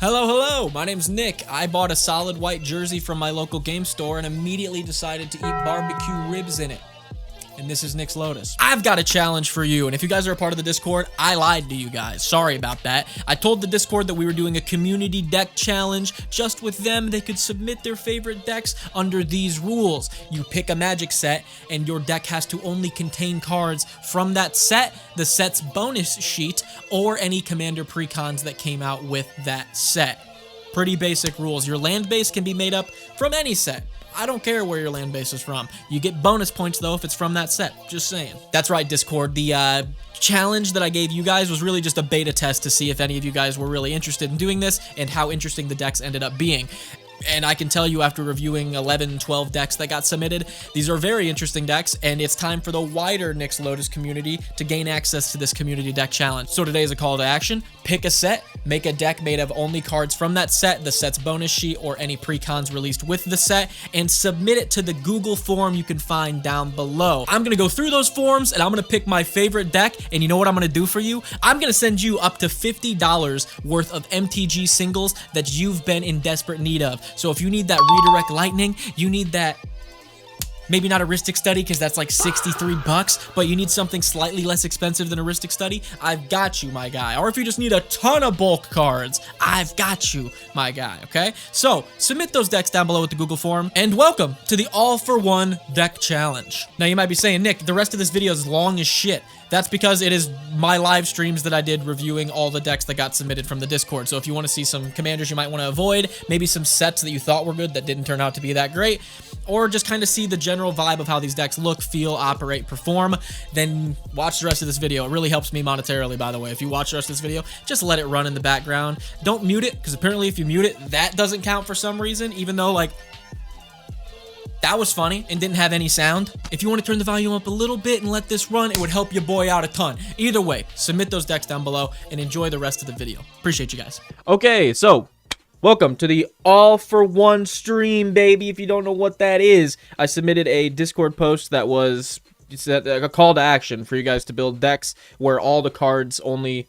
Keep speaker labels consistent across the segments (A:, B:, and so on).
A: Hello, hello, my name's Nick. I bought a solid white jersey from my local game store and immediately decided to eat barbecue ribs in it. And this is Nick's Lotus. I've got a challenge for you, and if you guys are a part of the Discord, I lied to you guys. Sorry about that. I told the Discord that we were doing a community deck challenge. Just with them, they could submit their favorite decks under these rules. You pick a magic set, and your deck has to only contain cards from that set, the set's bonus sheet, or any commander precons that came out with that set. Pretty basic rules. Your land base can be made up from any set. I don't care where your land base is from. You get bonus points, though, if it's from that set. Just saying. That's right, Discord. The challenge that I gave you guys was really just a beta test to see if any of you guys were really interested in doing this and how interesting the decks ended up being. And I can tell you after reviewing 11, 12 decks that got submitted, these are very interesting decks, and it's time for the wider Nick's Lotus community to gain access to this community deck challenge. So today is a call to action. Pick a set, make a deck made of only cards from that set, the set's bonus sheet, or any precons released with the set, and submit it to the Google form you can find down below. I'm going to go through those forms, and I'm going to pick my favorite deck, and you know what I'm going to do for you? I'm going to send you up to $50 worth of MTG singles that you've been in desperate need of. So if you need that redirect lightning, you need that, maybe not a Ristic Study because that's like 63 bucks, but you need something slightly less expensive than a Ristic Study, I've got you, my guy. Or if you just need a ton of bulk cards, I've got you, my guy, okay? So submit those decks down below with the Google form, and welcome to the all-for-one deck challenge. Now you might be saying, Nick, the rest of this video is long as shit. That's because it is my live streams that I did reviewing all the decks that got submitted from the Discord. So if you want to see some commanders you might want to avoid, maybe some sets that you thought were good that didn't turn out to be that great, or just kind of see the general vibe of how these decks look, feel, operate, perform, then watch the rest of this video. It really helps me monetarily, by the way. If you watch the rest of this video, just let it run in the background. Don't mute it, because apparently if you mute it, that doesn't count for some reason, even though, like, that was funny and didn't have any sound. If you want to turn the volume up a little bit and let this run, it would help your boy out a ton. Either way, submit those decks down below and enjoy the rest of the video. Appreciate you guys. Okay, so welcome to the all-for-one stream, baby. If you don't know what that is, I submitted a Discord post that was a call to action for you guys to build decks where all the cards only...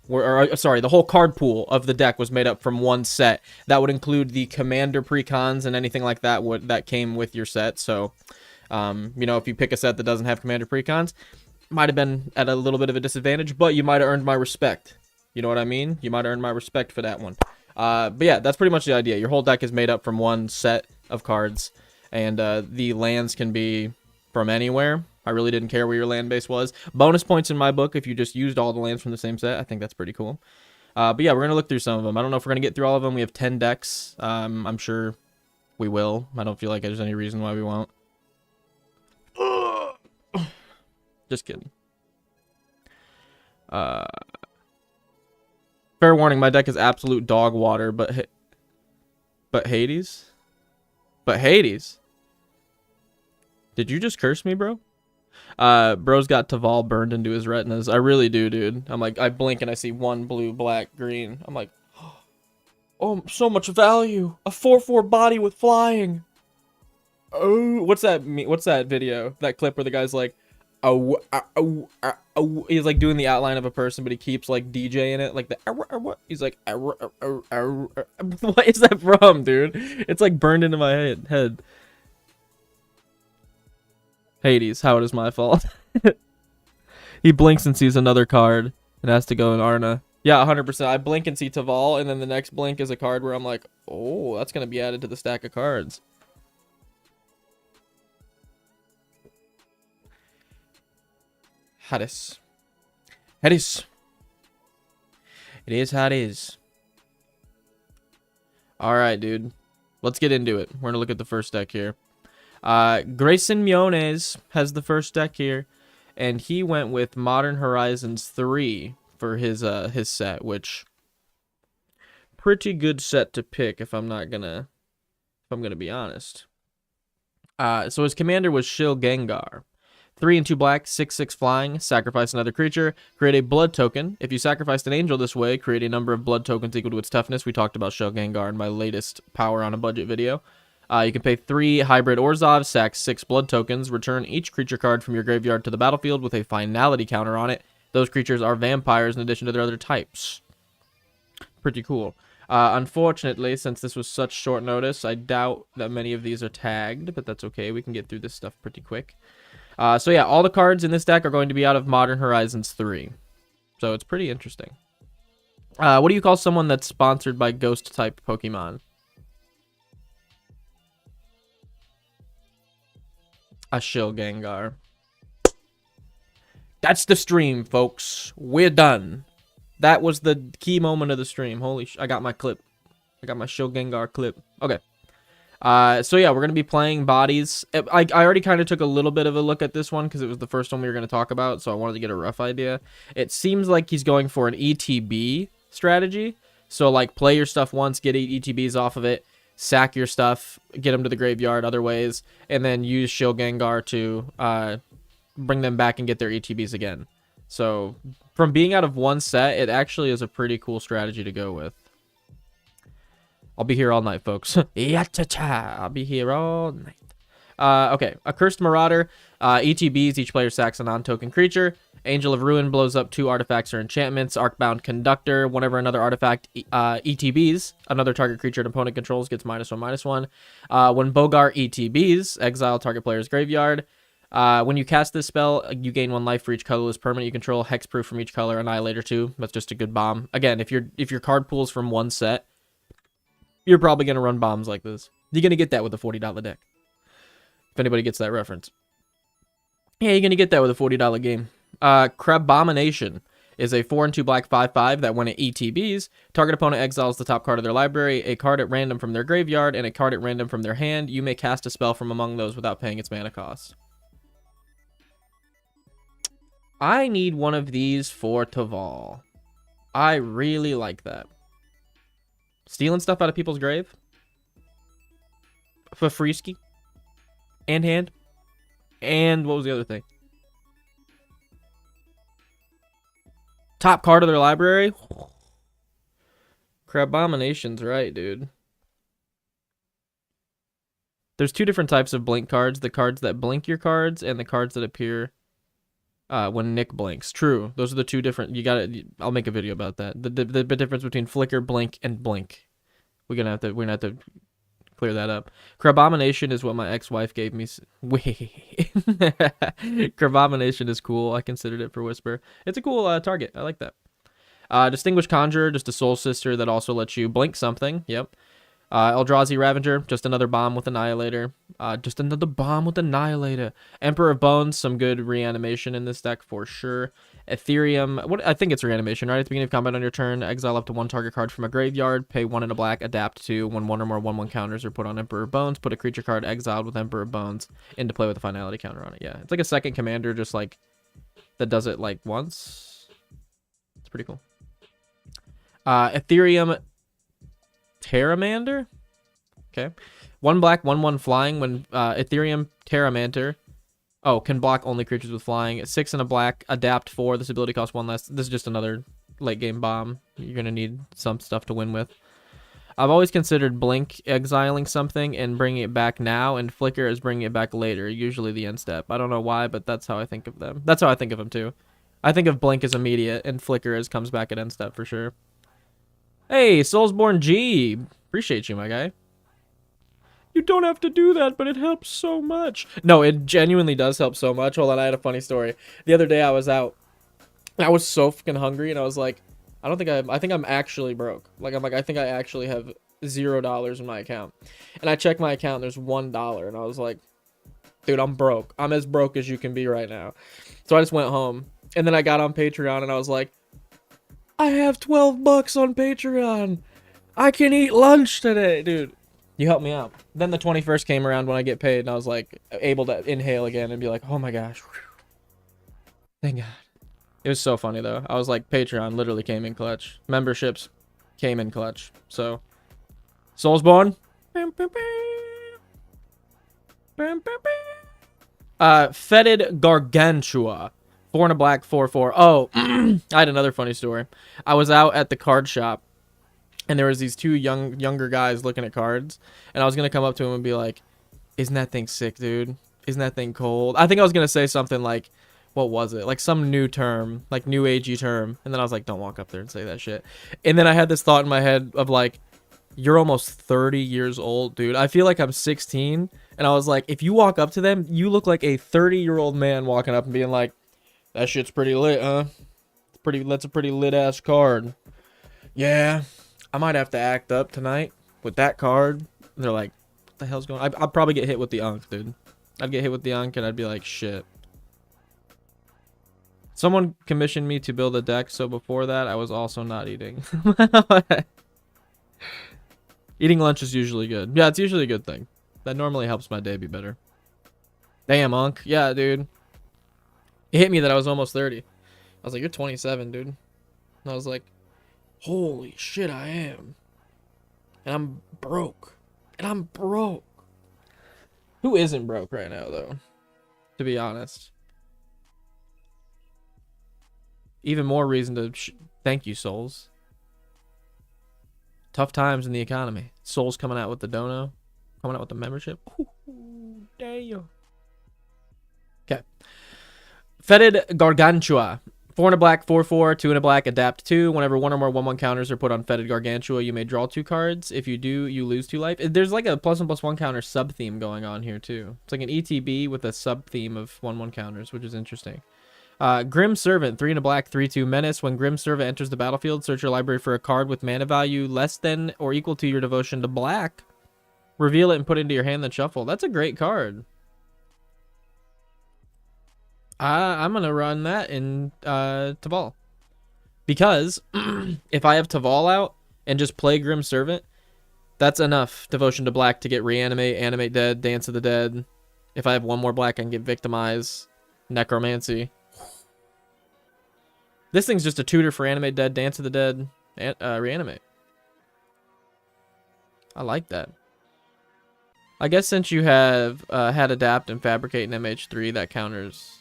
A: the whole card pool of the deck was made up from one set. That would include the commander precons and anything like that that came with your set. So, you know, if you pick a set that doesn't have commander precons, might have been at a little bit of a disadvantage, but you might have earned my respect. You know what I mean? You might have earned my respect for that one. But yeah, that's pretty much the idea. Your whole deck is made up from one set of cards, and the lands can be from anywhere. I really didn't care where your land base was. Bonus points in my book if you just used all the lands from the same set. I think that's pretty cool. But yeah, we're going to look through some of them. I don't know if we're going to get through all of them. We have 10 decks. I'm sure we will. I don't feel like there's any reason why we won't. Just kidding. Fair warning, my deck is absolute dog water, but Hades? But Hades? Did you just curse me, bro? Bro's got Taval burned into his retinas. I really do, dude. I'm like, I blink and I see one blue, black, green. I'm like, oh, so much value. A 4/4 body with flying. Oh, what's that mean? What's that video? That clip where the guy's like, oh, he's like doing the outline of a person, but he keeps like DJing it, like the what? He's like, what is that from, dude? It's like burned into my head. Hades, how it is my fault. He blinks and sees another card and has to go in Arna. Yeah, 100%. I blink and see Taval, and then the next blink is a card where I'm like, oh, that's going to be added to the stack of cards. Hades. Hades. It is how it is. Alright, dude. Let's get into it. We're going to look at the first deck here. Grayson Miones has the first deck here, and he went with Modern Horizons 3 for his set, which pretty good set to pick if I'm gonna be honest. So his commander was Shil Gengar. 3 and 2 black, 6/6 flying, sacrifice another creature, create a blood token. If you sacrificed an angel this way, create a number of blood tokens equal to its toughness. We talked about Shil Gengar in my latest Power on a Budget video. You can pay 3 hybrid Orzhov, sack 6 blood tokens, return each creature card from your graveyard to the battlefield with a finality counter on it. Those creatures are vampires in addition to their other types. Pretty cool. Unfortunately, since this was such short notice, I doubt that many of these are tagged, but that's okay. We can get through this stuff pretty quick. So yeah, all the cards in this deck are going to be out of Modern Horizons 3. So it's pretty interesting. What do you call someone that's sponsored by Ghost-type Pokemon? A Shill Gengar. That's the stream, folks. We're done. That was the key moment of the stream. Holy I got my clip. I got my Shill Gengar clip. Okay. So yeah, we're going to be playing bodies. I already kind of took a little bit of a look at this one because it was the first one we were going to talk about, so I wanted to get a rough idea. It seems like he's going for an ETB strategy. So like play your stuff once, get 8 ETBs off of it, sack your stuff, get them to the graveyard other ways, and then use Shill Gengar to bring them back and get their ETBs again. So from being out of one set, it actually is a pretty cool strategy to go with. I'll be here all night, folks. Yatta-cha! I'll be here all night. Okay, Accursed Marauder. ETBs, each player sacks a non-token creature. Angel of Ruin blows up 2 artifacts or enchantments. Arcbound Conductor. Whenever another artifact ETBs, another target creature an opponent controls gets -1/-1. When Bogart ETBs, exile target player's graveyard. When you cast this spell, you gain 1 life for each colorless permanent you control. Hexproof from each color. Annihilator 2. That's just a good bomb. Again, if your card pool's from one set, you're probably going to run bombs like this. You're going to get that with a $40 deck. If anybody gets that reference. Yeah, you're going to get that with a $40 game. Crabomination is a 4 and 2 black 5/5 that when it ETBs, target opponent exiles the top card of their library, a card at random from their graveyard, and a card at random from their hand. You may cast a spell from among those without paying its mana cost. I need one of these for Taval. I really like that. Stealing stuff out of people's grave? Fafrisky? And hand? And what was the other thing? Top card of their library? Crabomination's right, dude. There's 2 different types of blink cards. The cards that blink your cards and the cards that appear when Nick blinks. True. Those are the 2 different. I'll make a video about that. The difference between flicker, blink, and blink. We're gonna have to clear that up. Crabomination is what my ex-wife gave me. Wait. Crabomination is cool. I considered it for Whisper. It's a cool target. I like that. Distinguished Conjurer, just a Soul Sister that also lets you blink something. Yep. Eldrazi Ravager, just another bomb with Annihilator. Just another bomb with Annihilator. Emperor of Bones, some good reanimation in this deck for sure. Ethereum, I think it's reanimation, right? At the beginning of combat on your turn, exile up to 1 target card from a graveyard, pay 1 and a black, adapt to when 1 or more 1/1 counters are put on Emperor of Bones, put a creature card exiled with Emperor of Bones into play with a finality counter on it. Yeah, it's like a second commander, just like that does it like once. It's pretty cool. Ethereum Terramander. Okay. 1 black, 1/1 flying. When Ethereum Terramander can block only creatures with flying. 6 and a black, adapt 4. This ability costs 1 less. This is just another late game bomb. You're going to need some stuff to win with. I've always considered Blink exiling something and bringing it back now, and Flicker is bringing it back later, usually the end step. I don't know why, but that's how I think of them. That's how I think of them too. I think of Blink as immediate, and Flicker as comes back at end step for sure. Hey, Soulsborne G. Appreciate you, my guy. You don't have to do that, but it helps so much. No, it genuinely does help so much. Hold on, I had a funny story. The other day I was out. I was so fucking hungry, and I was like, I think I'm actually broke. I think I actually have $0 in my account. And I checked my account, and there's $1, and I was like, dude, I'm broke. I'm as broke as you can be right now. So I just went home, and then I got on Patreon, and I was like, I have $12 on Patreon. I can eat lunch today, dude. You helped me out. Then the 21st came around when I get paid, and I was like able to inhale again and be like, oh my gosh. Thank God. It was so funny though. I was like, Patreon literally came in clutch. Memberships came in clutch. So, Soulsborne. Fetid Gargantua. 4 and a black, 4/4. Oh, I had another funny story. I was out at the card shop, and there was these 2 younger guys looking at cards, and I was gonna come up to him and be like, "Isn't that thing sick, dude? Isn't that thing cold?" I think I was gonna say something like, what was it? Like some new term, like new agey term. And then I was like, don't walk up there and say that shit. And then I had this thought in my head of like, you're almost 30 years old, dude. I feel like I'm 16. And I was like, if you walk up to them, you look like a 30-year-old man walking up and being like, that shit's pretty lit, huh? That's a pretty lit ass card. Yeah, I might have to act up tonight with that card. And they're like, what the hell's going on? I'd probably get hit with the unk, dude. I'd get hit with the unk and I'd be like, shit. Someone commissioned me to build a deck, so before that, I was also not eating. Eating lunch is usually good. Yeah, it's usually a good thing. That normally helps my day be better. Damn, unk. Yeah, dude. It hit me that I was almost 30. I was like, you're 27, dude. And I was like, holy shit, I am. And I'm broke. And I'm broke. Who isn't broke right now, though? To be honest. Even more reason to thank you, Souls. Tough times in the economy. Souls coming out with the dono. Coming out with the membership. Ooh, damn. Okay. Fetid Gargantua. 4 and a black, 4/4, 2 and a black, adapt 2. Whenever one or more 1/1 counters are put on Fetid Gargantua, you may draw 2 cards. If you do, you lose 2 life. There's like a +1/+1 counter sub theme going on here too. It's like an ETB with a sub theme of 1/1 counters, which is interesting. Grim Servant, 3 and a black, 3/2 menace. When Grim Servant enters the battlefield, search your library for a card with mana value less than or equal to your devotion to black. Reveal it and put it into your hand, then shuffle. That's a great card. I'm going to run that in Taval. Because if I have Taval out and just play Grim Servant, that's enough devotion to black to get Reanimate, Animate Dead, Dance of the Dead. If I have one more black, I can get Victimize, Necromancy. This thing's just a tutor for Animate Dead, Dance of the Dead, and Reanimate. I like that. I guess since you have had Adapt and Fabricate and MH3, that counters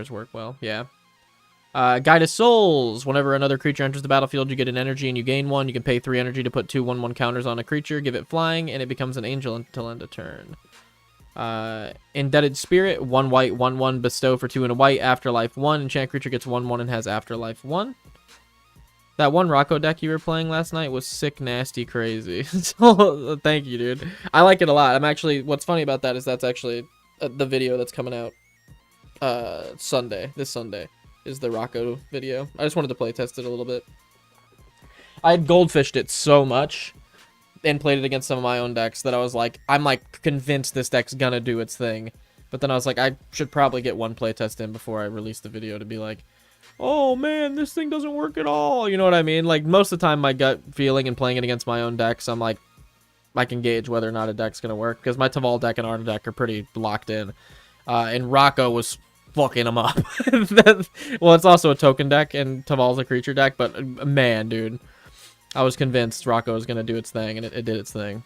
A: work well. Yeah. Guide of Souls. Whenever another creature enters the battlefield, you get an energy and you gain 1. You can pay 3 energy to put 2 1/1 counters on a creature, give it flying, and it becomes an angel until end of turn. Indebted Spirit, 1 white, 1/1, bestow for 2 and a white, Afterlife 1. Enchant creature gets 1/1 and has Afterlife 1. That one Rocco deck you were playing last night was sick, nasty, crazy. So, thank you, dude. I like it a lot. What's funny about that is that's actually the video that's coming out this Sunday is the Rocco video. I just wanted to play test it a little bit. I had goldfished it so much and played it against some of my own decks that I was like, I'm like convinced this deck's gonna do its thing. But then I was like, I should probably get one playtest in before I release the video to be like, oh man, this thing doesn't work at all. You know what I mean? Like most of the time my gut feeling and playing it against my own decks, I'm like, I can gauge whether or not a deck's gonna work because my Taval deck and Arna deck are pretty locked in. And Rocco was fucking him up. Well, it's also a token deck and Taval's a creature deck, but man, dude, I was convinced Rocco was gonna do its thing, and it did its thing.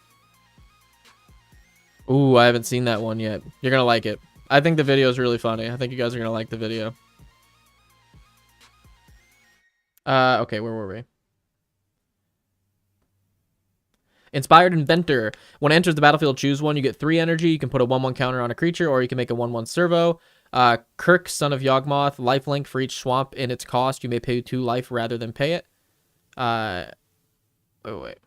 A: Ooh, I haven't seen that one yet. You're gonna like it. I think the video is really funny. I think you guys are gonna like the video. Okay, where were we? Inspired Inventor. When it enters the battlefield, choose 1. You get 3 energy. You can put a 1/1 counter on a creature, or you can make a 1/1 servo. Kirk, Son of Yawgmoth. Lifelink for each swamp in its cost. You may pay 2 life rather than pay it. Oh, wait.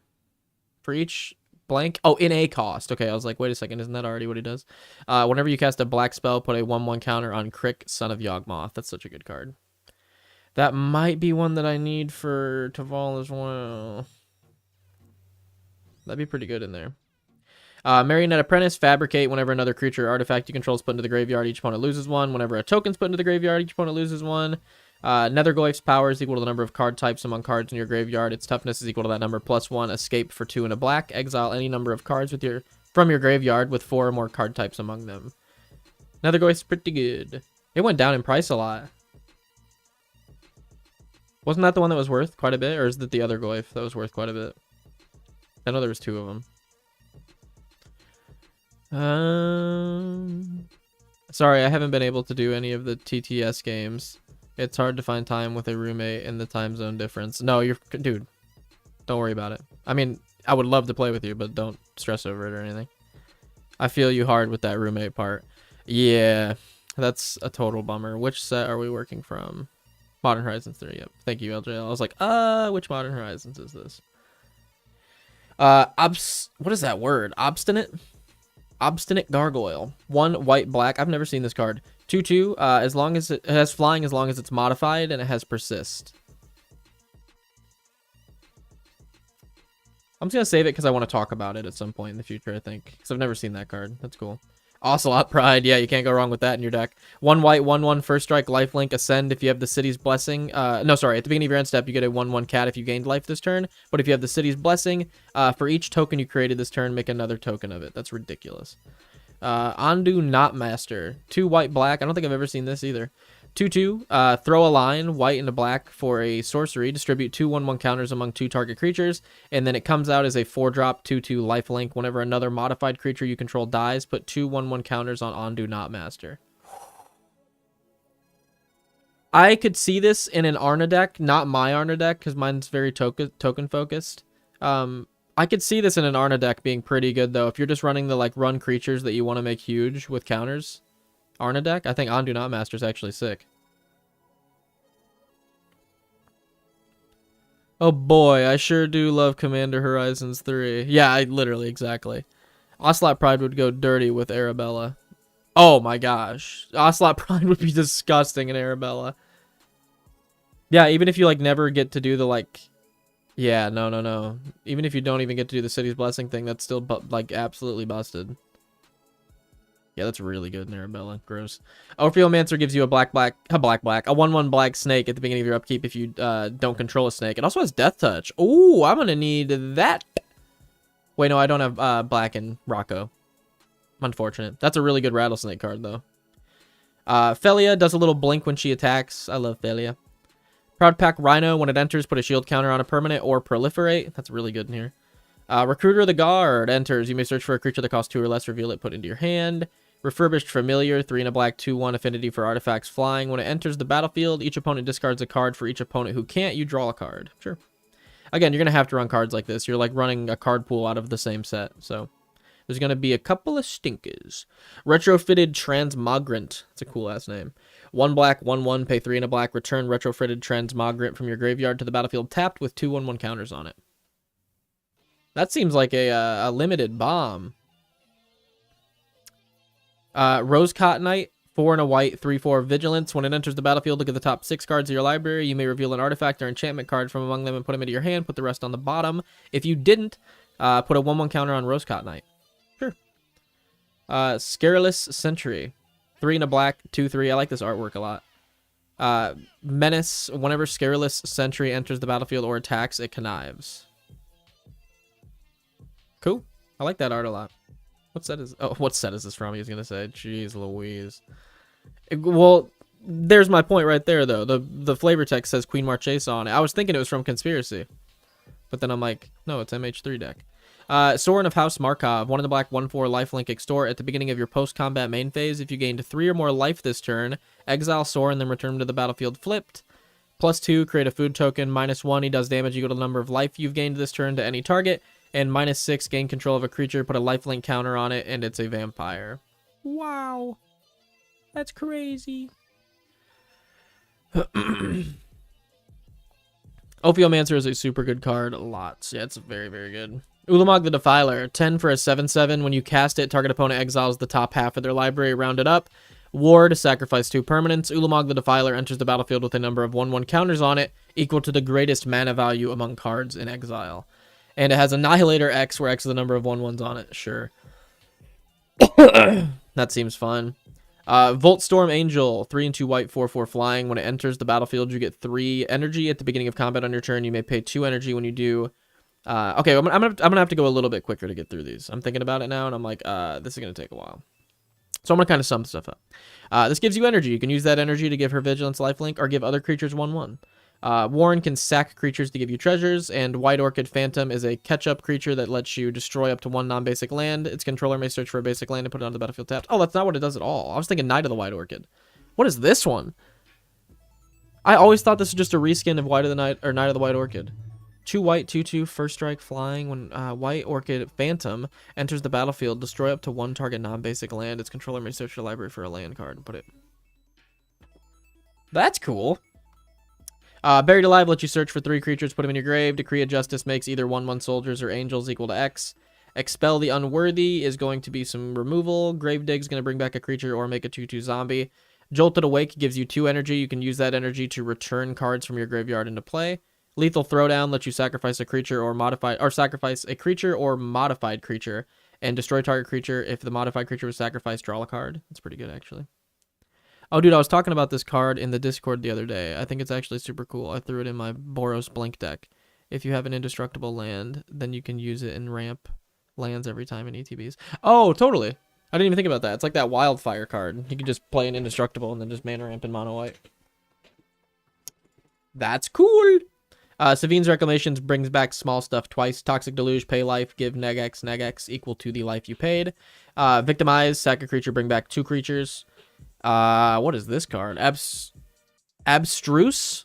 A: For each blank? Oh, in a cost. Okay, I was like, wait a second. Isn't that already what he does? Whenever you cast a black spell, put a 1/1 counter on Crick, Son of Yawgmoth. That's such a good card. That might be one that I need for Taval as well. That'd be pretty good in there. Marionette Apprentice, Fabricate. Whenever another creature or artifact you control is put into the graveyard, each opponent loses 1. Whenever a token's put into the graveyard, each opponent loses 1. Netherglyph's power is equal to the number of card types among cards in your graveyard. Its toughness is equal to that number plus 1. Escape for 2 and a black. Exile any number of cards from your graveyard with 4 or more card types among them. Netherglyph's pretty good. It went down in price a lot. Wasn't that the one that was worth quite a bit? Or is that the other Glyph that was worth quite a bit? I know there was 2 of them. Sorry, I haven't been able to do any of the TTS games. It's hard to find time with a roommate and the time zone difference. No, dude, don't worry about it. I mean, I would love to play with you, but don't stress over it or anything. I feel you hard with that roommate part. Yeah, That's a total bummer. Which set are we working from? Modern Horizons 3. Yep. Thank you, LJL. I was like, which Modern Horizons is this? What is that word? Obstinate? Obstinate Gargoyle. 1 white black. I've never seen this card. 2/2. As long as it has flying, as long as it's modified, and it has persist. I'm just gonna save it because I want to talk about it at some point in the future, I think. Because I've never seen that card. That's cool. Ocelot Pride. Yeah, you can't go wrong with that in your deck. 1 white, 1/1 first strike, lifelink, ascend if you have the city's blessing. No, sorry. At the beginning of your end step, you get a 1/1 cat if you gained life this turn. But if you have the city's blessing, for each token you created this turn, make another token of it. That's ridiculous. Ondu Knotmaster. 2 white, black. I don't think I've ever seen this either. 2/2. Throw a line, white and a black for a sorcery. Distribute 2 1/1 counters among 2 target creatures. And then it comes out as a 4-drop 2/2 lifelink. Whenever another modified creature you control dies, put 2 1/1 counters on Ondu Knotmaster. I could see this in an Arna deck, not my Arna deck, because mine's very token focused. I could see this in an Arna deck being pretty good, though. If you're just running the like run creatures that you want to make huge with counters. Arna deck, I think Ondu Knotmaster is actually sick. Oh boy, I sure do love Commander Horizons 3. Yeah, literally, exactly. Ocelot Pride would go dirty with Arabella. Oh my gosh. Ocelot Pride would be disgusting in Arabella. Yeah, even if you like never get to do the like... Yeah, no. Even if you don't even get to do the City's Blessing thing, that's still like absolutely busted. Yeah, that's really good in Arabella. Gross. Orpheomancer gives you a black, a 1/1 black snake at the beginning of your upkeep if you don't control a snake. It also has Death Touch. Ooh, I'm gonna need that. Wait, no, I don't have black in Rocco. Unfortunate. That's a really good rattlesnake card, though. Felia does a little blink when she attacks. I love Felia. Proud Pack Rhino, when it enters, put a shield counter on a permanent or proliferate. That's really good in here. Recruiter of the Guard enters. You may search for a creature that costs 2 or less, reveal it, put into your hand. Refurbished Familiar, 3 and a black, 2/1 affinity for artifacts flying. When it enters the battlefield, each opponent discards a card. For each opponent who can't, you draw a card. Sure. Again, you're going to have to run cards like this. You're like running a card pool out of the same set. So there's going to be a couple of stinkers. Retrofitted Transmogrant. That's a cool ass name. 1 black, 1/1, pay 3 and a black. Return Retrofitted Transmogrant from your graveyard to the battlefield tapped with 2 1/1 counters on it. That seems like a limited bomb. Rose Cottonite, 4 and a white, 3/4 vigilance. When it enters the battlefield, look at the top 6 cards of your library. You may reveal an artifact or enchantment card from among them and put them into your hand. Put the rest on the bottom. If you didn't, put a 1/1 counter on Rose Cottonite. Sure. Scurrilous Sentry, 3 and a black, 2/3. I like this artwork a lot. Menace, whenever Scurrilous Sentry enters the battlefield or attacks, it connives. Cool. I like that art a lot. What set is... Oh, what set is this from? He was going to say. Jeez Louise. Well, there's my point right there, though. The flavor text says Queen Marchesa on it. I was thinking it was from Conspiracy. But then I'm like, no, it's MH3 deck. Sorin of House Markov. 1 in the black, 1/4 lifelink extort. At the beginning of your post-combat main phase, if you gained 3 or more life this turn, exile Sorin, then return him to the battlefield flipped. +2, create a food token. -1, he does damage equal to the number of life you've gained this turn to any target. And -6, gain control of a creature, put a lifelink counter on it, and it's a vampire. Wow. That's crazy. Ophiomancer is a super good card. Lots. Yeah, it's very, very good. Ulamog the Defiler. 10 for a 7/7. When you cast it, target opponent exiles the top half of their library, rounded up. Ward, sacrifice 2 permanents. Ulamog the Defiler enters the battlefield with a number of 1/1 counters on it, equal to the greatest mana value among cards in exile. And it has Annihilator X, where X is the number of 1/1s on it. Sure. That seems fun. Voltstorm Angel, 3 and 2 white, 4/4 flying. When it enters the battlefield, you get 3 energy at the beginning of combat on your turn. You may pay 2 energy when you do. Okay, I'm gonna have to go a little bit quicker to get through these. I'm thinking about it now, and I'm like, this is gonna take a while. So I'm gonna kind of sum stuff up. This gives you energy. You can use that energy to give her Vigilance lifelink, or give other creatures 1/1. Warren can sack creatures to give you treasures, and White Orchid Phantom is a catch-up creature that lets you destroy up to 1 non-basic land. Its controller may search for a basic land and put it on the battlefield tapped. Oh, that's not what it does at all. I was thinking Knight of the White Orchid. What is this one? I always thought this was just a reskin of White of the Night, or Knight of the White Orchid.
B: 2 white, 2/2, first strike flying. When white orchid phantom enters the battlefield, destroy up to 1 target non-basic land. Its controller may search your library for a land card and put it. That's cool. Buried Alive lets you search for 3 creatures, put them in your grave. Decree of Justice makes either 1/1 soldiers or angels equal to X. Expel the Unworthy is going to be some removal. Grave Dig is going to bring back a creature or make a 2/2 zombie. Jolted Awake gives you 2 energy. You can use that energy to return cards from your graveyard into play. Lethal Throwdown lets you sacrifice a creature or sacrifice a creature or modified creature and destroy target creature. If the modified creature was sacrificed, draw a card. That's pretty good, actually. Oh, dude, I was talking about this card in the Discord the other day. I think it's actually super cool. I threw it in my Boros Blink deck. If you have an indestructible land, then you can use it and ramp lands every time in ETBs. Oh, totally. I didn't even think about that. It's like that Wildfire card. You can just play an indestructible and then just mana ramp in mono white. That's cool. Savine's Reclamations brings back small stuff twice. Toxic Deluge, pay life, give neg X equal to the life you paid. Victimize, sack a creature, bring back 2 creatures. What is this card? Abstruse?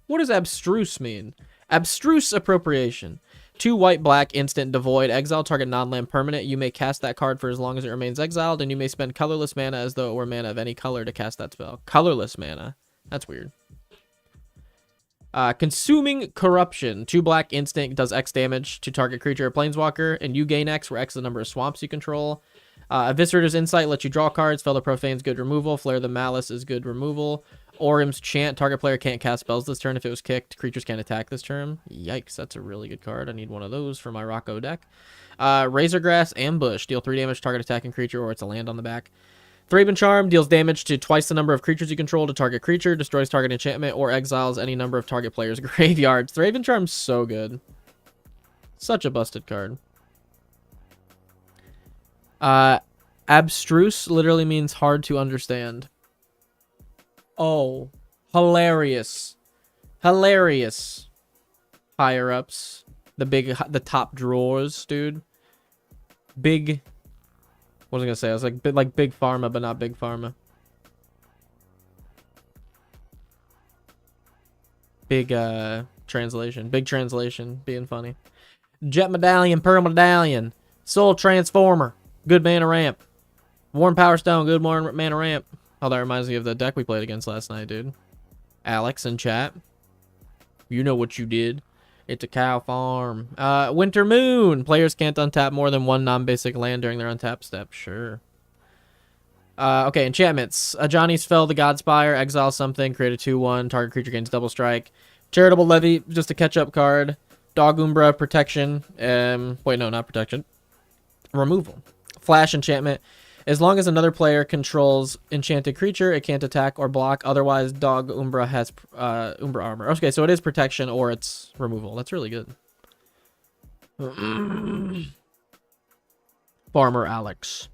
B: What does abstruse mean? Abstruse Appropriation. 2 white, black, instant, devoid, exile target non-land permanent. You may cast that card for as long as it remains exiled, and you may spend colorless mana as though it were mana of any color to cast that spell. Colorless mana. That's weird. Consuming Corruption. 2 black, instant, does X damage to target creature or planeswalker, and you gain X, where X is the number of swamps you control. Eviscerator's Insight lets you draw cards. Fellow Profane's good removal. Flare the Malice is good removal. Orim's Chant. Target player can't cast spells this turn if it was kicked. Creatures can't attack this turn. Yikes, that's a really good card. I need one of those for my Rocco deck. Razorgrass Ambush. Deal 3 damage to target attacking creature or it's a land on the back. Thraben Charm deals damage to twice the number of creatures you control to target creature, destroys target enchantment, or exiles any number of target players' graveyards. Thraben Charm's so good. Such a busted card. Abstruse literally means hard to understand. Oh, hilarious. Hilarious. Higher ups. The top drawers, dude. Big... What was I gonna say? I was like Big Pharma, but not Big Pharma. Big translation. Big translation. Being funny. Jet Medallion, Pearl Medallion, Soul Transformer, good mana ramp. Warm Power Stone, good mana ramp. Oh, that reminds me of the deck we played against last night, dude. Alex in chat. You know what you did. It's a cow farm. Winter Moon. Players can't untap more than 1 non-basic land during their untap step. Sure. Okay, enchantments. Ajani's Fell, the Godspire. Exile something. Create a 2/1. Target creature gains double strike. Charitable Levy, just a catch-up card. Dog Umbra, protection. Wait, no, not protection. Removal. Flash enchantment. As long as another player controls enchanted creature, it can't attack or block. Otherwise, Dog Umbra has Umbra armor. Okay, so it is protection or it's removal. That's really good. Farmer Alex.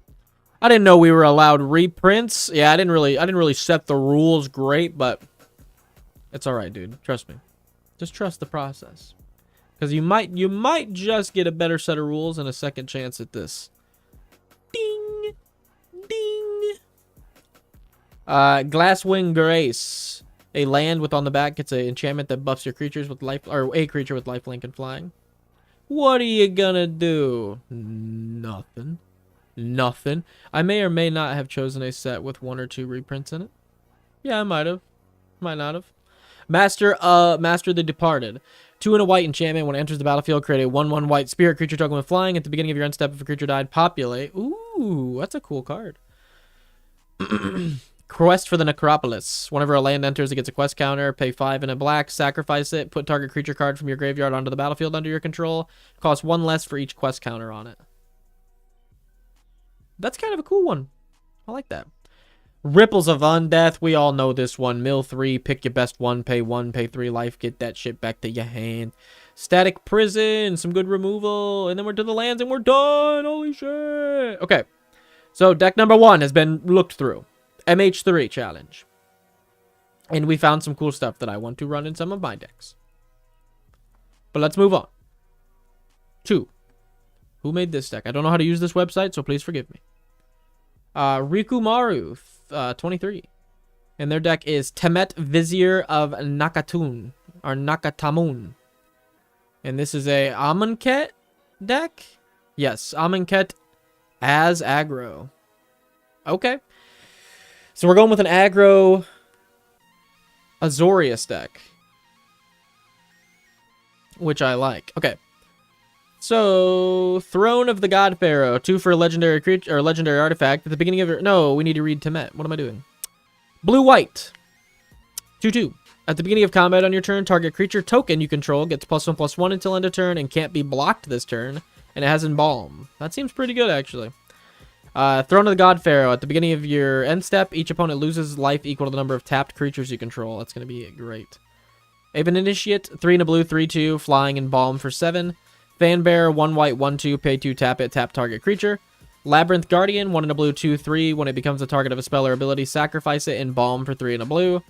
B: I didn't know we were allowed reprints. Yeah, I didn't really set the rules great, but it's all right, dude. Trust me. Just trust the process. Because you might just get a better set of rules and a second chance at this. Ding. Ding. Glasswing Grace. A land with on the back gets an enchantment that buffs your creatures with life, or a creature with lifelink and flying. What are you gonna do? Nothing. Nothing. I may or may not have chosen a set with 1 or 2 reprints in it. Yeah, I might have. Might not have. Master the Departed. 2 and a white enchantment. When it enters the battlefield, create a 1/1 white spirit creature token with flying. At the beginning of your end step, if a creature died, populate. Ooh, that's a cool card. Quest for the Necropolis. Whenever a land enters, it gets a quest counter. Pay 5 and a black. Sacrifice it. Put target creature card from your graveyard onto the battlefield under your control. Cost 1 less for each quest counter on it. That's kind of a cool one. I like that. Ripples of Undeath. We all know this one. Mill 3. Pick your best one. Pay 1. Pay 3 life. Get that shit back to your hand. Static Prison. Some good removal. And then we're to the lands and we're done. Holy shit. Okay. So deck number 1 has been looked through. MH3 challenge. And we found some cool stuff that I want to run in some of my decks. But let's move on. 2. Who made this deck? I don't know how to use this website, so please forgive me. Rikumaru, 23. And their deck is Temet Vizier of Nakatun, or Nakatamun. And this is a Amonkhet deck? Yes, Amonkhet as aggro. Okay. So we're going with an aggro Azorius deck, which I like. Okay. So, Throne of the God Pharaoh, 2 for a legendary creature or legendary artifact. At the beginning of your... No, we need to read Temet. What am I doing? Blue-white. 2/2. At the beginning of combat on your turn, target creature token you control gets +1/+1 until end of turn and can't be blocked this turn. And it has Embalm. That seems pretty good, actually. Throne of the God Pharaoh. At the beginning of your end step, each opponent loses life equal to the number of tapped creatures you control. That's going to be great. Aven Initiate, 3 and a blue, 3/2, flying Embalm for 7. Fanbearer, 1 white, 1/2, pay 2, tap it, tap target creature. Labyrinth Guardian, 1 and a blue, 2/3. When it becomes the target of a spell or ability, sacrifice it, Embalm for 3 and a blue.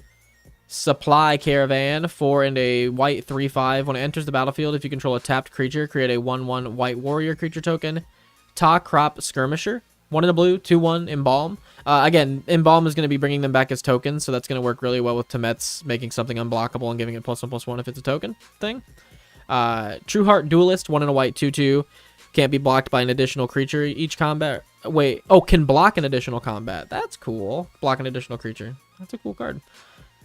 B: Supply Caravan, 4 and a white, 3/5. When it enters the battlefield, if you control a tapped creature, create a 1/1 white warrior creature token. Ta Crop Skirmisher, 1 and a blue, 2/1, Embalm. Again, Embalm is going to be bringing them back as tokens, so that's going to work really well with Temet's making something unblockable and giving it +1/+1 if it's a token thing. True Heart Duelist, 1 and a white, 2/2. Can't be blocked by an additional creature each combat. Wait, oh, can block an additional combat. That's cool. Block an additional creature. That's a cool card.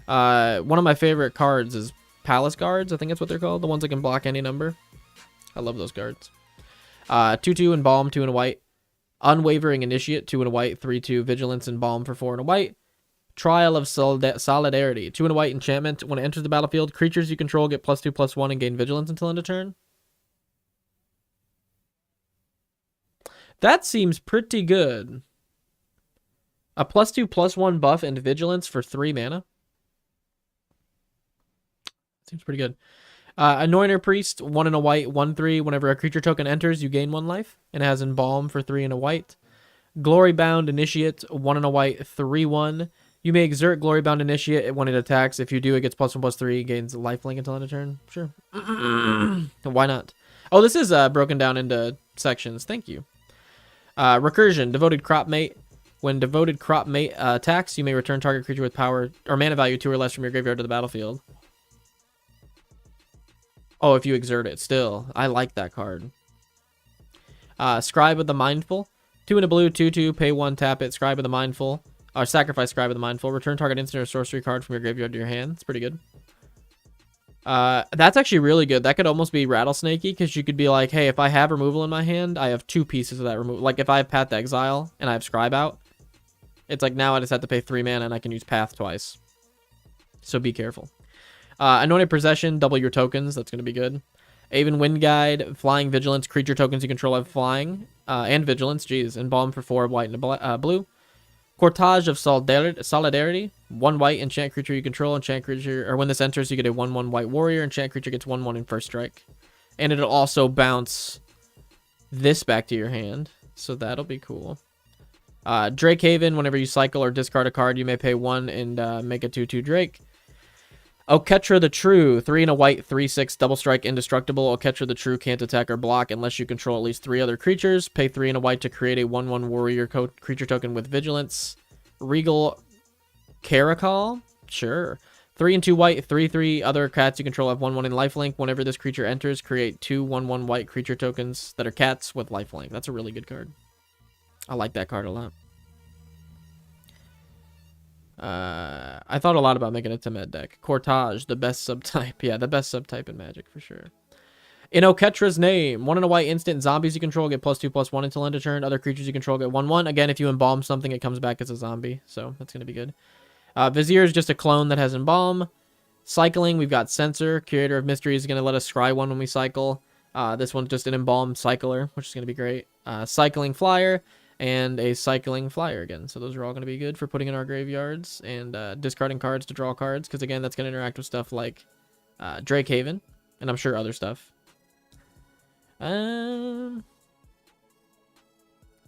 B: One of my favorite cards is Palace Guards. I think that's what they're called. The ones that can block any number. I love those cards. 2/2 Embalm, 2 and a white. Unwavering Initiate, 2 and a white, 3/2. Vigilance Embalm for 4 and a white. Trial of Solidarity, 2 and a white enchantment. When it enters the battlefield, creatures you control get +2/+1 and gain vigilance until end of turn. That seems pretty good. A +2/+1 buff and vigilance for 3 mana. Seems pretty good. Anointer Priest, 1 and a white, 1/3. Whenever a creature token enters, you gain 1 life. And it has Embalm for 3 and a white. Glorybound Initiate, 1 and a white, 3/1. You may exert Glorybound Initiate when it attacks. If you do, it gets +1/+3, gains lifelink until end of turn. Sure. Why not? Oh, this is broken down into sections. Thank you. Recursion, Devoted Crop Mate. When Devoted Crop Mate attacks, you may return target creature with power or mana value 2 or less from your graveyard to the battlefield. Oh, if you exert it. Still, I like that card. Scribe of the Mindful. 2 and a blue, 2/2, pay 1, tap it, Scribe of the Mindful. Or sacrifice Scribe of the Mindful. Return target instant or sorcery card from your graveyard to your hand. It's pretty good. That's actually really good. That could almost be Rattlesnakey, because you could be like, hey, if I have removal in my hand, I have 2 pieces of that removal. Like, if I have Path to Exile and I have Scribe out, it's like now I just have to pay 3 mana and I can use Path twice. So be careful. Anointed Possession, double your tokens. That's going to be good. Aven Wind Guide, Flying Vigilance. Creature tokens you control have Flying and Vigilance. Jeez. Embalm for 4, white and blue. Cortege of Solidarity. 1 white, enchant creature you control. Enchant creature, or when this enters, you get a 1/1 white warrior. Enchant creature gets 1/1 in first strike. And it'll also bounce this back to your hand. So that'll be cool. Drake Haven, whenever you cycle or discard a card, you may pay 1 and make a 2/2 Drake. Oketra the True, 3 and a white, 3/6, double strike, indestructible. Oketra the True can't attack or block unless you control at least 3 other creatures. Pay 3 and a white to create a 1/1 warrior creature token with vigilance. Regal Caracal, sure. 3 and 2 white, 3/3. Other cats you control have 1/1 in lifelink. Whenever this creature enters, create 2 1/1 white creature tokens that are cats with lifelink. That's a really good card. I like that card a lot. I thought a lot about making a Temet deck. Cortege, the best subtype. Yeah, the best subtype in Magic for sure. In Oketra's name, 1 and a white instant. Zombies you control get +2/+1 until end of turn. Other creatures you control get 1/1. Again, if you embalm something, it comes back as a zombie. So that's going to be good. Vizier is just a clone that has Embalm. Cycling, we've got Censor. Curator of Mysteries is going to let us scry one when we cycle. This one's just an Embalm Cycler, which is going to be great. Cycling Flyer. And a Cycling Flyer again. So those are all going to be good for putting in our graveyards and discarding cards to draw cards. Because again, that's going to interact with stuff like Drake Haven. And I'm sure other stuff.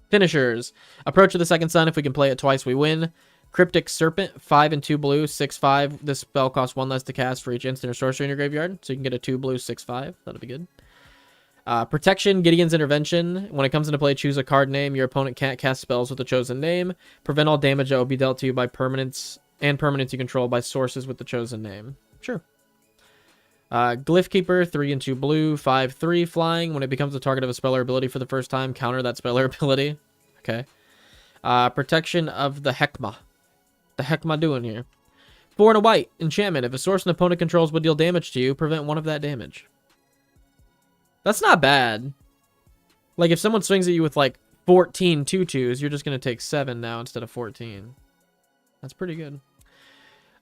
B: Finishers. Approach of the Second Sun. If we can play it twice, we win. Cryptic Serpent. 5 and 2 blue. 6/5. This spell costs 1 less to cast for each instant or sorcery in your graveyard. So you can get a 2 blue 6/5. That'll be good. Protection, Gideon's Intervention. When it comes into play, choose a card name. Your opponent can't cast spells with the chosen name. Prevent all damage that will be dealt to you by permanents and permanents you control by sources with the chosen name. Sure. Glyph Keeper, 3 and 2 blue, 5/3 flying. When it becomes the target of a spell or ability for the first time, counter that spell or ability. Okay. Protection of the Heckma. The heck am I doing here? 4 and a white. Enchantment. If a source an opponent controls would deal damage to you, prevent 1 of that damage. That's not bad. Like, if someone swings at you with, like, 14 2/2s, you're just going to take 7 now instead of 14. That's pretty good.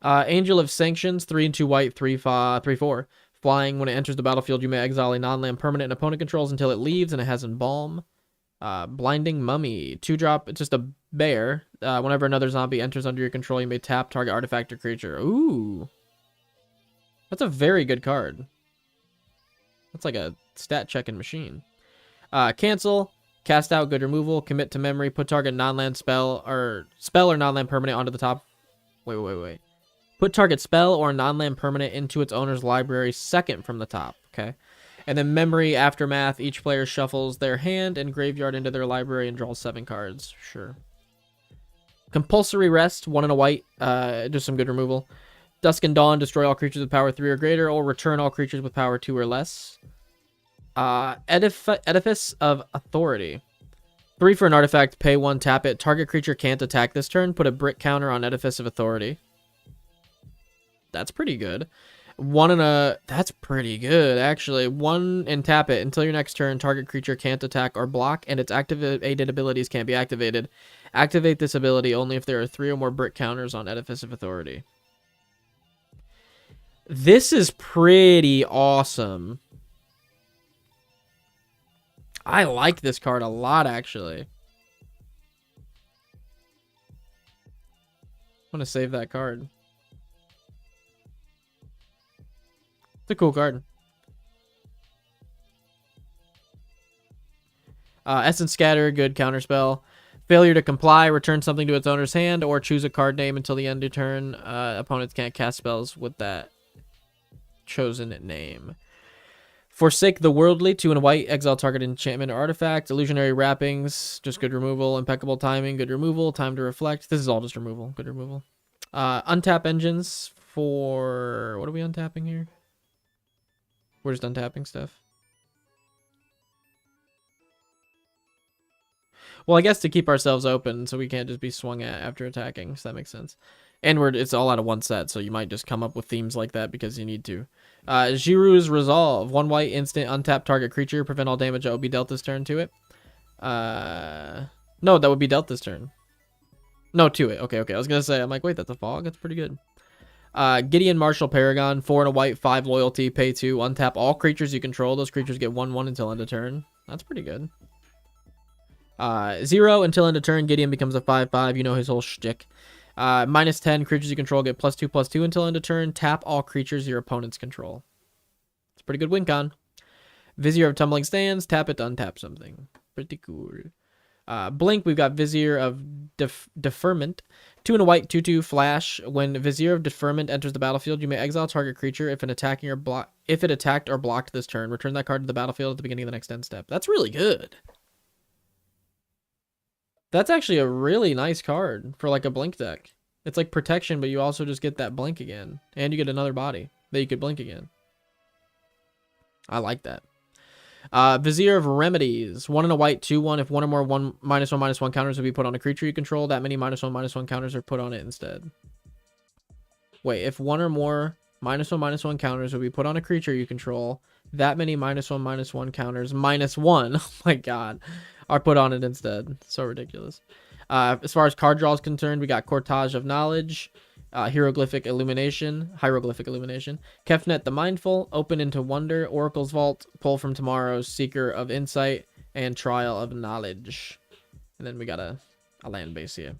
B: Angel of Sanctions, 3 and 2 white, 3/4. Flying. When it enters the battlefield, you may exile a non-land permanent and opponent controls until it leaves, and it has Embalm. Blinding Mummy. 2-drop. It's just a bear. Whenever another zombie enters under your control, you may tap target artifact or creature. Ooh. That's a very good card. That's like a stat checking machine. Cancel. Cast out, good removal. Commit to memory. Put target non-land spell or non-land permanent onto the top. Wait. Put target spell or non-land permanent into its owner's library second from the top. Okay. And then memory, aftermath. Each player shuffles their hand and graveyard into their library and draws 7 cards. Sure. Compulsory Rest, 1 and a white. Just some good removal. Dusk and Dawn, destroy all creatures with power 3 or greater, or return all creatures with power 2 or less. Edifice of Authority. 3 for an artifact, pay 1, tap it. Target creature can't attack this turn. Put a brick counter on Edifice of Authority. That's pretty good. That's pretty good, actually. 1 and tap it. Until your next turn, target creature can't attack or block, and its activated abilities can't be activated. Activate this ability only if there are 3 or more brick counters on Edifice of Authority. This is pretty awesome. I like this card a lot, actually. I'm going to save that card. It's a cool card. Essence Scatter, good counterspell. Failure to comply, return something to its owner's hand, or choose a card name until the end of turn. Opponents can't cast spells with that chosen name. Forsake the Worldly, 2 and a white, exile target enchantment or artifact. Illusionary Wrappings, just good removal. Impeccable Timing, good removal. Time to Reflect. This is all just removal, good removal. Untap Engines for... What are we untapping here? We're just untapping stuff. Well, I guess to keep ourselves open so we can't just be swung at after attacking, so that makes sense. And it's all out of one set, so you might just come up with themes like that because you need to. Jiru's Resolve. 1 white, instant, untap target creature. Prevent all damage that would be dealt this turn to it. No, that would be dealt this turn. No, to it. Okay. I was going to say, I'm like, wait, that's a fog? That's pretty good. Gideon Marshall Paragon. 4 and a white, 5 loyalty, pay 2. Untap all creatures you control. Those creatures get 1/1 until end of turn. That's pretty good. 0 until end of turn. Gideon becomes a 5/5. You know his whole shtick. -10 creatures you control get +2/+2 until end of turn. Tap all creatures your opponents control. It's a pretty good win con. Vizier of Tumbling Sands. Tap it to untap something. Pretty cool. Blink, we've got Vizier of Deferment. 2 and a white, 2/2 flash. When Vizier of Deferment enters the battlefield, you may exile target creature if it attacked or blocked this turn. Return that card to the battlefield at the beginning of the next end step. That's really good. That's actually a really nice card for like a blink deck. It's like protection, but you also just get that blink again. And you get another body that you could blink again. I like that. Vizier of Remedies. 1 and a white, 2/1. If 1 or more -1/-1 counters would be put on a creature you control, that many -1/-1 counters are put on it instead. Wait, if 1 or more -1/-1 counters would be put on a creature you control, that many -1/-1 counters -1, oh my god, are put on it instead. So ridiculous. As far as card draw is concerned, we got Cortage of Knowledge, Hieroglyphic Illumination, Kefnet the Mindful, Open into Wonder, Oracle's Vault, Pull from Tomorrow's Seeker of Insight, and Trial of Knowledge. And then we got a land base here.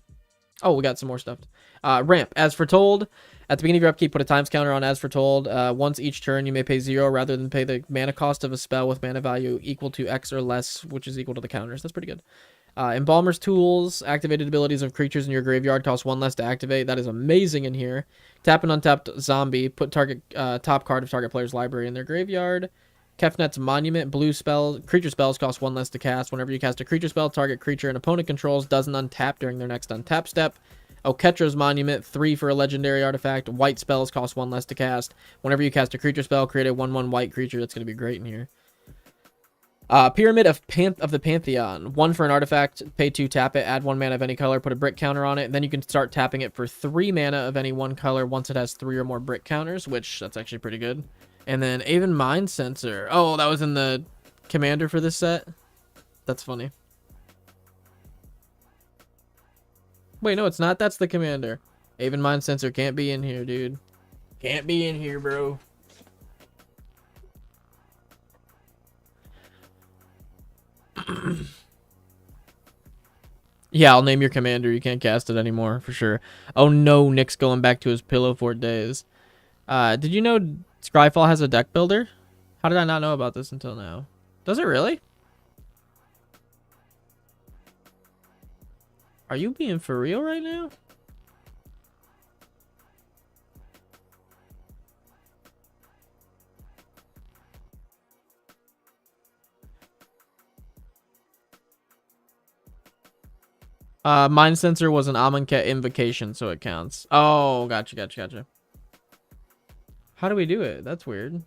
B: Oh, we got some more stuff. Ramp. As foretold, at the beginning of your upkeep, put a times counter on As foretold. Once each turn, you may pay 0 rather than pay the mana cost of a spell with mana value equal to X or less, which is equal to the counters. That's pretty good. Embalmer's Tools. Activated abilities of creatures in your graveyard cost 1 less to activate. That is amazing in here. Tap an untapped zombie. Put target top card of target player's library in their graveyard. Kefnet's Monument. Blue spells. Creature spells cost 1 less to cast. Whenever you cast a creature spell, target creature an opponent controls doesn't untap during their next untap step. Oh, Ketra's Monument, 3 for a legendary artifact. White spells cost 1 less to cast. Whenever you cast a creature spell, create a 1/1 white creature. That's going to be great in here. Pyramid of the Pantheon. 1 for an artifact, pay 2, tap it, add 1 mana of any color, put a brick counter on it. Then you can start tapping it for 3 mana of any one color once it has 3 or more brick counters, which that's actually pretty good. And then Aven Mind Sensor. Oh, that was in the commander for this set? That's funny. Wait, no, it's not. That's the commander. Aven Mind Sensor can't be in here, dude. Can't be in here, bro. Yeah, I'll name your commander. You can't cast it anymore, for sure. Oh no, Nick's going back to his Pillow Fort days. Did you know Scryfall has a deck builder? How did I not know about this until now? Does it really? Are you being for real right now? Mind Sensor was an Amonkhet invocation, so it counts. Oh, gotcha. How do we do it? That's weird.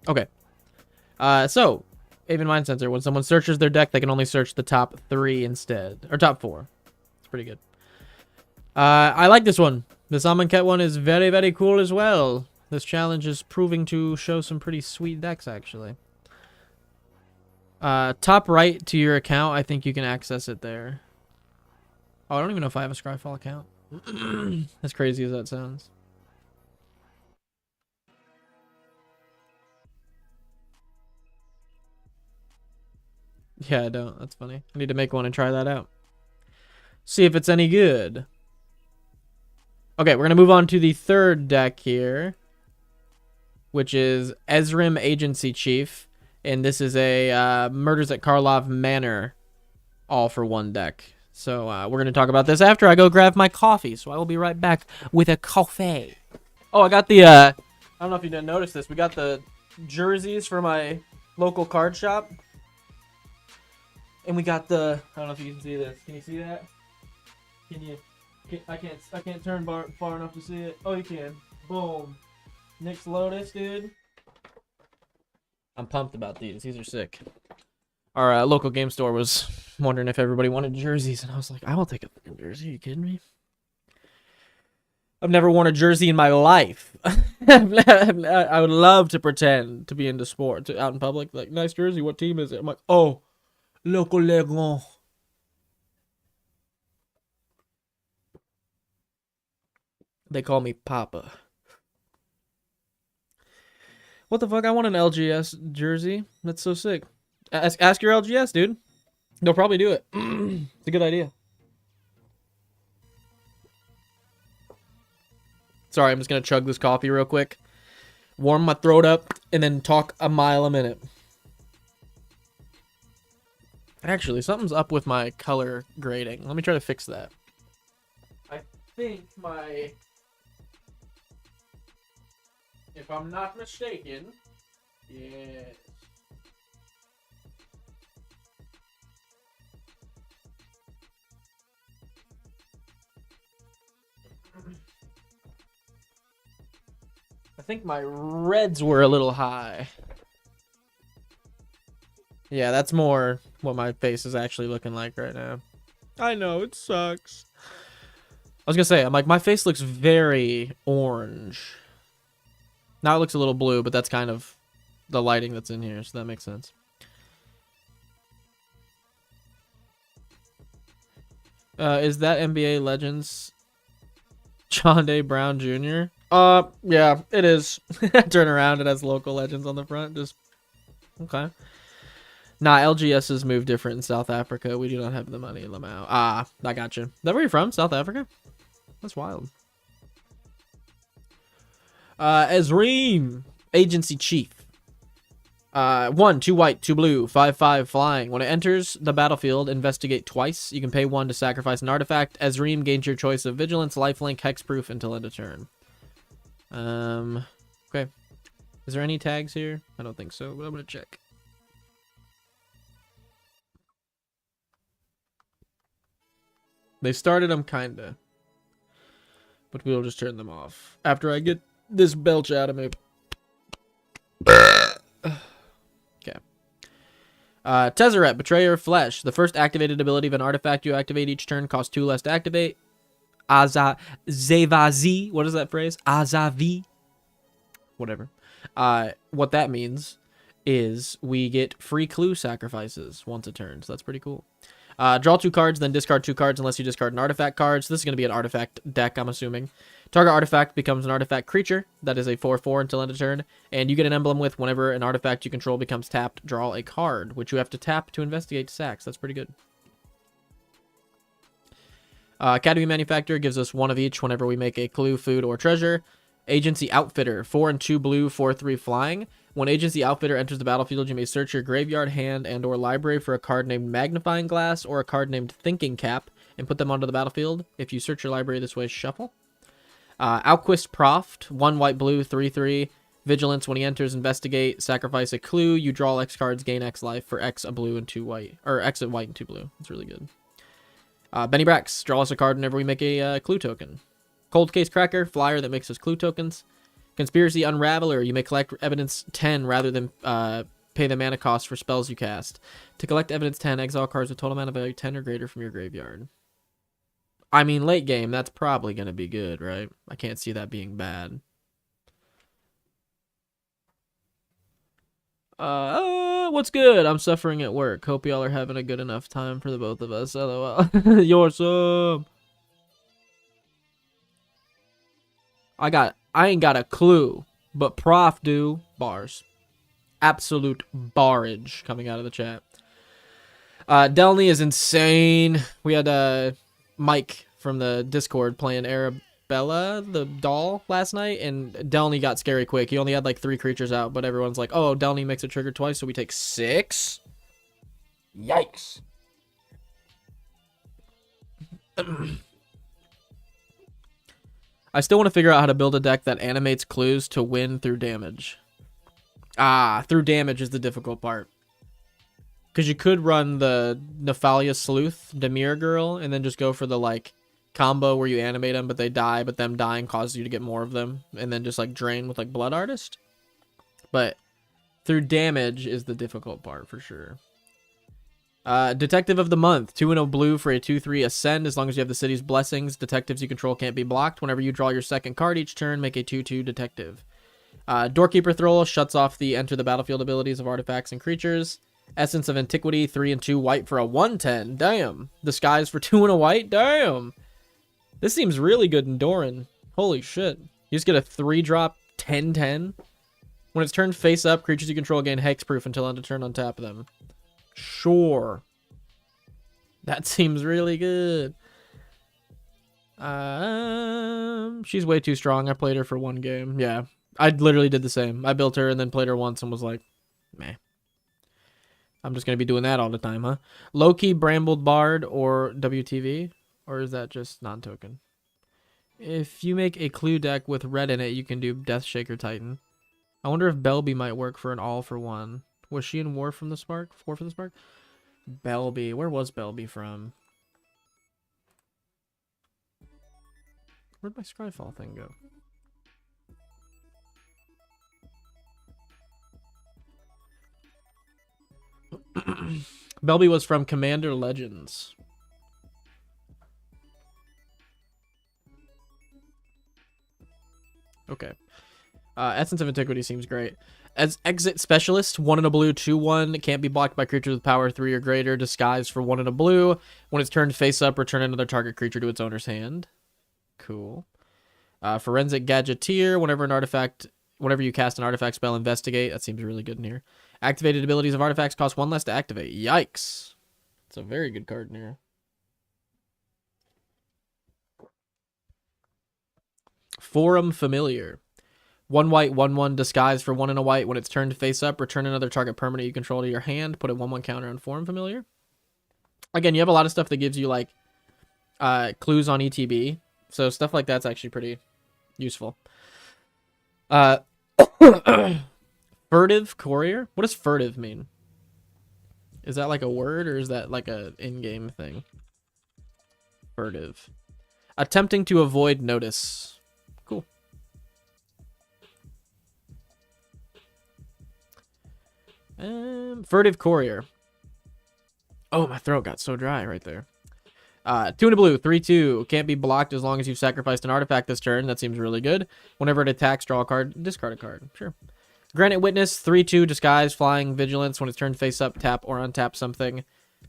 B: Okay. So, Aven Mind Sensor, when someone searches their deck, they can only search the top 3 instead. Or top 4. It's pretty good. I like this one. This Amonkhet one is very, very cool as well. This challenge is proving to show some pretty sweet decks, actually. Top right to your account, I think you can access it there. Oh, I don't even know if I have a Scryfall account. As crazy as that sounds. Yeah, I don't. That's funny. I need to make one and try that out. See if it's any good. Okay, we're going to move on to the third deck here, which is Ezrim Agency Chief. And this is a Murders at Karlov Manor all for one deck. So we're going to talk about this after I go grab my coffee. So I will be right back with a coffee. Oh, I got the, I don't know if you didn't notice this. We got the jerseys for my local card shop. And we got the, I don't know if you can see this. Can you see that? Can you? I can't turn far enough to see it. Oh, you can. Boom. Nick's Lotus, dude. I'm pumped about these. These are sick. Our local game store was wondering if everybody wanted jerseys, and I was like, I will take a fucking jersey. Are you kidding me? I've never worn a jersey in my life. I would love to pretend to be into sports out in public. Like, nice jersey. What team is it? I'm like, oh, local Legon. They call me Papa. What the fuck? I want an LGS jersey. That's so sick. Ask your LGS, dude. They'll probably do it. It's a good idea. Sorry, I'm just going to chug this coffee real quick. Warm my throat up, and then talk a mile a minute. Actually, something's up with my color grading. Let me try to fix that. I think my... If I'm not mistaken, yes. I think my reds were a little high. Yeah, that's more what my face is actually looking like right now. I know, it sucks. I was gonna say, I'm like, my face looks very orange. Now it looks a little blue, but that's kind of the lighting that's in here, so that makes sense. Is that NBA Legends John Day Brown Jr.? Yeah, it is. Turn around, it has local legends on the front. Just okay. Nah, LGS's move different in South Africa. We do not have the money in Lamau. Ah, I got you. Is that where you're from? South Africa? That's wild. Ezreem, Agency Chief. 1, 2 white, 2 blue, 5/5 flying. When it enters the battlefield, investigate twice. You can pay 1 to sacrifice an artifact. Ezreem gains your choice of Vigilance, Lifelink, Hexproof until end of turn. Okay. Is there any tags here? I don't think so, but I'm gonna check. They started them kinda, but we'll just turn them off after I get this belch out of me. Okay. Tezzeret, Betrayer of Flesh. The first activated ability of an artifact you activate each turn costs 2 less to activate. Zevazi. What is that phrase? Azavi. Whatever. What that means is we get free clue sacrifices once a turn, so that's pretty cool. Draw 2 cards, then discard 2 cards unless you discard an artifact card. So this is going to be an artifact deck, I'm assuming. Target artifact becomes an artifact creature. That is a 4/4 until end of turn. And you get an emblem with whenever an artifact you control becomes tapped, draw a card, which you have to tap to investigate sacks. That's pretty good. Academy Manufacturer gives us 1 of each whenever we make a clue, food, or treasure. Agency Outfitter, 4 and 2 blue, 4/3 flying. When Agency Outfitter enters the battlefield, you may search your graveyard, hand, and or library for a card named Magnifying Glass or a card named Thinking Cap and put them onto the battlefield. If you search your library this way, shuffle. Alquist Proft, 1 white, blue, 3/3. Vigilance, when he enters, investigate, sacrifice a clue. You draw X cards, gain X life for X, a blue, and 2 white. Or X, a white, and 2 blue. That's really good. Benny Brax, draw us a card whenever we make a clue token. Cold Case Cracker, flyer that makes us clue tokens. Conspiracy Unraveler, you may collect evidence 10 rather than pay the mana cost for spells you cast. To collect evidence 10, exile cards with total mana value 10 or greater from your graveyard. I mean, late game, that's probably going to be good, right? I can't see that being bad. What's good? I'm suffering at work. Hope y'all are having a good enough time for the both of us. LOL. You're some. I ain't got a clue, but Prof do. Bars. Absolute barrage coming out of the chat. Delney is insane. We had Mike from the Discord playing Arabella, the doll, last night, and Delney got scary quick. He only had like 3 creatures out, but everyone's like, oh, Delney makes it trigger twice, so we take 6? Yikes. I still want to figure out how to build a deck that animates clues to win through damage. Through damage is the difficult part. Because you could run the Nephalia Sleuth, Demir Girl, and then just go for the, like, combo where you animate them, but they die, but them dying causes you to get more of them, and then just, like, drain with, like, Blood Artist. But through damage is the difficult part, for sure. Detective of the Month, 2 and a blue for a 2/3 Ascend. As long as you have the city's blessings, detectives you control can't be blocked. Whenever you draw your second card each turn, make a 2/2 detective. Doorkeeper Thrall shuts off the enter the battlefield abilities of artifacts and creatures. Essence of Antiquity, 3 and 2 white for a 1/10. Damn. Disguise for 2 and a white. Damn. This seems really good in Doran. Holy shit. You just get a 3-drop 10/10. When it's turned face up, creatures you control gain hexproof until end of turn, untap them. Sure. That seems really good. She's way too strong. I played her for 1 game. Yeah. I literally did the same. I built her and then played her once and was like, meh. I'm just going to be doing that all the time, huh? Loki, Brambled Bard, or WTV? Or is that just non-token? If you make a clue deck with red in it, you can do Deathshaker Titan. I wonder if Belby might work for an all-for-one. Was she in War from the Spark? War from the Spark? Belby. Where was Belby from? Where'd my Scryfall thing go? Belby was from Commander Legends. Okay. Essence of Antiquity seems great. As Exit Specialist, 1 and a blue, 2/1. Can't be blocked by creatures with power 3 or greater. Disguise for 1 and a blue. When it's turned face up, return another target creature to its owner's hand. Cool. Forensic Gadgeteer, whenever you cast an artifact spell, investigate. That seems really good in here. Activated abilities of artifacts cost 1 less to activate. Yikes. It's a very good card in here. Forum Familiar. 1 white, 1/1, disguise for 1 and a white. When it's turned face up, return another target permanent you control to your hand. Put a 1/1 counter on Forum Familiar. Again, you have a lot of stuff that gives you, like, clues on ETB. So stuff like that's actually pretty useful. Furtive Courier? What does furtive mean? Is that like a word or is that like a in-game thing? Furtive. Attempting to avoid notice. Cool. Furtive Courier. Oh, my throat got so dry right there. 2 in a blue, 3/2. Can't be blocked as long as you've sacrificed an artifact this turn. That seems really good. Whenever it attacks, draw a card, discard a card. Sure. Granite Witness, 3/2. Disguise, Flying, Vigilance. When it's turned face up, tap or untap something.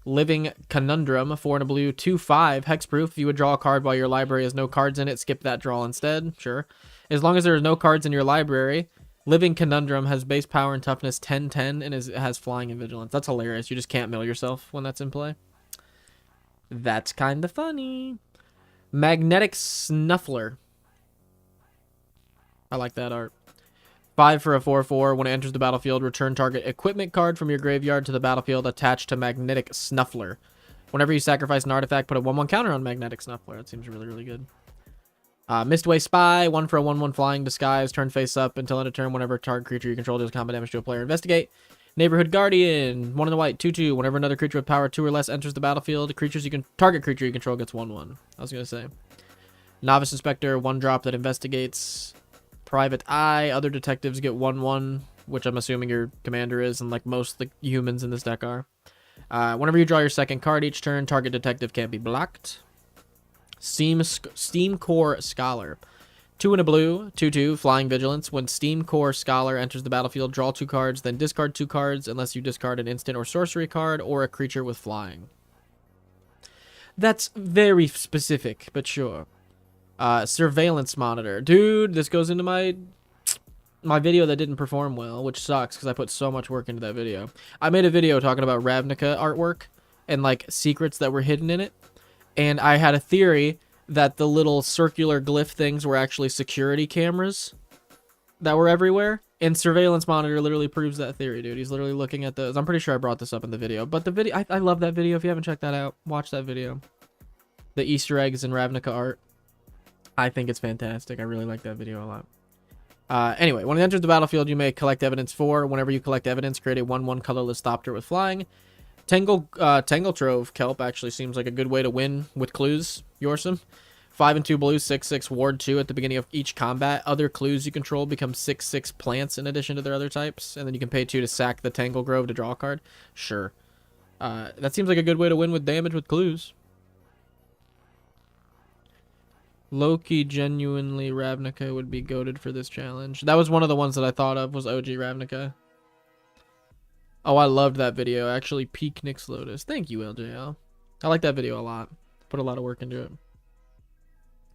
B: Living Conundrum, 4 in a blue, 2/5. Hexproof. If you would draw a card while your library has no cards in it, skip that draw instead. Sure. As long as there are no cards in your library, Living Conundrum has base power and toughness 10/10 and has Flying and Vigilance. That's hilarious. You just can't mill yourself when that's in play. That's kind of funny. Magnetic Snuffler. I like that art. 5 for a 4/4. When it enters the battlefield, return target equipment card from your graveyard to the battlefield attached to Magnetic Snuffler. Whenever you sacrifice an artifact, put a 1/1 counter on Magnetic Snuffler. That seems really, really good. Mistway Spy. 1 for a 1/1 flying disguise. Turn face up until end of turn. Whenever target creature you control deals combat damage to a player, investigate. Neighborhood Guardian, 1 in the white, 2/2. Whenever another creature with power 2 or less enters the battlefield, target creature you control gets 1/1. I was gonna say. Novice Inspector, 1 drop that investigates. Private Eye, other detectives get 1/1, which I'm assuming your commander is, and like most of the humans in this deck are. Whenever you draw your second card each turn, target detective can't be blocked. Steam Core Scholar. 2 in a blue, 2/2, Flying Vigilance. When Steam Core Scholar enters the battlefield, draw 2 cards, then discard 2 cards unless you discard an instant or sorcery card or a creature with flying. That's very specific, but sure. Surveillance Monitor. Dude, this goes into my video that didn't perform well, which sucks because I put so much work into that video. I made a video talking about Ravnica artwork and like secrets that were hidden in it. And I had a theory that the little circular glyph things were actually security cameras that were everywhere. And Surveillance Monitor literally proves that theory, dude. He's literally looking at those. I'm pretty sure I brought this up in the video. But the video, I love that video. If you haven't checked that out, watch that video. The Easter eggs in Ravnica art. I think it's fantastic. I really like that video a lot. Anyway, when it enters the battlefield, you may collect evidence 4. Whenever you collect evidence, create a 1/1 colorless Thopter with flying. Tangletrove Kelp actually seems like a good way to win with clues. Yorsome. 5 and 2 blue, 6/6 ward 2 at the beginning of each combat. Other clues you control become 6/6 plants in addition to their other types. And then you can pay 2 to sack the Tangle Grove to draw a card. Sure. That seems like a good way to win with damage with clues. Loki genuinely Ravnica would be goated for this challenge. That was one of the ones that I thought of was OG Ravnica. Oh, I loved that video. Actually, peak Nick's Lotus. Thank you, LJL. I like that video a lot. Put a lot of work into it.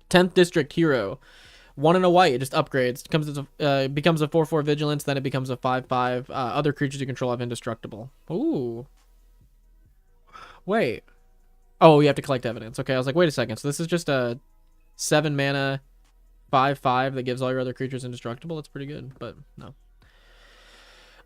B: 10th District Hero. 1 in a white. It just upgrades. It becomes a 4/4 Vigilance. Then it becomes a 5/5. Other creatures you control have indestructible. Ooh. Wait. Oh, you have to collect evidence. Okay, I was like, wait a second. So this is just a 7 mana 5/5 that gives all your other creatures indestructible. That's pretty good, but no.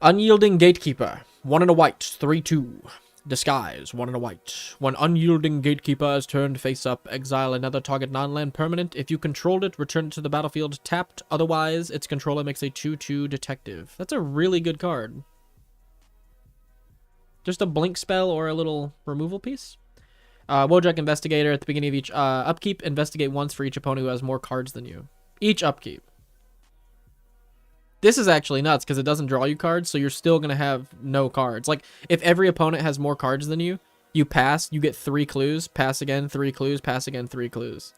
B: Unyielding Gatekeeper. 1 in a white. 3/2. Disguise. 1 in a white. When Unyielding Gatekeeper is turned face up, exile another target non-land permanent. If you controlled it, return it to the battlefield tapped. Otherwise, its controller makes a 2/2 detective. That's a really good card. Just a blink spell or a little removal piece. Wojak Investigator. At the beginning of each upkeep, investigate once for each opponent who has more cards than you. Each upkeep. This is actually nuts because it doesn't draw you cards, so you're still going to have no cards. Like, if every opponent has more cards than you, you pass, you get 3 clues, pass again, 3 clues, pass again, 3 clues.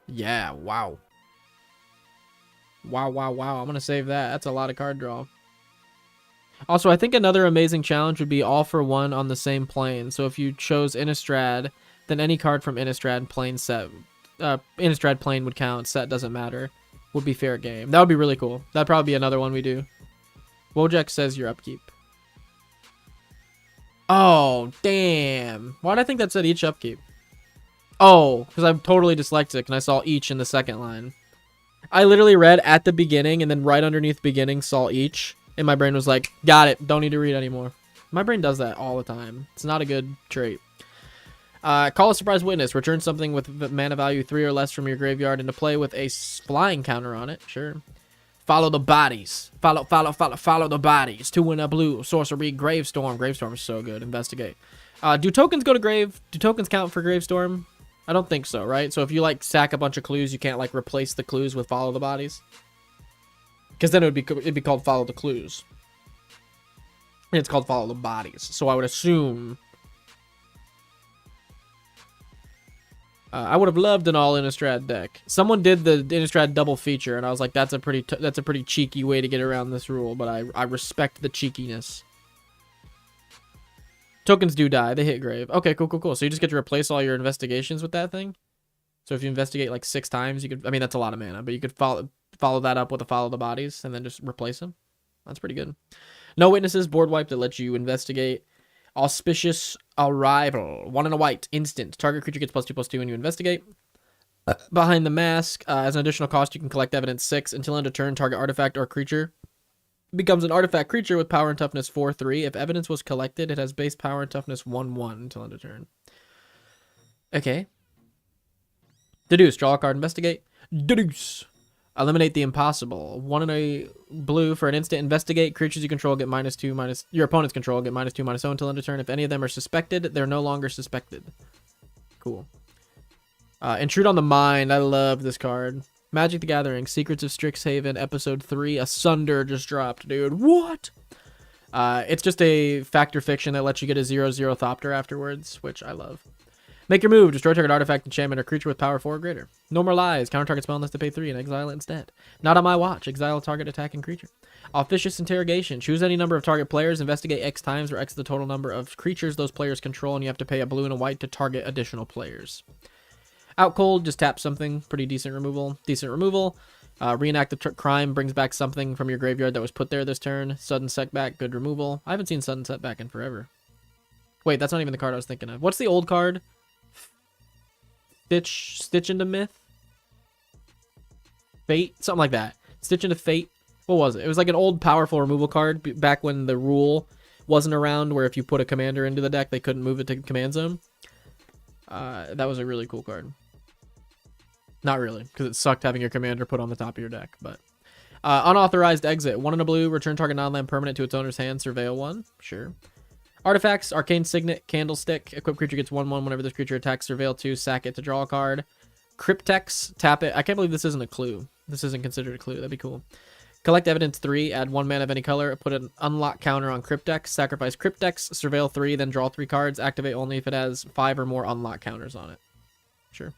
B: Yeah, wow. Wow, wow, wow. I'm going to save that. That's a lot of card draw. Also, I think another amazing challenge would be all for 1 on the same plane. So if you chose Innistrad, then any card from Innistrad plane set, Innistrad plane would count. Set doesn't matter. Would be fair game. That would be really cool. That'd probably be another one we do. Wojak says your upkeep. Oh, damn. Why did I think that said each upkeep? Oh, because I'm totally dyslexic and I saw each in the second line. I literally read at the beginning and then right underneath beginning saw each. And my brain was like, got it. Don't need to read anymore. My brain does that all the time. It's not a good trait. Call a Surprise Witness. Return something with mana value 3 or less from your graveyard into play with a flying counter on it. Sure. Follow the bodies. Follow the bodies. 2 in a blue. Sorcery. Gravestorm. Gravestorm is so good. Investigate. Do tokens go to grave? Do tokens count for Gravestorm? I don't think so, right? So if you like sack a bunch of clues, you can't like replace the clues with follow the bodies, because then it'd be called follow the clues. And it's called follow the bodies. So I would assume. I would have loved an all Innistrad deck. Someone did the Innistrad double feature, and I was like, that's a pretty cheeky way to get around this rule. But I respect the cheekiness. Tokens do die. They hit grave. Okay, cool. So you just get to replace all your investigations with that thing. So if you investigate like 6 times, you could. I mean, that's a lot of mana, but you could follow that up with a follow the bodies, and then just replace them. That's pretty good. No witnesses. Board wipe that lets you investigate. Auspicious Arrival. 1 and a white. Instant. Target creature gets +2/+2 when you investigate. Behind the Mask. As an additional cost, you can collect evidence 6. Until end of turn, target artifact or creature becomes an artifact creature with power and toughness 4/3. If evidence was collected, it has base power and toughness 1/1 until end of turn. Okay. Deduce. Draw a card. Investigate. Deduce. Eliminate the impossible. 1 and a blue for an instant. Investigate. Creatures you control get -2/- your opponent's control get -2/-0 until end of turn. If any of them are suspected, they're no longer suspected. Cool. Intrude on the Mind. I love this card. Magic the Gathering. Secrets of Strixhaven. Episode 3. Asunder just dropped, dude. What? It's just a factor fiction that lets you get a 0/0 Thopter afterwards, which I love. Make your move. Destroy target artifact, enchantment, or creature with power 4 or greater. No more lies. Counter target spell unless to pay 3 and exile it instead. Not on my watch. Exile target attacking creature. Officious Interrogation. Choose any number of target players. Investigate X times, where X is the total number of creatures those players control, and you have to pay a blue and a white to target additional players. Out cold. Just tap something. Pretty decent removal. Reenact the crime. Brings back something from your graveyard that was put there this turn. Sudden setback. Good removal. I haven't seen sudden setback in forever. Wait, that's not even the card I was thinking of. What's the old card? Stitch into Myth? Fate? Something like that. Stitch into Fate? What was it? It was like an old powerful removal card back when the rule wasn't around, where if you put a commander into the deck, they couldn't move it to command zone. That was a really cool card. Not really, because it sucked having your commander put on the top of your deck. But Unauthorized Exit. 1 and a blue. Return target non-land permanent to its owner's hand. Surveil 1. Sure. Artifacts, Arcane Signet, Candlestick. Equipped creature gets 1/1 whenever this creature attacks. Surveil 2, sack it to draw a card. Cryptex, tap it. I can't believe this isn't a clue. This isn't considered a clue. That'd be cool. Collect evidence 3, add 1 mana of any color. Put an unlock counter on Cryptex. Sacrifice Cryptex, surveil 3, then draw 3 cards. Activate only if it has 5 or more unlock counters on it. Sure.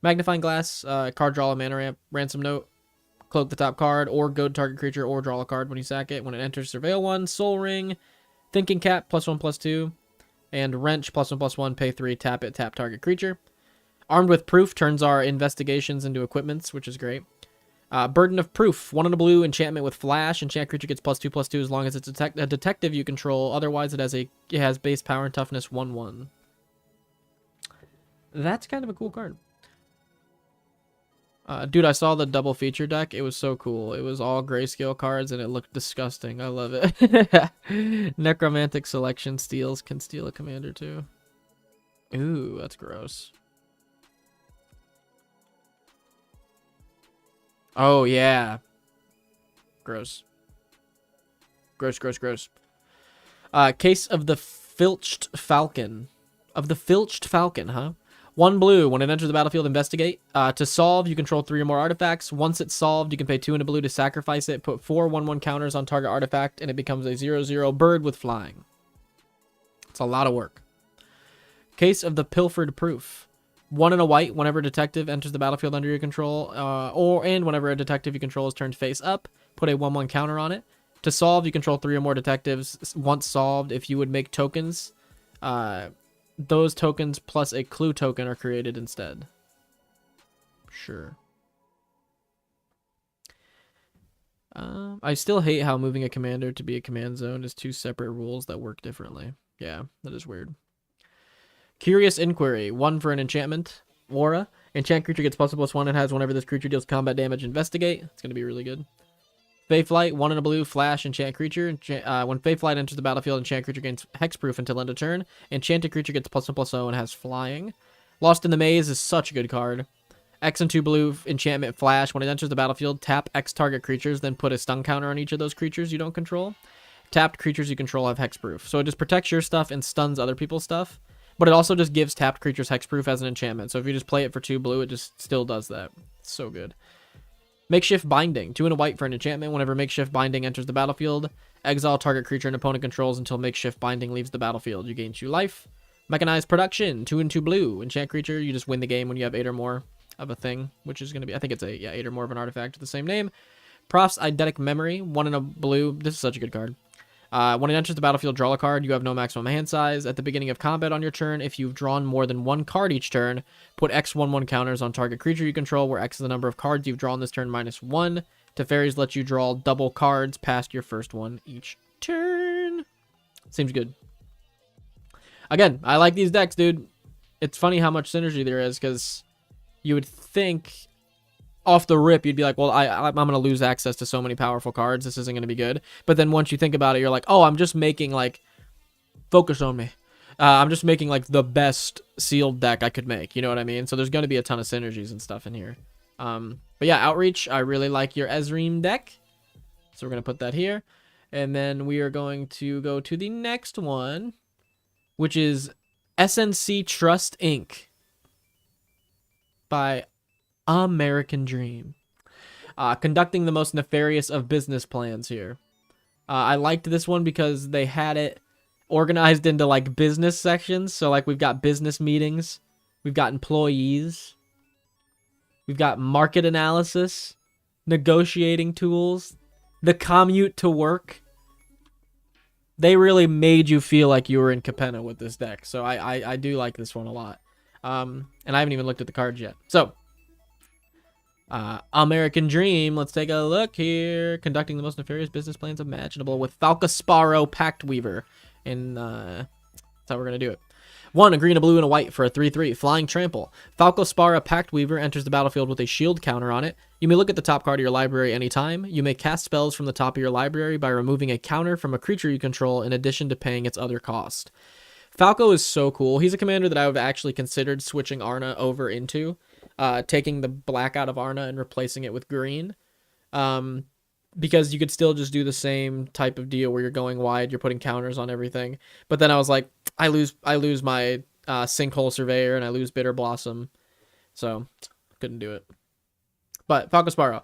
B: Magnifying Glass, card draw a mana ramp. Ransom Note, cloak the top card, or go to target creature, or draw a card when you sack it. When it enters, surveil 1. Soul Ring. Thinking Cap, +1/+2, and Wrench, +1/+1, pay 3, tap it, tap target creature. Armed with Proof turns our investigations into equipments, which is great. Burden of Proof, 1 and a blue, enchantment with Flash. Enchant creature gets +2/+2 as long as it's a detective you control. Otherwise, it has base power and toughness 1/1. That's kind of a cool card. Dude, I saw the double feature deck. It was so cool. It was all grayscale cards, and it looked disgusting. I love it. Necromantic Selection steals. Can steal a commander, too. Ooh, that's gross. Oh, yeah. Gross. Gross. Case of the Filched Falcon. Huh? 1 blue. When it enters the battlefield, investigate. To solve, you control 3 or more artifacts. Once it's solved, you can pay 2 and a blue to sacrifice it. Put 4 1/1 counters on target artifact, and it becomes a 0/0 bird with flying. It's a lot of work. Case of the Pilfered Proof. 1 and a white. Whenever a detective enters the battlefield under your control, and whenever a detective you control is turned face up, put a 1/1 counter on it. To solve, you control 3 or more detectives. Once solved, if you would make tokens, those tokens plus a clue token are created instead. Sure. I still hate how moving a commander to be a command zone is 2 separate rules that work differently. Yeah, that is weird. Curious Inquiry. 1 for an enchantment. Aura. Enchant creature gets +1/+1 and has whenever this creature deals combat damage, investigate. It's going to be really good. Feyflight, 1 and a blue, flash, enchant creature. When Feyflight enters the battlefield, enchant creature gains hexproof until end of turn. Enchanted creature gets +1/+0 and has flying. Lost in the Maze is such a good card. X and 2 blue, enchantment, flash. When it enters the battlefield, tap X target creatures, then put a stun counter on each of those creatures you don't control. tapped creatures you control have hexproof. So it just protects your stuff and stuns other people's stuff. But it also just gives tapped creatures hexproof as an enchantment. So if you just play it for 2 blue, it just still does that. It's so good. Makeshift Binding. 2 and a white for an enchantment. Whenever Makeshift Binding enters the battlefield, exile target creature an opponent controls until Makeshift Binding leaves the battlefield. You gain 2 life. Mechanized Production. 2 and 2 blue. Enchant creature. You just win the game when you have 8 or more of a thing, which is going to be, I think it's 8. Yeah, 8 or more of an artifact with the same name. Prof's Eidetic Memory. 1 and a blue. This is such a good card. When it enters the battlefield, draw a card. You have no maximum hand size. At the beginning of combat on your turn, if you've drawn more than 1 card each turn, put X/1/1 counters on target creature you control, where X is the number of cards you've drawn this turn minus 1. Teferis lets you draw double cards past your first one each turn. Seems good. Again, I like these decks, dude. It's funny how much synergy there is, because you would think off the rip, you'd be like, well, I'm going to lose access to so many powerful cards. This isn't going to be good. But then once you think about it, you're like, oh, I'm just making, like, focus on me. I'm just making, like, the best sealed deck I could make. You know what I mean? So there's going to be a ton of synergies and stuff in here. But yeah, Outreach, I really like your Ezreem deck. So we're going to put that here. And then we are going to go to the next one, which is SNC Trust Inc. by American Dream. Conducting the most nefarious of business plans here. I liked this one because they had it organized into like business sections. So like we've got business meetings, we've got employees, we've got market analysis, negotiating tools, the commute to work. They really made you feel like you were in Capenna with this deck. So I do like this one a lot. And I haven't even looked at the cards yet. So American Dream, let's take a look here. Conducting the most nefarious business plans imaginable with Falcasparo Pact Weaver. And that's how we're going to do it. 1, a green, a blue, and a white for a 3/3. Flying Trample. Falcaspara Pact Weaver enters the battlefield with a shield counter on it. You may look at the top card of your library anytime. You may cast spells from the top of your library by removing a counter from a creature you control in addition to paying its other cost. Falco is so cool. He's a commander that I have actually considered switching Arna over into. Taking the black out of Arna and replacing it with green. Because you could still just do the same type of deal where you're going wide, you're putting counters on everything. But then I was like, I lose my Sinkhole Surveyor and I lose Bitter Blossom. So, couldn't do it. But Falcasparo.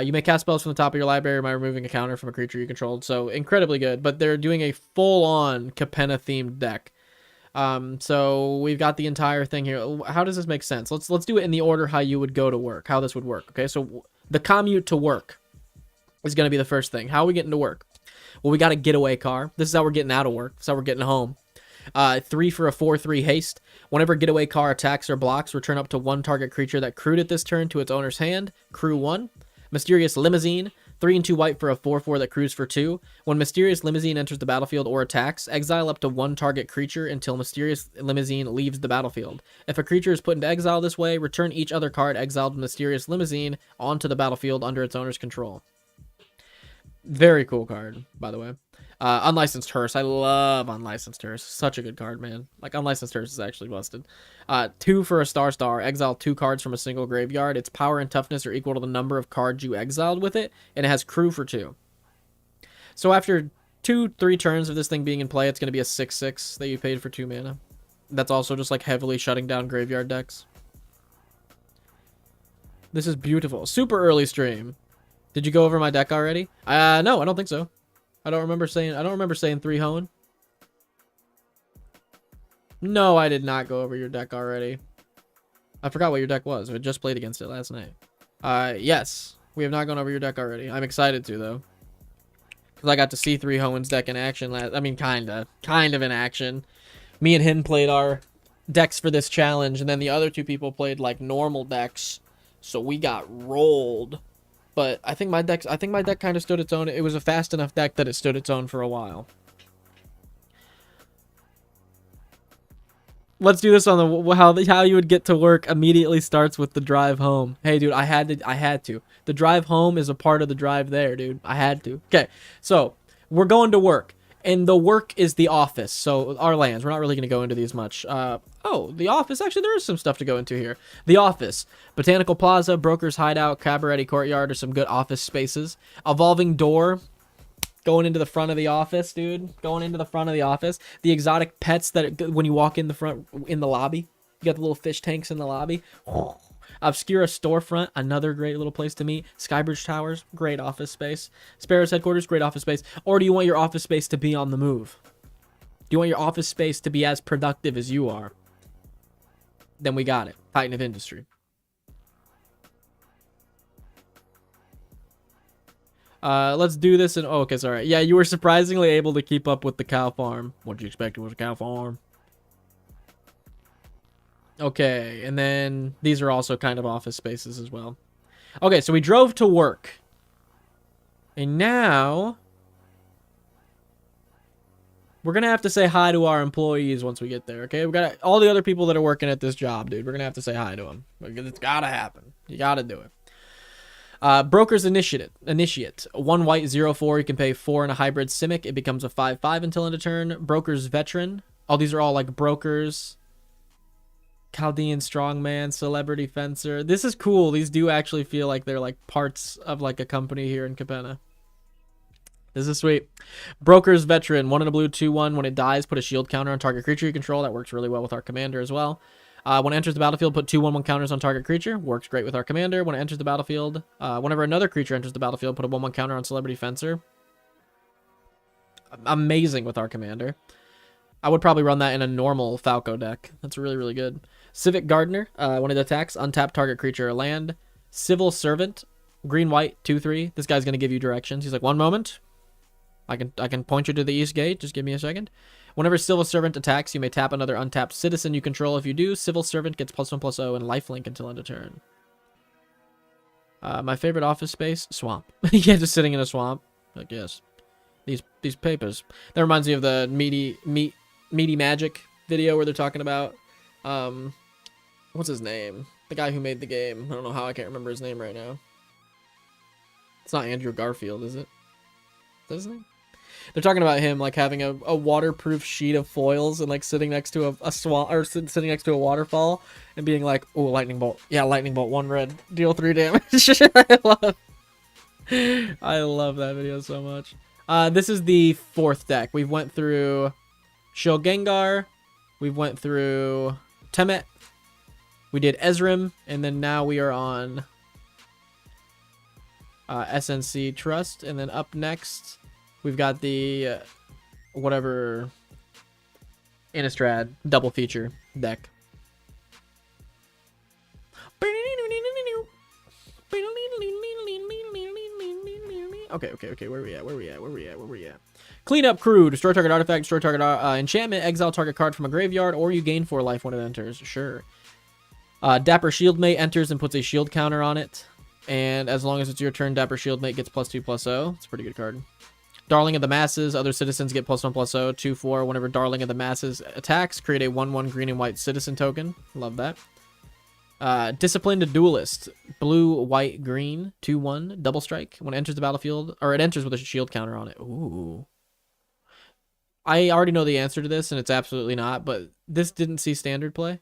B: You may cast spells from the top of your library by removing a counter from a creature you controlled. So, incredibly good. But they're doing a full-on Capenna-themed deck. So we've got the entire thing here. How does this make sense? Let's do it in the order how you would go to work, how this would work. Okay, so the commute to work is going to be the first thing. How are we getting to work? Well, we got a getaway car. This is how we're getting out of work. This is how we're getting home. 3 for a 4/3 haste. Whenever getaway car attacks or blocks, return up to 1 target creature that crewed it this turn to its owner's hand. Crew 1. Mysterious Limousine. 3 and 2 white for a 4/4 that crews for 2. When Mysterious Limousine enters the battlefield or attacks, exile up to 1 target creature until Mysterious Limousine leaves the battlefield. If a creature is put into exile this way, return each other card exiled with Mysterious Limousine onto the battlefield under its owner's control. Very cool card, by the way. Unlicensed Hearse. I love Unlicensed Hearse. Such a good card, man. Like, Unlicensed Hearse is actually busted. 2 for a star. Exile 2 cards from a single graveyard. Its power and toughness are equal to the number of cards you exiled with it, and it has crew for 2. So after 2-3 turns of this thing being in play, it's going to be a 6/6 that you paid for 2 mana. That's also just, like, heavily shutting down graveyard decks. This is beautiful. Super early stream. Did you go over my deck already? No, I don't think so. I don't remember saying 3 Hoenn. No, I did not go over your deck already. I forgot what your deck was. I just played against it last night. Yes, we have not gone over your deck already. I'm excited to, though. Because I got to see 3 Hoenn's deck in action last... I mean, kind of in action. Me and him played our decks for this challenge, and then the other 2 people played, like, normal decks. So we got rolled. But I think my deck kind of stood its own. It was a fast enough deck that it stood its own for a while. Let's do this on the how you would get to work immediately starts with the drive home. Hey, dude, I had to. The drive home is a part of the drive there, dude. I had to. Okay, so we're going to work. And the work is the office. So our lands. We're not really going to go into these much. The office. Actually, there is some stuff to go into here. The office. Botanical Plaza, Broker's Hideout, Cabaret Courtyard are some good office spaces. Evolving Door. Going into the front of the office, dude. Going into the front of the office. The exotic pets that when you walk in the front in the lobby, you got the little fish tanks in the lobby. Obscura storefront, another great little place to meet. Skybridge Towers, great office space. Sparrow's headquarters, great office space. Or do you want your office space to be on the move? Do you want your office space to be as productive as you are? Then we got it. Titan of Industry. Let's do this and okay, sorry. Yeah, you were surprisingly able to keep up with the cow farm. What'd you expect? It was a cow farm. Okay, and then these are also kind of office spaces as well. Okay, so we drove to work. And now we're going to have to say hi to our employees once we get there, okay? We got all the other people that are working at this job, dude. We're going to have to say hi to them. It's got to happen. You got to do it. Broker's Initiate. 1 white, 0/4. You can pay 4 in a hybrid Simic. It becomes a 5/5 until end of turn. Broker's Veteran. Oh, these are all like brokers. Chaldean Strongman, Celebrity Fencer. This is cool. These do actually feel like they're like parts of like a company here in Capenna. This is sweet. Broker's Veteran. 1 in a blue, 2/1. When it dies, put a shield counter on target creature you control. That works really well with our commander as well. When it enters the battlefield, put 2/1/1 counters on target creature. Works great with our commander. When it enters the battlefield, whenever another creature enters the battlefield, put a 1/1 counter on Celebrity Fencer. Amazing with our commander. I would probably run that in a normal Falco deck. That's really, really good. Civic Gardener. When it attacks, untap target creature or land. Civil Servant. Green, white, 2/3. This guy's going to give you directions. He's like, one moment. I can point you to the east gate. Just give me a second. Whenever Civil Servant attacks, you may tap another untapped citizen you control. If you do, Civil Servant gets +1/+0 and lifelink until end of turn. My favorite office space? Swamp. Yeah, just sitting in a swamp. Like, yes. These papers. That reminds me of the Meaty Magic video where they're talking about, what's his name? The guy who made the game. I don't know how I can't remember his name right now. It's not Andrew Garfield, is it? Is that his name? They're talking about him like having a waterproof sheet of foils and like sitting next to a swamp or sitting next to a waterfall and being like, "Oh, lightning bolt! Yeah, lightning bolt. 1 red, deal 3 damage." I love that video so much. This is the 4th deck. We went through Shilgengar, we went through Temet, we did Ezrim, and then now we are on SNC Trust, and then up next. We've got the, whatever, Innistrad double feature deck. Okay. Where we at? Cleanup Crew. Destroy target artifact, destroy target enchantment, exile target card from a graveyard, or you gain 4 life when it enters. Sure. Dapper Shieldmate enters and puts a shield counter on it. And as long as it's your turn, Dapper Shieldmate gets +2/+0. It's a pretty good card. Darling of the Masses. Other citizens get +1/+0. 2/4. Whenever Darling of the Masses attacks, create a 1/1 green and white citizen token. Love that. Disciplined Duelist. Blue, white, green. 2/1. Double strike. When it enters the battlefield, or it enters with a shield counter on it. Ooh. I already know the answer to this, and it's absolutely not, but this didn't see standard play.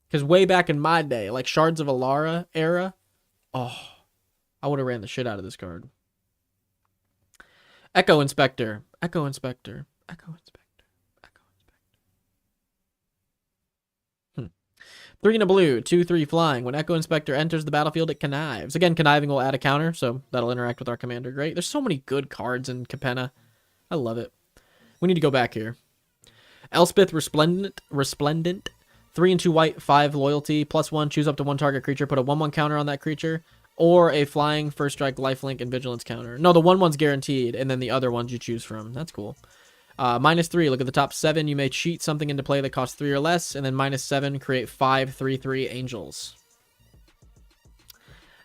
B: Because way back in my day, like Shards of Alara era, oh, I would have ran the shit out of this card. Echo Inspector. 3 in a blue, 2/3 flying. When Echo Inspector enters the battlefield, it connives. Again, conniving will add a counter, so that'll interact with our commander. Great. There's so many good cards in Capenna. I love it. We need to go back here. Elspeth Resplendent. 3 and 2 white, 5 loyalty, +1. Choose up to 1 target creature. Put a 1/1 counter on that creature. Or a flying, first strike, lifelink, and vigilance counter. No, the 1/1's guaranteed, and then the other ones you choose from. That's cool. -3, look at the top 7. You may cheat something into play that costs 3 or less, and then -7, create 5 3/3 angels.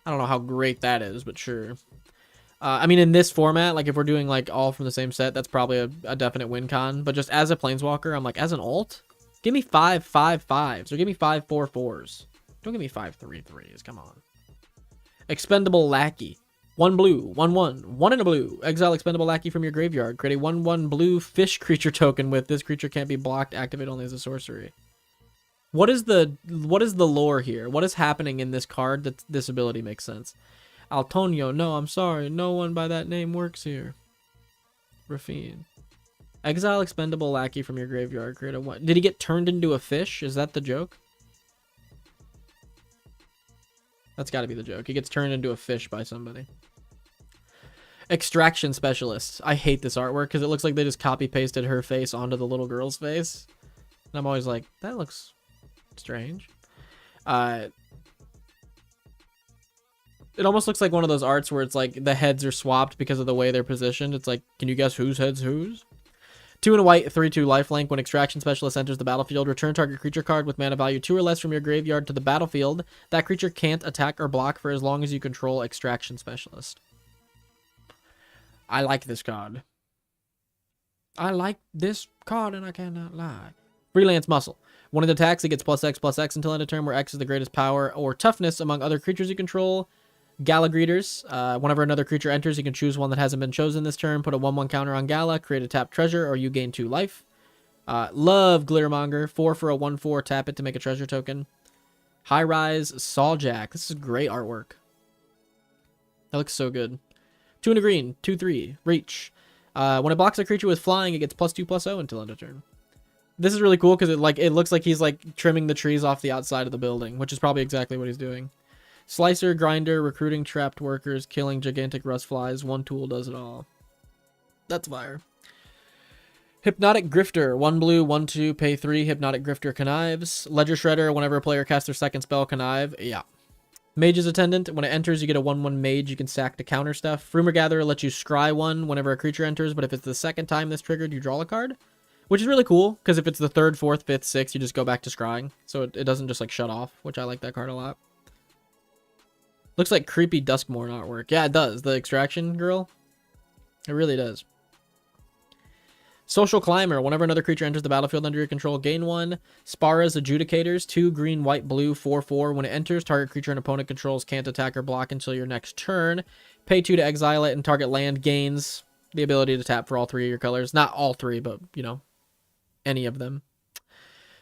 B: I don't know how great that is, but sure. I mean, in this format, like if we're doing like all from the same set, that's probably a definite win con. But just as a Planeswalker, I'm like, as an alt, give me 5 5/5s, or give me 5 4/4s. Don't give me 5 3/3s. Come on. Expendable Lackey. 1 blue, 1/1, 1 in a blue. Exile Expendable Lackey from your graveyard. Create a 1/1 blue fish creature token with this creature can't be blocked. Activate only as a sorcery. What is the lore here? What is happening in this card that this ability makes sense? Altonio, no, I'm sorry. No one by that name works here. Rafine. Exile expendable lackey from your graveyard. Create a one. Did he get turned into a fish? Is that the joke? That's got to be the joke. He gets turned into a fish by somebody. Extraction specialist. I hate this artwork because it looks like they just copy pasted her face onto the little girl's face. And I'm always like, that looks strange. It almost looks like one of those arts where it's like the heads are swapped because of the way they're positioned. It's like, can you guess whose head's whose? 2 and a white, 3/2 lifelink. When Extraction Specialist enters the battlefield, return target creature card with mana value 2 or less from your graveyard to the battlefield. That creature can't attack or block for as long as you control Extraction Specialist. I like this card. I like this card and I cannot lie. Freelance Muscle. When it attacks, it gets +X/+X until end of turn, where X is the greatest power or toughness among other creatures you control. Gala Greeters. Whenever another creature enters, you can choose one that hasn't been chosen this turn. Put a 1/1 counter on Gala. Create a tapped treasure, or you gain 2 life. Love Glittermonger. 4 for a 1/4. Tap it to make a treasure token. High Rise Sawjack. This is great artwork. That looks so good. 2 and a green. 2/3. Reach. When it blocks a creature with flying, it gets +2/+0 until end of turn. This is really cool because it looks like he's like trimming the trees off the outside of the building, which is probably exactly what he's doing. Slicer, Grinder, recruiting trapped workers, killing gigantic rust flies. One tool does it all. That's fire. Hypnotic Grifter. 1 blue, 1/2, pay 3. Hypnotic Grifter connives. Ledger Shredder. Whenever a player casts their second spell, connive. Yeah. Mage's Attendant. When it enters, you get a 1/1 mage you can sack to counter stuff. Rumor Gatherer lets you scry 1 whenever a creature enters, but if it's the second time this triggered, you draw a card. Which is really cool, because if it's the 3rd, 4th, 5th, 6th, you just go back to scrying. So it doesn't just like shut off, which I like that card a lot. Looks like creepy Duskmourn artwork. Yeah, it does. The Extraction girl. It really does. Social Climber. Whenever another creature enters the battlefield under your control, gain 1. Spara's Adjudicators. 2 green, white, blue, 4/4. When it enters, target creature an opponent controls can't attack or block until your next turn. Pay 2 to exile it, and target land gains the ability to tap for all 3 of your colors. Not all 3, but, you know, any of them.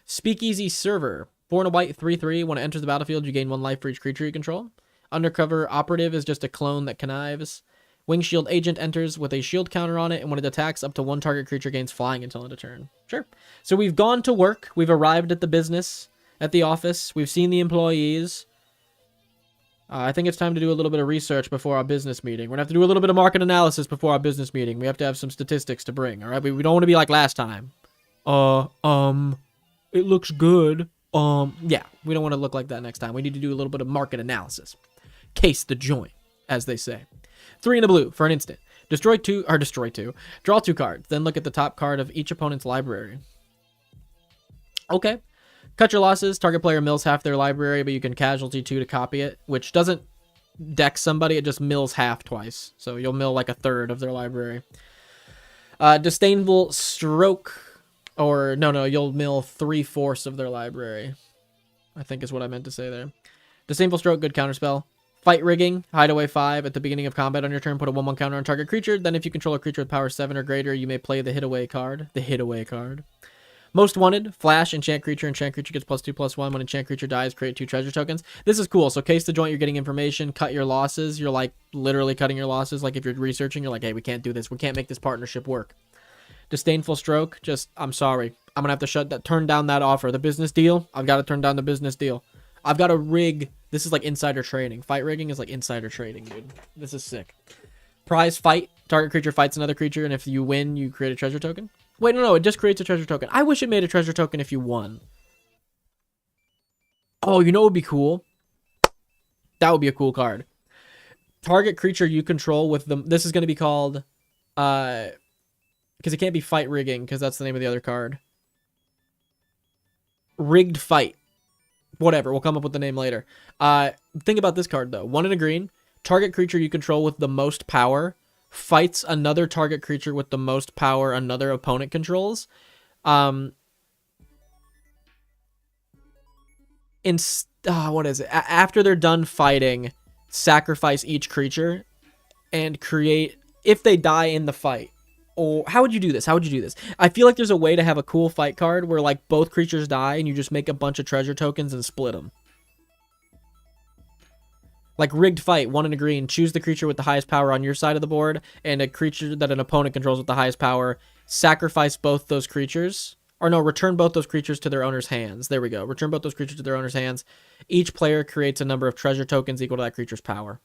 B: Speakeasy Server. 4 and a white, 3/3. When it enters the battlefield, you gain 1 life for each creature you control. Undercover Operative is just a clone that connives. Wingshield Agent enters with a shield counter on it, and when it attacks, up to 1 target creature gains flying until end of turn. Sure. So we've gone to work. We've arrived at the business, at the office. We've seen the employees. I think it's time to do a little bit of research before our business meeting. We're going to have to do a little bit of market analysis before our business meeting. We have to have some statistics to bring, all right? We don't want to be like last time. It looks good. Yeah, we don't want to look like that next time. We need to do a little bit of market analysis. Case the joint, as they say. 3 and a blue for an instant. Destroy 2. Draw 2 cards. Then look at the top card of each opponent's library. Okay. Cut your losses. Target player mills half their library, but you can casualty 2 to copy it, which doesn't deck somebody. It just mills half twice. So you'll mill like 1/3 of their library. Disdainful Stroke. Or, no, you'll mill 3/4 of their library. I think is what I meant to say there. Disdainful Stroke, good counterspell. Fight Rigging, Hideaway 5. At the beginning of combat on your turn, put a 1/1 counter on target creature. Then if you control a creature with power 7 or greater, you may play the Hitaway card. Most Wanted, Flash, Enchant Creature. Enchant Creature gets +2/+1. When Enchant Creature dies, create 2 treasure tokens. This is cool. So case the joint, you're getting information. Cut your losses. You're like literally cutting your losses. Like if you're researching, you're like, hey, we can't do this. We can't make this partnership work. Disdainful Stroke, just, I'm sorry. I'm going to have to turn down that offer. The business deal, I've got to turn down the business deal. I've got to rig. This is like insider trading. Fight rigging is like insider trading, dude. This is sick. Prize Fight. Target creature fights another creature, and if you win, you create a treasure token. Wait, no, it just creates a treasure token. I wish it made a treasure token if you won. Oh, you know what would be cool? That would be a cool card. Target creature you control with them. This is going to be called... because it can't be Fight Rigging, because that's the name of the other card. Rigged Fight. Whatever, we'll come up with the name later. Think about this card, though. 1 and a green. Target creature you control with the most power fights another target creature with the most power another opponent controls. What is it? After they're done fighting, sacrifice each creature and create... If they die in the fight... Or how would you do this? I feel like there's a way to have a cool fight card where like both creatures die and you just make a bunch of treasure tokens and split them. Like rigged fight, 1 and a green. Choose the creature with the highest power on your side of the board, and a creature that an opponent controls with the highest power. Sacrifice both those creatures. Or no, return both those creatures to their owner's hands. There we go. Return both those creatures to their owner's hands. Each player creates a number of treasure tokens equal to that creature's power.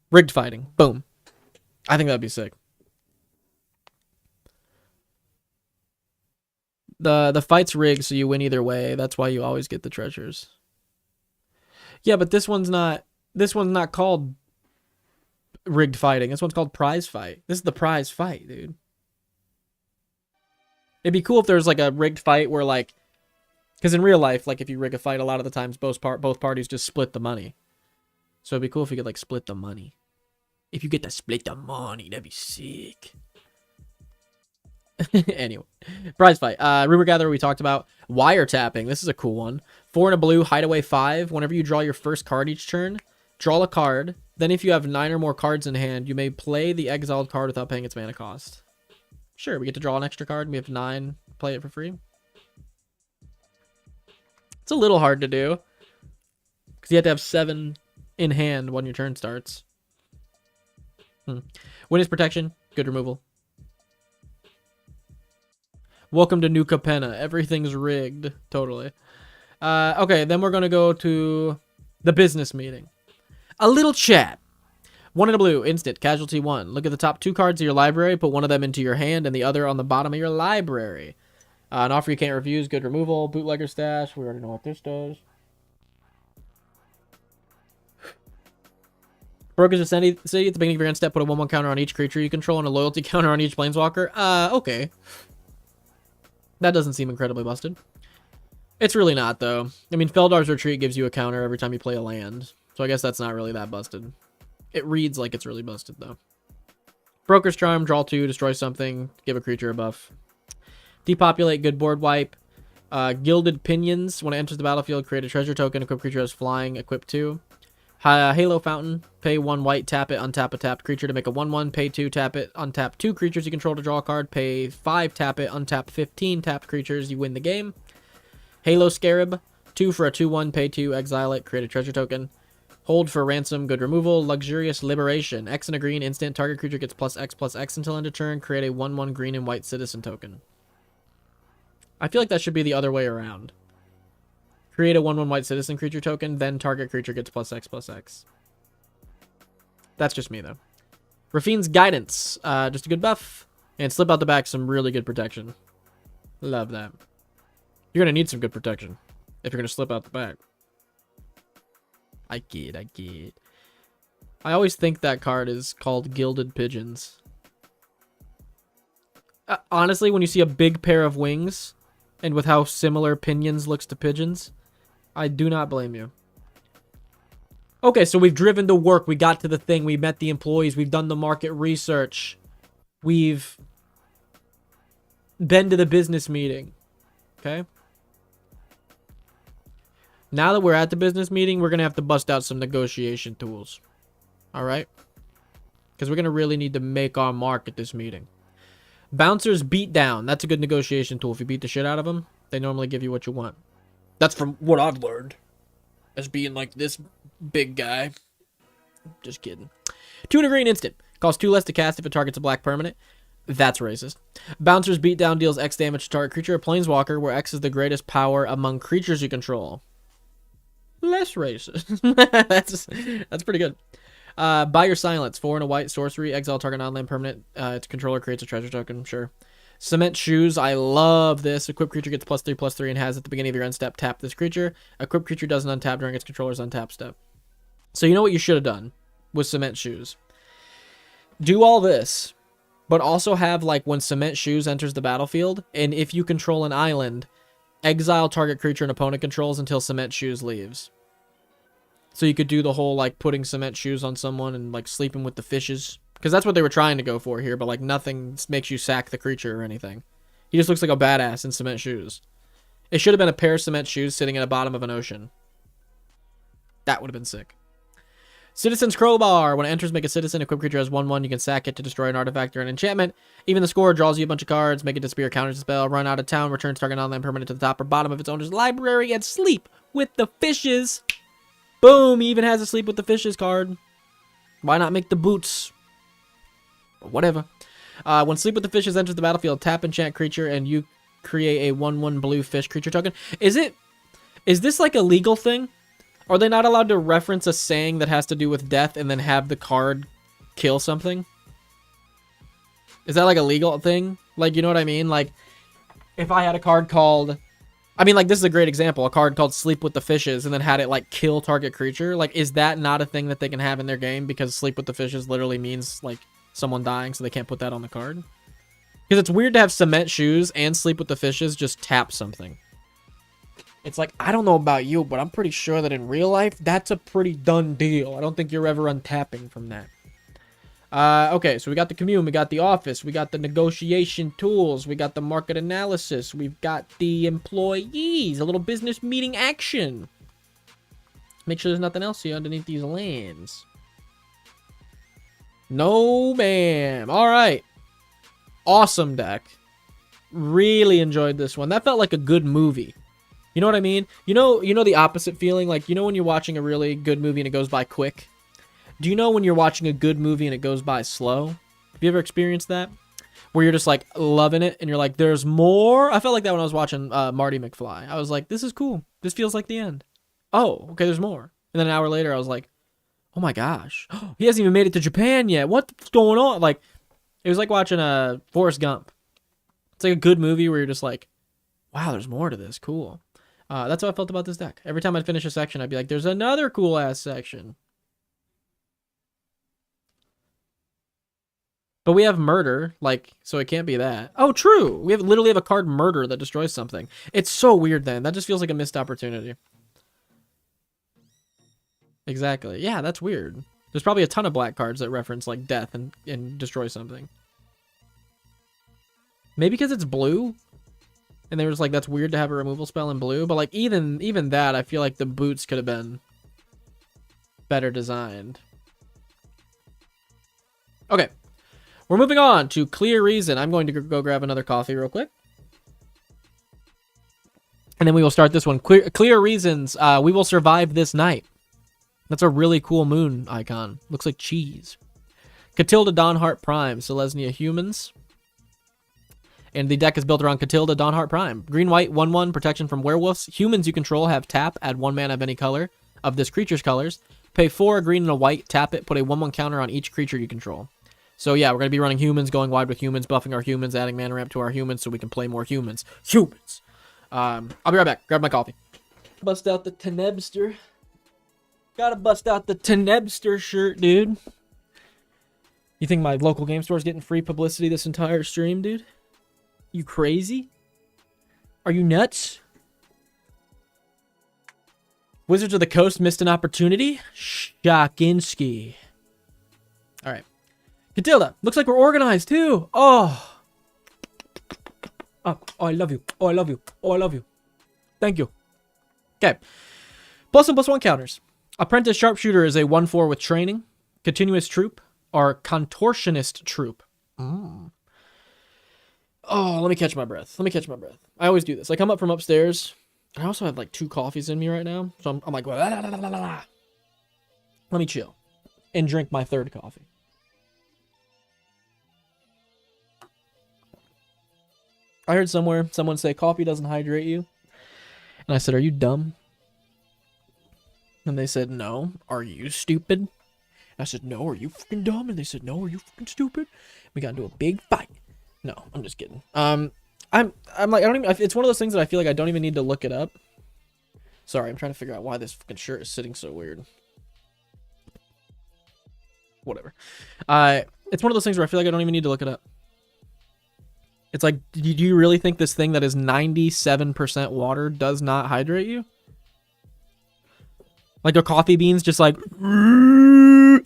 B: Rigged fighting. Boom. I think that'd be sick. The fight's rigged, so you win either way. That's why you always get the treasures. Yeah, but this one's not called rigged fighting. This one's called prize fight. This is the prize fight, dude. It'd be cool if there was like a rigged fight where like, because in real life, like if you rig a fight, a lot of the times both parties just split the money. So it'd be cool if you could like split the money. If you get to split the money, that'd be sick. Anyway, prize fight. Rumor Gatherer we talked about. Wiretapping. This is a cool one. 4 and a blue, hideaway 5. Whenever you draw your first card each turn, draw a card. Then if you have 9 or more cards in hand, you may play the exiled card without paying its mana cost. Sure, we get to draw an extra card and we have 9. Play it for free. It's a little hard to do. Because you have to have 7 in hand when your turn starts. Witness protection. Good removal. Welcome to New Capenna. Everything's rigged. Totally. Okay, then we're going to go to the business meeting. A little chat. 1 in a blue. Instant. Casualty 1. Look at the top 2 cards of your library. Put one of them into your hand and the other on the bottom of your library. An offer you can't refuse. Good removal. Bootlegger stash. We already know what this does. Brokers of City. At the beginning of your end step, put a 1/1 counter on each creature you control and a loyalty counter on each planeswalker. Okay. That doesn't seem incredibly busted. It's really not, though. I mean, Feldar's Retreat gives you a counter every time you play a land. So I guess that's not really that busted. It reads like it's really busted, though. Broker's Charm, draw 2, destroy something, give a creature a buff. Depopulate, good board wipe. Gilded Pinions, when it enters the battlefield, create a treasure token, equip creature as flying, equip 2. Halo Fountain, pay 1 white, tap it, untap a tapped creature to make a 1/1, pay 2, tap it, untap 2 creatures you control to draw a card, pay 5, tap it, untap 15 tapped creatures, you win the game. Halo Scarab, 2 for a 2/1, pay 2, exile it, create a treasure token. Hold for ransom, good removal. Luxurious Liberation, X and a green, instant, target creature gets +X until end of turn, create a 1/1 green and white citizen token. I feel like that should be the other way around. Create a 1/1 white citizen creature token, then target creature gets +X. That's just me, though. Rafine's Guidance. Just a good buff. And slip out the back some really good protection. Love that. You're going to need some good protection if you're going to slip out the back. I get. I always think that card is called Gilded Pigeons. Honestly, when you see a big pair of wings, and with how similar Pinions looks to Pigeons, I do not blame you. Okay, so we've driven to work. We got to the thing. We met the employees. We've done the market research. We've been to the business meeting. Okay? Now that we're at the business meeting, we're going to have to bust out some negotiation tools. All right? Because we're going to really need to make our mark at this meeting. Bouncer's Beatdown. That's a good negotiation tool. If you beat the shit out of them, they normally give you what you want. That's from what I've learned. As being like this big guy. Just kidding. 2 and a green instant. Costs 2 less to cast if it targets a black permanent. That's racist. Bouncer's Beatdown deals X damage to target creature or planeswalker, where X is the greatest power among creatures you control. Less racist. That's pretty good. Buy your silence. 4 and a white sorcery. Exile target non-land permanent. Its controller creates a treasure token. Sure. Cement Shoes. I love this. Equip creature gets +3/+3 and has at the beginning of your end step tap this creature. Equip creature doesn't untap during its controller's untap step. So you know what you should have done with Cement Shoes? Do all this, but also have like when Cement Shoes enters the battlefield, and if you control an island, exile target creature an opponent controls until Cement Shoes leaves. So you could do the whole like putting Cement Shoes on someone and like sleeping with the fishes. Because that's what they were trying to go for here, but like nothing makes you sack the creature or anything. He just looks like a badass in Cement Shoes. It should have been a pair of Cement Shoes sitting at the bottom of an ocean. That would have been sick. Citizen's Crowbar. When it enters, make a citizen. Equip creature has 1/1. You can sack it to destroy an artifact or an enchantment. Even the score draws you a bunch of cards. Make it disappear, counters the spell. Run out of town. Returns target non-land permanent to the top or bottom of its owner's library. And sleep with the fishes. Boom, he even has a Sleep with the Fishes card. Why not make the boots? Or whatever. When Sleep with the Fishes enters the battlefield, tap enchant creature and you create a 1/1 blue fish creature token. Is this like a legal thing? Are they not allowed to reference a saying that has to do with death and then have the card kill something? Is that like a legal thing? Like, you know what I mean? Like, if I had a card called... I mean, like, this is a great example. A card called Sleep with the Fishes and then had it, like, kill target creature. Like, is that not a thing that they can have in their game? Because Sleep with the Fishes literally means, like, someone dying, so they can't put that on the card. Because it's weird to have Cement Shoes and Sleep with the Fishes just tap something. It's like, I don't know about you, but I'm pretty sure that in real life, that's a pretty done deal. I don't think you're ever untapping from that. Okay, so we got the commune, we got the office, we got the negotiation tools, we got the market analysis, we've got the employees, a little business meeting action. Make sure there's nothing else here underneath these lands. No, ma'am. All right. Awesome deck. Really enjoyed this one. That felt like a good movie. You know what I mean? You know the opposite feeling? Like, you know when you're watching a really good movie and it goes by quick? Do you know when you're watching a good movie and it goes by slow? Have you ever experienced that? Where you're just, like, loving it and you're like, there's more? I felt like that when I was watching Marty McFly. I was like, this is cool. This feels like the end. Oh, okay, there's more. And then an hour later, I was like, oh my gosh. He hasn't even made it to Japan yet. What's going on? Like, it was like watching Forrest Gump. It's like a good movie where you're just like, wow, there's more to this. Cool. That's how I felt about this deck. Every time I'd finish a section, I'd be like, there's another cool-ass section. But we have murder, like, so it can't be that. Oh, true. We literally have a card murder that destroys something. It's so weird then. That just feels like a missed opportunity. Exactly. Yeah, that's weird. There's probably a ton of black cards that reference, like, death and destroy something. Maybe because it's blue? And they were just like, that's weird to have a removal spell in blue. But, like, even that, I feel like the boots could have been better designed. Okay. We're moving on to Clear Reason. I'm going to go grab another coffee real quick. And then we will start this one. Clear Reasons. We will survive this night. That's a really cool moon icon. Looks like cheese. Catilda Dawnheart Prime. Selesnya Humans. And the deck is built around Catilda Dawnheart Prime. Green-white, 1/1, protection from werewolves. Humans you control have tap, add 1 mana of any color of this creature's colors. Pay 4, a green and a white, tap it, put a 1/1 counter on each creature you control. So yeah, we're going to be running humans, going wide with humans, buffing our humans, adding mana ramp to our humans so we can play more humans. Humans! I'll be right back. Grab my coffee. Bust out the Tenebster. Gotta bust out the Tenebster shirt, dude. You think my local game store is getting free publicity this entire stream, dude? You crazy? Are you nuts? Wizards of the Coast missed an opportunity? Shakinski. Alright. Catilda, looks like we're organized too. Oh, I love you. Oh, I love you. Oh, I love you. Thank you. Okay. +1/+1 counters. Apprentice Sharpshooter is a 1/4 with training. Continuous Troop or Contortionist Troop. Oh, let me catch my breath. I always do this. I come up from upstairs. I also have like 2 coffees in me right now. So I'm like, la, la, la, la, la. Let me chill and drink my 3rd coffee. I heard someone say coffee doesn't hydrate you. And I said, are you dumb? And they said, no. Are you stupid? And I said, no. Are you fucking dumb? And they said, no. Are you fucking stupid? We got into a big fight. No, I'm just kidding. I'm like, I don't even, it's one of those things that I feel like I don't even need to look it up. Sorry, I'm trying to figure out why this fucking shirt is sitting so weird. Whatever. It's one of those things where I feel like I don't even need to look it up. It's like, do you really think this thing that is 97% water does not hydrate you? Like, are coffee beans just like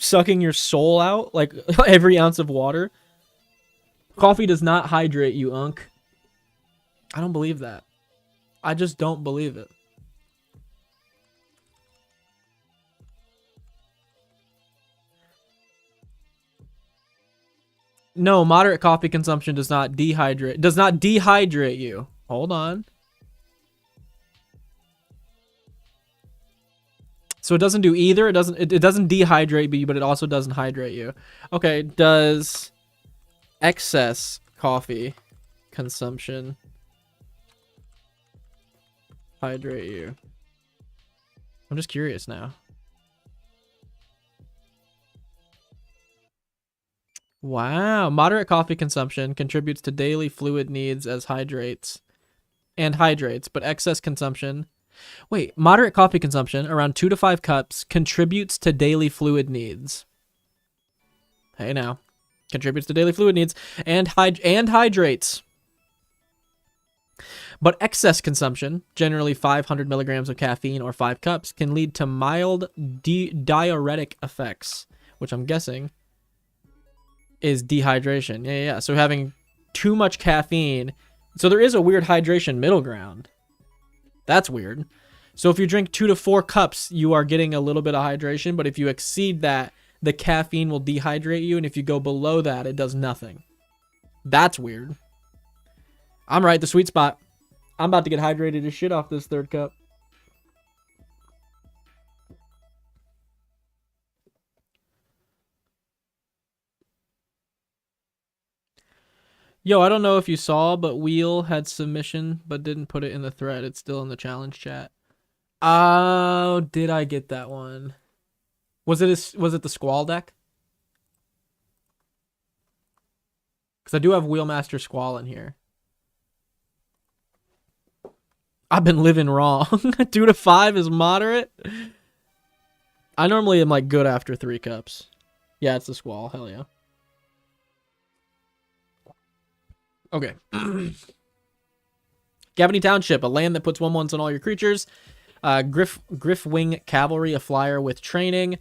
B: sucking your soul out? Like, every ounce of water? Coffee does not hydrate you, Unk. I don't believe that. I just don't believe it. No, moderate coffee consumption does not dehydrate you. Hold on. So it doesn't do either. It doesn't dehydrate you, but it also doesn't hydrate you. Okay, does excess coffee consumption hydrate you? I'm just curious now. Wow, moderate coffee consumption contributes to daily fluid needs as hydrates, but excess consumption. Wait, moderate coffee consumption, around 2 to 5 cups, contributes to daily fluid needs. Hey now, contributes to daily fluid needs and hydrates. But excess consumption, generally 500 milligrams of caffeine or 5 cups, can lead to mild diuretic effects, which I'm guessing is dehydration. Yeah. So having too much caffeine. So there is a weird hydration middle ground. That's weird. So if you drink 2 to 4 cups, you are getting a little bit of hydration. But if you exceed that, the caffeine will dehydrate you. And if you go below that, it does nothing. That's weird. I'm right. The sweet spot. I'm about to get hydrated as shit off this 3rd cup. Yo, I don't know if you saw, but Wheel had submission, but didn't put it in the thread. It's still in the challenge chat. Oh, did I get that one? Was it the Squall deck? Because I do have Wheelmaster Squall in here. I've been living wrong. 2 to 5 is moderate. I normally am like good after 3 cups. Yeah, it's the Squall. Hell yeah. Okay. Gavany Township, a land that puts 1/1s on all your creatures. Griffwing Cavalry, a flyer with training.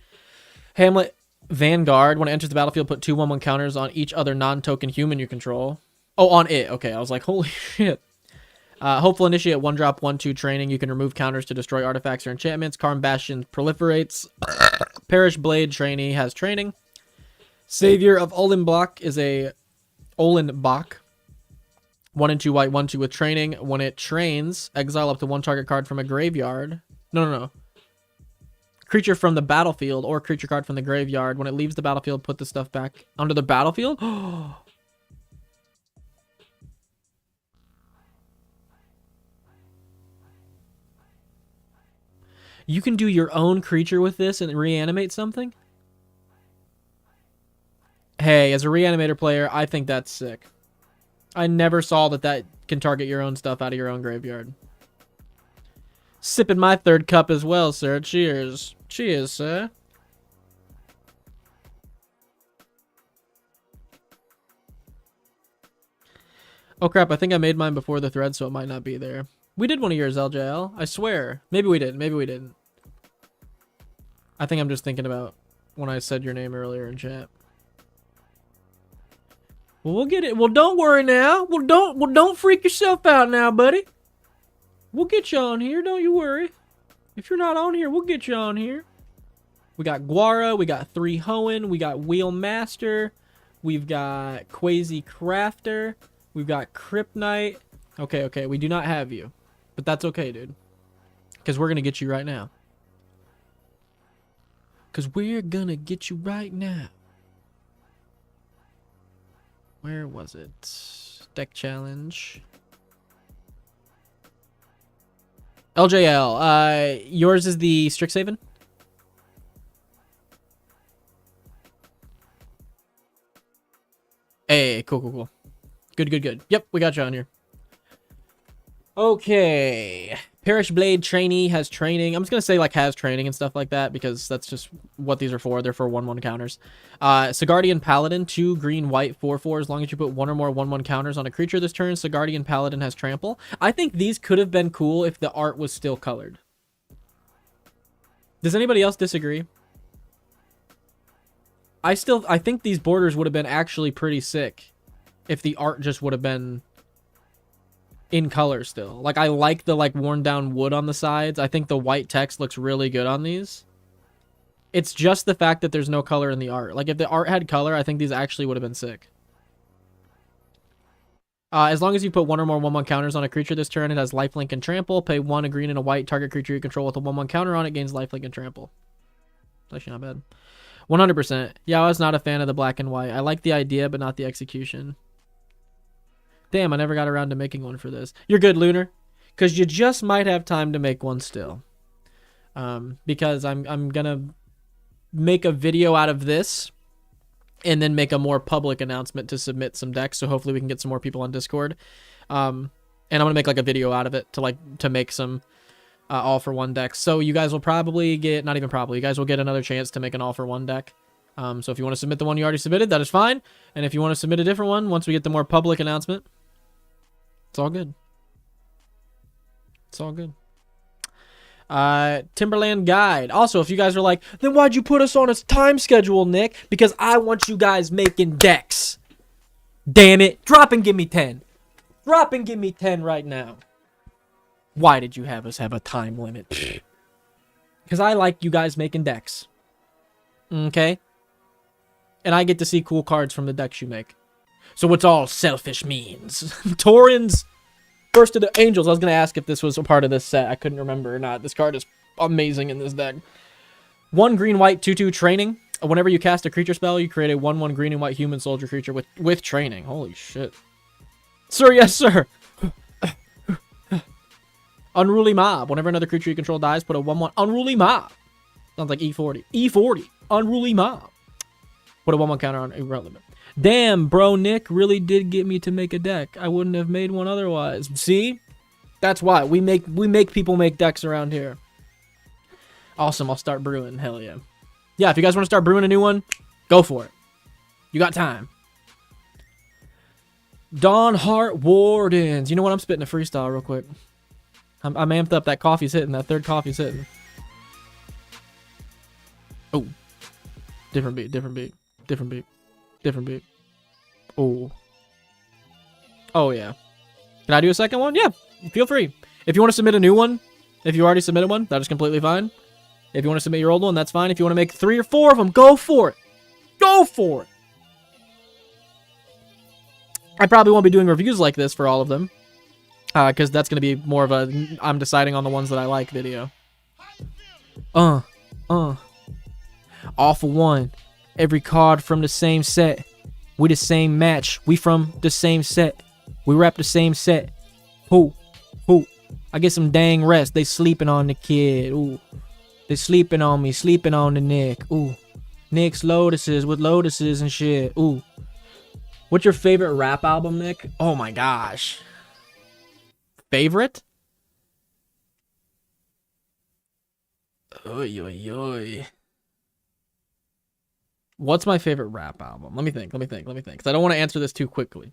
B: Hamlet Vanguard, when it enters the battlefield, put 2 1/1 counters on each other non-token human you control. Oh, on it. Okay, I was like, holy shit. Hopeful Initiate, 1-drop, 1/2 training. You can remove counters to destroy artifacts or enchantments. Karm Bastion proliferates. Parish Blade trainee has training. Savior of Olenbach is a Olenbach. 1 and 2 white, 1/2 with training. When it trains, exile up to 1 target card from a graveyard. No. Creature from the battlefield or creature card from the graveyard. When it leaves the battlefield, put the stuff back onto the battlefield. You can do your own creature with this and reanimate something? Hey, as a reanimator player, I think that's sick. I never saw that can target your own stuff out of your own graveyard. Sipping my 3rd cup as well, sir. Cheers. Cheers, sir. Oh, crap. I think I made mine before the thread, so it might not be there. We did one of yours, LJL. I swear. Maybe we did. Maybe we didn't. I think I'm just thinking about when I said your name earlier in chat. Well, we'll get it. Well, don't worry now. Well, don't freak yourself out now, buddy. We'll get you on here. Don't you worry. If you're not on here, we'll get you on here. We got Guara. We got 3 Hoenn. We got Wheelmaster. We've got Quasi Crafter. We've got Crypt Knight. Okay. We do not have you. But that's okay, dude. Because we're going to get you right now. Because we're going to get you right now. Where was it? Deck challenge. LJL, yours is the Strixhaven? Hey, cool. Good. Yep, we got you on here. Okay. Parish Blade trainee has training. I'm just going to say like has training and stuff like that because that's just what these are for. They're for 1/1 counters. Sigardian Paladin, 2 green, white, 4/4. As long as you put 1 or more 1/1 counters on a creature this turn, Sigardian Paladin has trample. I think these could have been cool if the art was still colored. Does anybody else disagree? I think these borders would have been actually pretty sick if the art just would have been in color still. Like, I like the like worn down wood on the sides. I think the white text looks really good on these. It's just the fact that there's no color in the art. Like, if the art had color, I think these actually would have been sick. As long as you put one or more 1/1 counters on a creature this turn, it has lifelink and trample. Pay 1 a green and a white. Target creature you control with a 1/1 counter on it gains lifelink and trample. Actually, not bad. 100%. Yeah, I was not a fan of the black and white. I like the idea, but not the execution. Damn, I never got around to making one for this. You're good, Lunar, because you just might have time to make one still. Because I'm gonna make a video out of this and then make a more public announcement to submit some decks, so hopefully we can get some more people on Discord. And I'm gonna make like a video out of it to make some all for one decks. So you guys will probably get, not even probably, you guys will get another chance to make an all for one deck. So if you want to submit the one you already submitted, that is fine. And if you want to submit a different one, once we get the more public announcement, it's all good. It's all good. Timberland Guide. Also, if you guys are like, then why'd you put us on a time schedule, Nick? Because I want you guys making decks. Damn it. Drop and give me 10. Drop and give me 10 right now. Why did you have us have a time limit? Because I like you guys making decks. Okay? And I get to see cool cards from the decks you make. So what's all selfish means? Tauren's First of the Angels. I was going to ask if this was a part of this set. I couldn't remember or not. This card is amazing in this deck. 1 green, white, 2/2 training. Whenever you cast a creature spell, you create a 1/1 green and white human soldier creature with training. Holy shit. Sir, yes, sir. Unruly Mob. Whenever another creature you control dies, put a 1/1 Unruly Mob. Sounds like E40. E40. Unruly Mob. Put a 1/1 counter on Irrelevant. Damn, bro, Nick really did get me to make a deck. I wouldn't have made one otherwise. See? That's why. We make people make decks around here. Awesome, I'll start brewing. Hell yeah. Yeah, if you guys want to start brewing a new one, go for it. You got time. Dawn Heart Wardens. You know what? I'm spitting a freestyle real quick. I'm amped up. That coffee's hitting. That third coffee's hitting. Oh. Different beat, different beat, different beat, different beat. Oh. Oh, yeah. Can I do a second one? Yeah, feel free. If you want to submit a new one, if you already submitted one, that is completely fine. If you want to submit your old one, that's fine. If you want to make 3 or 4 of them, go for it. Go for it. I probably won't be doing reviews like this for all of them. Because that's going to be more of a I'm deciding on the ones that I like video. All for one. Every card from the same set. We the same match. We from the same set. We rap the same set. Who? I get some dang rest. They sleeping on the kid. Ooh. They sleeping on me. Sleeping on the Nick. Ooh. Nick's Lotuses with Lotuses and shit. Ooh. What's your favorite rap album, Nick? Oh my gosh. Favorite? Oy, oy, oy. What's my favorite rap album? Let me think. Because I don't want to answer this too quickly.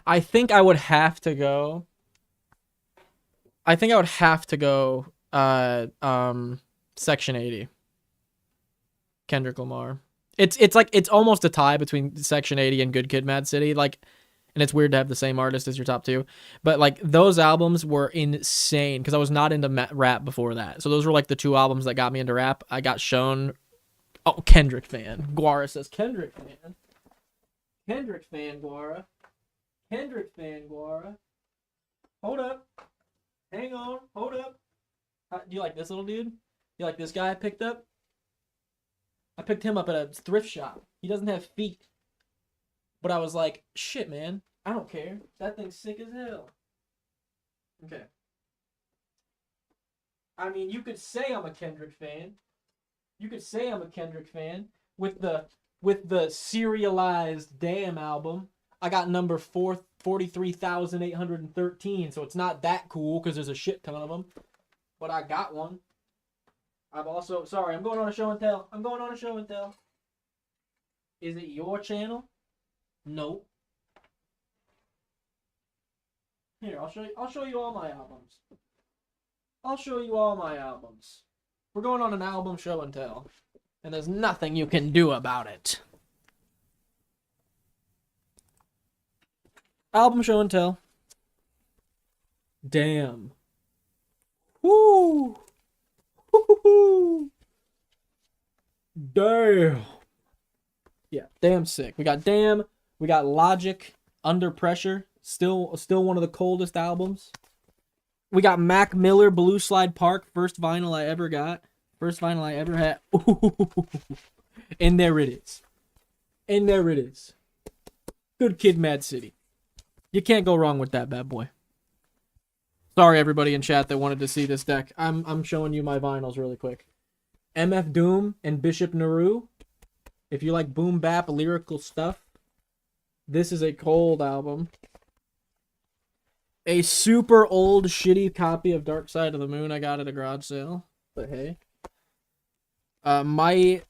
B: I think I would have to go. Section 80. Kendrick Lamar. It's like it's almost a tie between Section 80 and Good Kid, Mad City. Like, and it's weird to have the same artist as your top two, but like those albums were insane because I was not into rap before that. So those were like the 2 albums that got me into rap. I got shown. Oh, Kendrick fan. Guara says Kendrick fan. Kendrick fan, Guara. Kendrick fan, Guara. Hold up. Hang on. Hold up. Do you like this little dude? You like this guy I picked up? I picked him up at a thrift shop. He doesn't have feet. But I was like, shit, man. I don't care. That thing's sick as hell. Okay. I mean, you could say I'm a Kendrick fan. With the serialized Damn album. I got number 43,813, so it's not that cool because there's a shit ton of them. But I got one. I've also... Sorry, I'm going on a show and tell. Is it your channel? No. Here, I'll show you all my albums. We're going on an album show and tell. And there's nothing you can do about it. Album show and tell. Damn. Woo.
A: Woo! Woo-hoo-hoo. Damn. Yeah, damn sick. We got Damn. We got Logic, Under Pressure. Still one of the coldest albums. We got Mac Miller, Blue Slide Park. First vinyl I ever got. First vinyl I ever had. Ooh. And there it is. And there it is. Good Kid, Mad City. You can't go wrong with that bad boy. Sorry, everybody in chat that wanted to see this deck. I'm showing you my vinyls really quick. MF Doom and Bishop Naru. If you like boom bap lyrical stuff, this is a cold album. A super old shitty copy of Dark Side of the Moon I got at a garage sale. But hey. My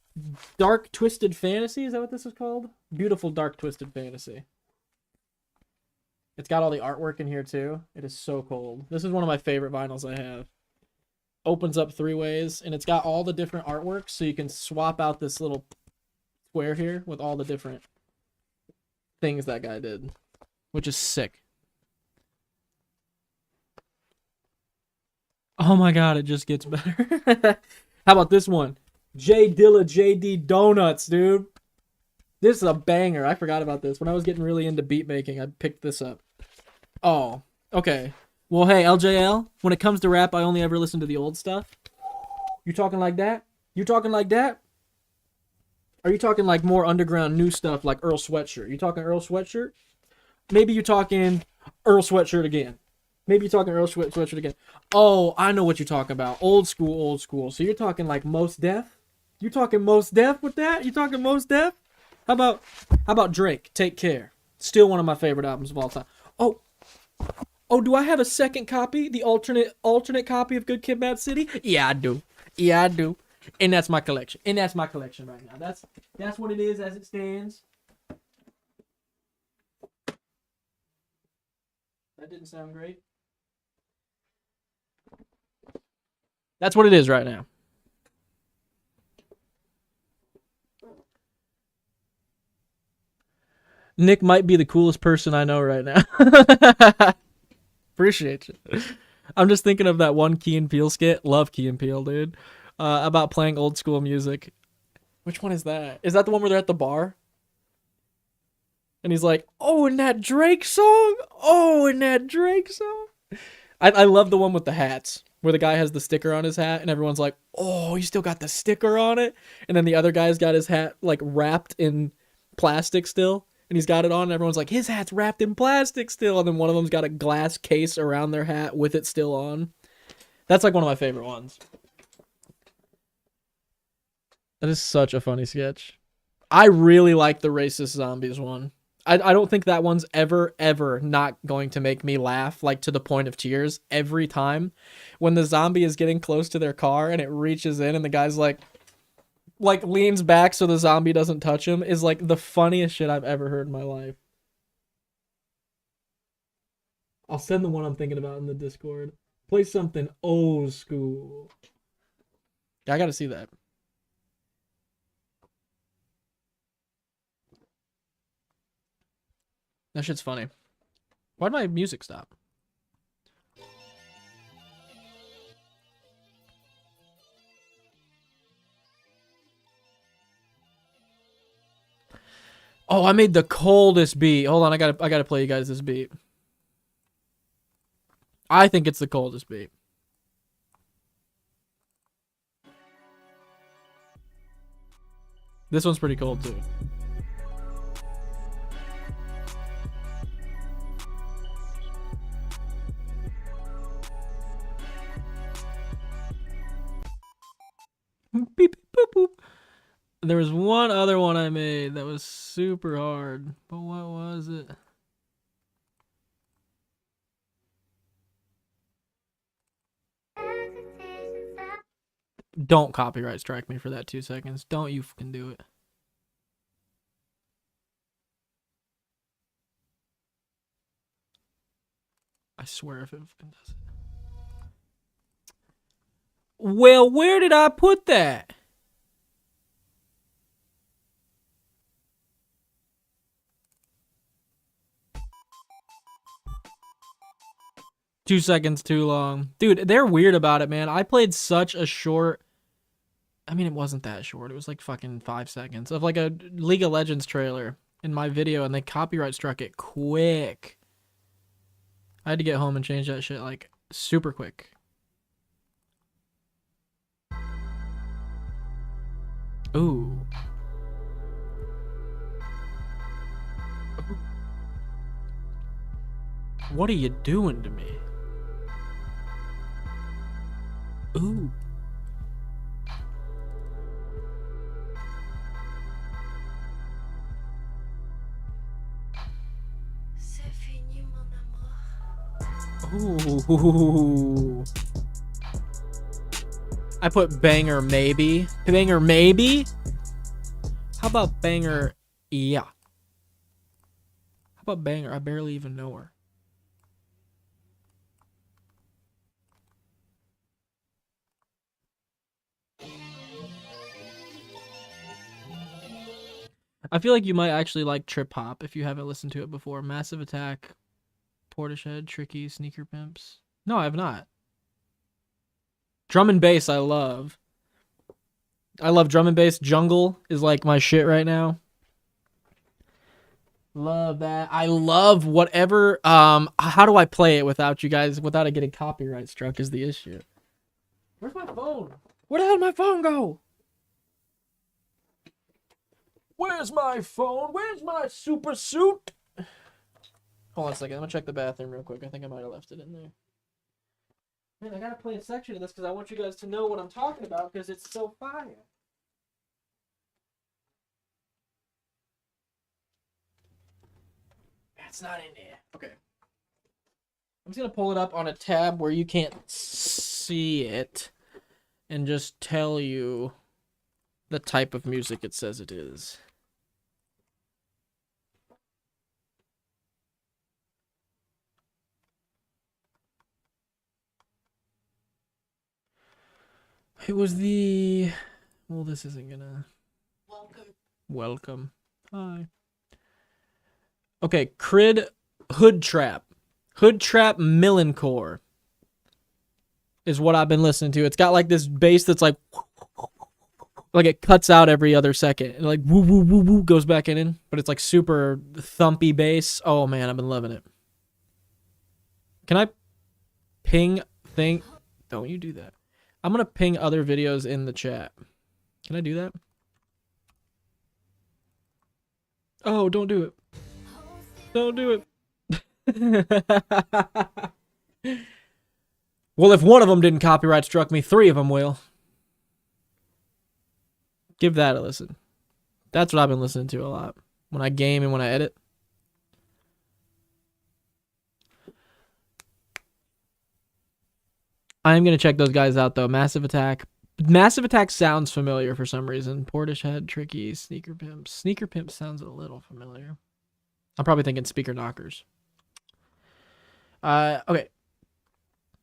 A: Dark Twisted Fantasy, is that what this is called? Beautiful Dark Twisted Fantasy. It's got all the artwork in here too. It is so cold. This is one of my favorite vinyls I have. Opens up 3 ways, and it's got all the different artworks, so you can swap out this little square here with all the different things that guy did, which is sick. Oh my god, it just gets better. How about this one? J Dilla JD Donuts, dude. This is a banger. I forgot about this. When I was getting really into beat making, I picked this up. Oh, okay. Well, hey, LJL, when it comes to rap, I only ever listen to the old stuff. You talking like that? You talking like that? Are you talking like more underground new stuff like Earl Sweatshirt? You talking Earl Sweatshirt? Maybe you talking Earl Sweatshirt again. Maybe you're talking Earl Sweatshirt again. Oh, I know what you're talking about. Old school, old school. So you're talking like Mos Def? You talking Mos Def with that? You talking Mos Def? How about Drake? Take Care. Still one of my favorite albums of all time. Oh, do I have a second copy? The alternate copy of Good Kid, Mad City? Yeah, I do. Yeah, I do. And that's my collection. And that's my collection right now. That's what it is as it stands. That didn't sound great. That's what it is right now. Nick might be the coolest person I know right now. Appreciate you. I'm just thinking of that one Key and Peele skit. Love Key and Peele, dude. About playing old school music. Which one is that? Is that the one where they're at the bar? And he's like, oh, and that Drake song? Oh, and that Drake song? I love the one with the hats. Where the guy has the sticker on his hat and everyone's like, oh, you still got the sticker on it? And then the other guy's got his hat like wrapped in plastic still. And he's got it on and everyone's like, his hat's wrapped in plastic still. And then one of them's got a glass case around their hat with it still on. That's like one of my favorite ones. That is such a funny sketch. I really like the racist zombies one. I don't think that one's ever not going to make me laugh, like to the point of tears. Every time when the zombie is getting close to their car and it reaches in and the guy's like leans back so the zombie doesn't touch him is like the funniest shit I've ever heard in my life. I'll send the one I'm thinking about in the Discord. Play something old school. I gotta see that. That shit's funny. Why'd my music stop? Oh, I made the coldest beat. Hold on, I gotta play you guys this beat. I think it's the coldest beat. This one's pretty cold too. Beep, beep, boop, boop. There was one other one I made that was super hard, but what was it? Don't copyright strike me for that 2 seconds. Don't you fucking do it. I swear if it fucking does it. Well, where did I put that?
B: 2 seconds too long. Dude, they're weird about it, man. I played such a short... I mean, it wasn't that short. It was like fucking 5 seconds of like a League of Legends trailer in my video, and they copyright struck it quick. I had to get home and change that shit like super quick. Ooh. What are you doing to me? Ooh. Ooh. I put banger maybe. Banger maybe? How about banger yeah? How about banger? I barely even know her. I feel like you might actually like Trip Hop if you haven't listened to it before. Massive Attack, Portishead, Tricky, Sneaker Pimps. No, I have not. Drum and bass, I love. I love drum and bass. Jungle is like my shit right now. Love that. I love whatever. How do I play it without you guys, without it getting copyright struck is the issue. Where's my phone? Where the hell did my phone go? Where's my phone? Where's my super suit? Hold on a second. I'm gonna check the bathroom real quick. I think I might have left it in there. Man, I gotta play a section of this because I want you guys to know what I'm talking about because it's so fire. It's not in there. Okay. I'm just gonna pull it up on a tab where you can't see it and just tell you the type of music it says it is. It was the... Well, this isn't gonna... Welcome. Hi. Okay, Crid Hood Trap. Hood Trap Millencore is what I've been listening to. It's got like this bass that's like it cuts out every other second. And like woo woo woo woo goes back in, but it's like super thumpy bass. Oh man, I've been loving it. Can I ping thing? Don't you do that. I'm gonna ping other videos in the chat. Can I do that? Oh, don't do it. Don't do it. Well, if one of them didn't copyright struck me, 3 of them will. Give that a listen. That's what I've been listening to a lot when I game and when I edit. I'm going to check those guys out, though. Massive Attack. Massive Attack sounds familiar for some reason. Portishead, Tricky, Sneaker Pimps. Sneaker Pimps sounds a little familiar. I'm probably thinking Speaker Knockers. Okay.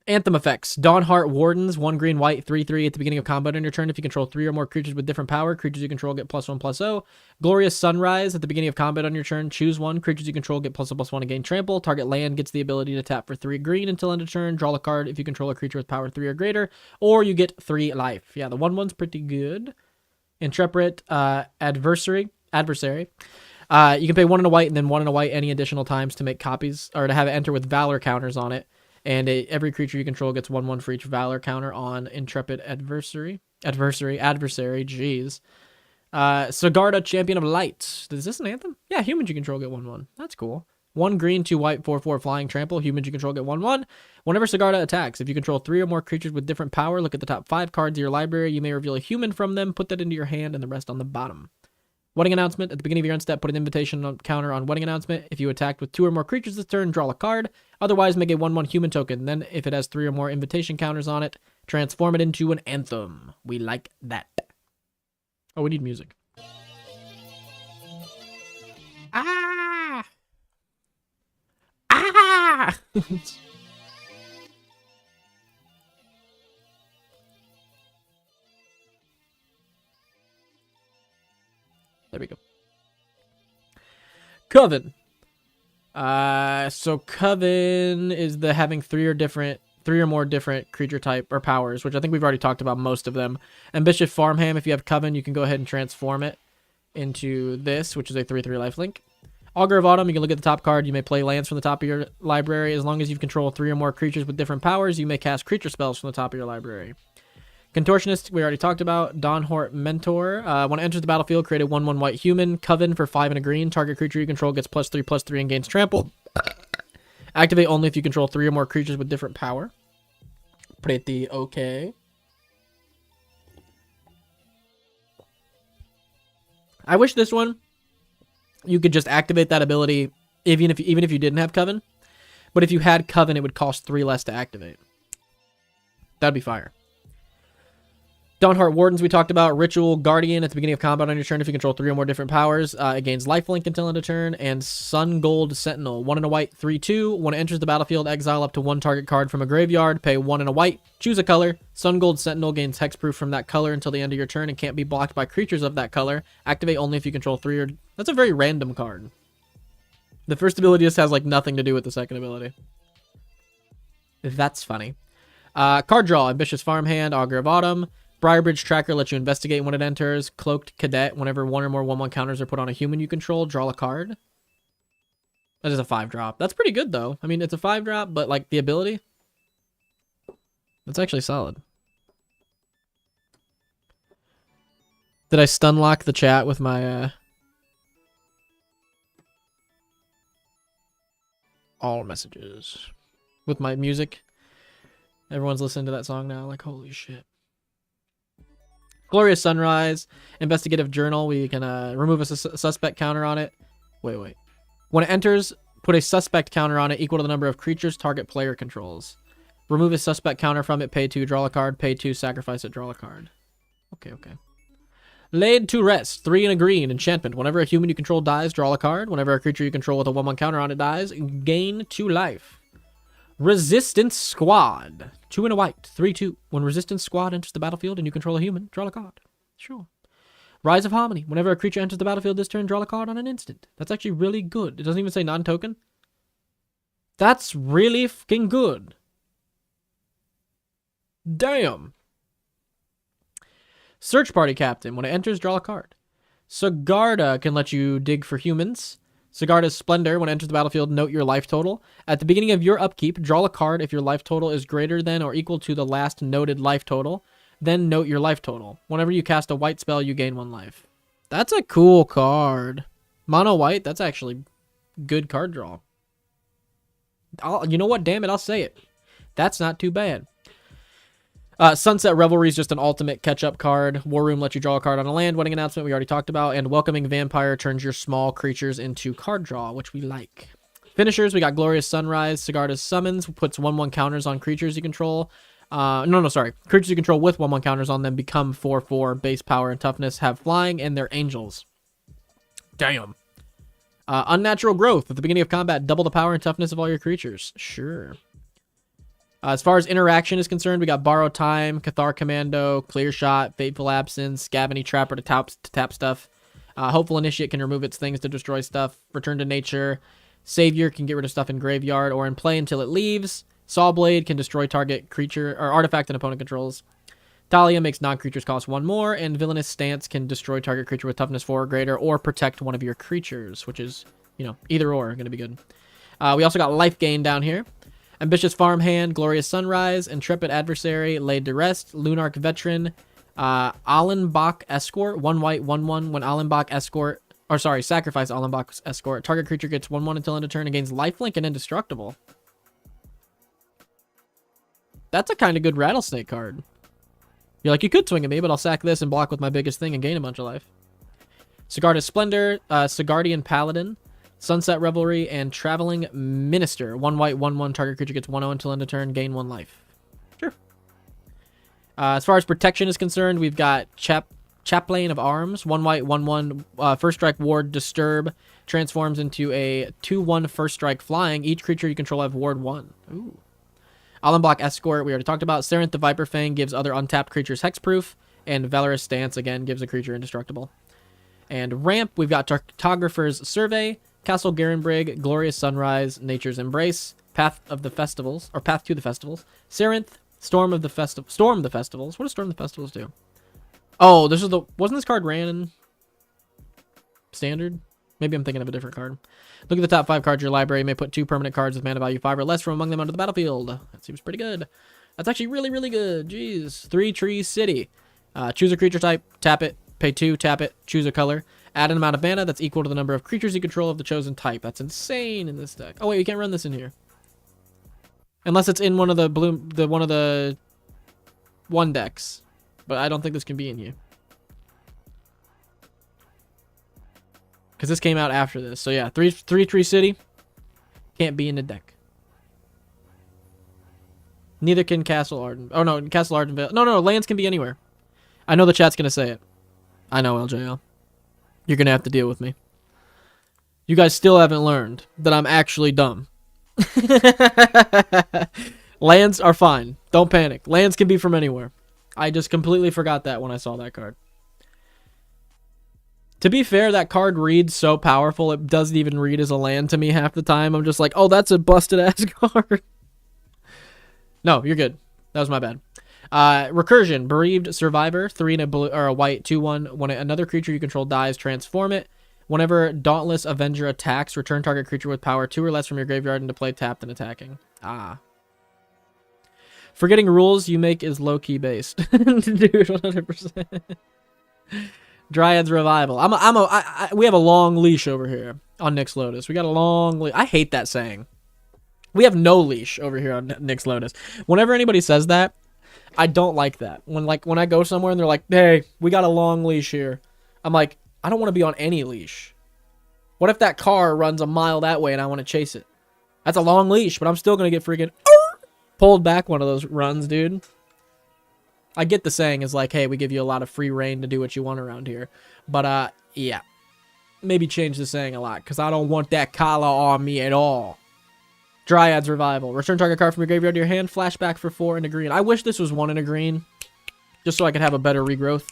B: Anthem effects. Dawnheart Wardens, 1 green, white, 3/3 at the beginning of combat on your turn. If you control 3 or more creatures with different power, creatures you control get +1/+0. Glorious Sunrise at the beginning of combat on your turn. Choose 1. Creatures you control get +1/+1 and gain trample. Target land gets the ability to tap for 3 green until end of turn. Draw a card if you control a creature with power 3 or greater, or you get 3 life. Yeah, the 1/1's pretty good. Intrepid Adversary. You can pay 1 and a white and then 1 and a white any additional times to make copies or to have it enter with Valor counters on it. And every creature you control gets 1/1 for each Valor counter on Intrepid Adversary, jeez. Sigarda, Champion of Light. Is this an anthem? Yeah, humans you control get 1/1. That's cool. 1 green, 2 white, 4/4 flying trample. Humans you control get 1/1. Whenever Sigarda attacks, if you control 3 or more creatures with different power, look at the top 5 cards of your library. You may reveal a human from them, put that into your hand, and the rest on the bottom. Wedding Announcement. At the beginning of your end step, put an invitation counter on Wedding Announcement. If you attacked with 2 or more creatures this turn, draw a card. Otherwise, make a 1/1 human token. Then, if it has 3 or more invitation counters on it, transform it into an anthem. We like that. Oh, we need music. Ah! Ah! There we go. Coven. So Coven is the having three or more different creature type or powers, which I think we've already talked about most of them. Ambitious Farmhand, if you have Coven, you can go ahead and transform it into this, which is a 3/3 lifelink. Augur of Autumn, you can look at the top card. You may play lands from the top of your library. As long as you control 3 or more creatures with different powers, you may cast creature spells from the top of your library. Contortionist, we already talked about. Dawnhort Mentor. When it enters the battlefield, create a 1/1 white human. Coven for 5 and a green. Target creature you control gets +3/+3 and gains trample. Activate only if you control 3 or more creatures with different power. Pretty okay. I wish this one, you could just activate that ability even if you didn't have Coven. But if you had Coven, it would cost 3 less to activate. That'd be fire. Dawnhart Wardens we talked about. Ritual Guardian at the beginning of combat on your turn if you control 3 or more different powers. It gains lifelink until end of turn. And Sun Gold Sentinel. 1 and a white, 3/2. When it enters the battlefield, exile up to 1 target card from a graveyard. Pay 1 and a white. Choose a color. Sun Gold Sentinel gains hexproof from that color until the end of your turn and can't be blocked by creatures of that color. Activate only if you control 3 or... That's a very random card. The first ability just has like nothing to do with the second ability. That's funny. Card draw. Ambitious Farmhand. Augur of Autumn. Briarbridge Tracker lets you investigate when it enters. Cloaked Cadet, whenever 1 or more 1/1 counters are put on a human you control, draw a card. That is a 5-drop. That's pretty good, though. I mean, it's a 5-drop, but, like, the ability, that's actually solid. Did I stun lock the chat with my, all messages? With my music? Everyone's listening to that song now, like, holy shit. Glorious Sunrise, Investigative Journal. We can remove a suspect counter on it. Wait. When it enters, put a suspect counter on it equal to the number of creatures target player controls. Remove a suspect counter from it, pay 2, draw a card, pay 2, sacrifice it, draw a card. Okay. Laid to Rest, 3 and a green, enchantment. Whenever a human you control dies, draw a card. Whenever a creature you control with a 1/1 counter on it dies, gain 2 life. Resistance Squad. 2 and a white. 3/2. When Resistance Squad enters the battlefield and you control a human, draw a card. Sure. Rise of Harmony. Whenever a creature enters the battlefield this turn, draw a card on an instant. That's actually really good. It doesn't even say non-token. That's really fucking good. Damn. Search Party Captain. When it enters, draw a card. Sigarda can let you dig for humans. Sigarda's Splendor. When it enters the battlefield, note your life total. At the beginning of your upkeep, draw a card if your life total is greater than or equal to the last noted life total. Then note your life total. Whenever you cast a white spell, you gain 1 life. That's a cool card. Mono white, that's actually good card draw. You know what? Damn it, I'll say it. That's not too bad. Sunset Revelry is just an ultimate catch-up card. War Room lets you draw a card on a land. Wedding Announcement we already talked about. And Welcoming Vampire turns your small creatures into card draw, which we like. Finishers, we got Glorious Sunrise. Sigarda's Summons puts 1/1 counters on creatures you control. Sorry. Creatures you control with 1/1 counters on them become 4/4 base power and toughness, have flying, and they're angels. Damn. Unnatural Growth. At the beginning of combat, double the power and toughness of all your creatures. Sure. As far as interaction is concerned, we got Borrow Time, Cathar Commando, Clear Shot, Fateful Absence, Scaveny Trapper to tap stuff. Hopeful Initiate can remove its things to destroy stuff. Return to Nature. Savior can get rid of stuff in graveyard or in play until it leaves. Sawblade can destroy target creature or artifact an opponent controls. Talia makes non-creatures cost 1 more, and Villainous Stance can destroy target creature with toughness 4 or greater or protect one of your creatures, which is, either or going to be good. We also got Life Gain down here. Ambitious Farmhand, Glorious Sunrise, Intrepid Adversary, Laid to Rest, Lunarch Veteran, Allenbach Escort, 1 white, 1/1. When sacrifice Allenbach's Escort. Target creature gets 1/1 until end of turn and gains lifelink and indestructible. That's a kind of good Rattlesnake card. You're like, you could swing at me, but I'll sack this and block with my biggest thing and gain a bunch of life. Sigarda's Splendor, Sigardian Paladin, Sunset Revelry, and Traveling Minister. 1 white, 1/1. Target creature gets 1/0 until end of turn. Gain 1 life. Sure. As far as protection is concerned, we've got Chaplain of Arms. 1 white, 1/1. First Strike Ward Disturb. Transforms into a 2/1 First Strike Flying. Each creature you control have Ward 1. Ooh. Allenbach Escort, we already talked about. Sarenth the Viper Fang gives other untapped creatures hexproof. And Valorous Stance, again, gives a creature indestructible. And Ramp, we've got Cartographer's Survey. Castle Garenbrig, Glorious Sunrise, Nature's Embrace, Path of the Festivals, or Path to the Festivals, Sarinth, Storm the Festivals. What does Storm the Festivals do? Oh, this is the... Wasn't this card ran in Standard? Maybe I'm thinking of a different card. Look at the top 5 cards of your library. You may put 2 permanent cards with mana value 5 or less from among them onto the battlefield. That seems pretty good. That's actually really, really good. Jeez. 3 Tree City. Choose a creature type, tap it, pay 2, tap it, choose a color. Add an amount of mana that's equal to the number of creatures you control of the chosen type. That's insane in this deck. Oh wait, you can't run this in here. Unless it's in one of the one decks. But I don't think this can be in here. Because this came out after this. So yeah, 3 Tree City. Can't be in the deck. Neither can Castle Arden. Oh no, Castle Ardenvale. No, lands can be anywhere. I know the chat's going to say it. I know, LJL. You're going to have to deal with me. You guys still haven't learned that I'm actually dumb. Lands are fine. Don't panic. Lands can be from anywhere. I just completely forgot that when I saw that card. To be fair, that card reads so powerful, it doesn't even read as a land to me half the time. I'm just like, oh, that's a busted-ass card. No, you're good. That was my bad. Recursion, Bereaved Survivor, 3 and a blue or a white, 2/1. When another creature you control dies, transform it. Whenever Dauntless Avenger attacks, return target creature with power 2 or less from your graveyard into play tapped and attacking. Ah. Forgetting rules you make is low-key based. Dude, 100%. Dryad's Revival. We have a long leash over here on Nick's Lotus. We got a long leash. I hate that saying. We have no leash over here on Nick's Lotus. Whenever anybody says that, I don't like that. When I go somewhere and they're like, hey, we got a long leash here. I'm like, I don't want to be on any leash. What if that car runs a mile that way and I want to chase it? That's a long leash, but I'm still going to get freaking pulled back one of those runs, dude. I get the saying is like, hey, we give you a lot of free reign to do what you want around here. But, yeah. Maybe change the saying a lot, because I don't want that collar on me at all. Dryad's Revival. Return target card from your graveyard to your hand. Flashback for 4 and a green. I wish this was 1 and a green, just so I could have a better regrowth.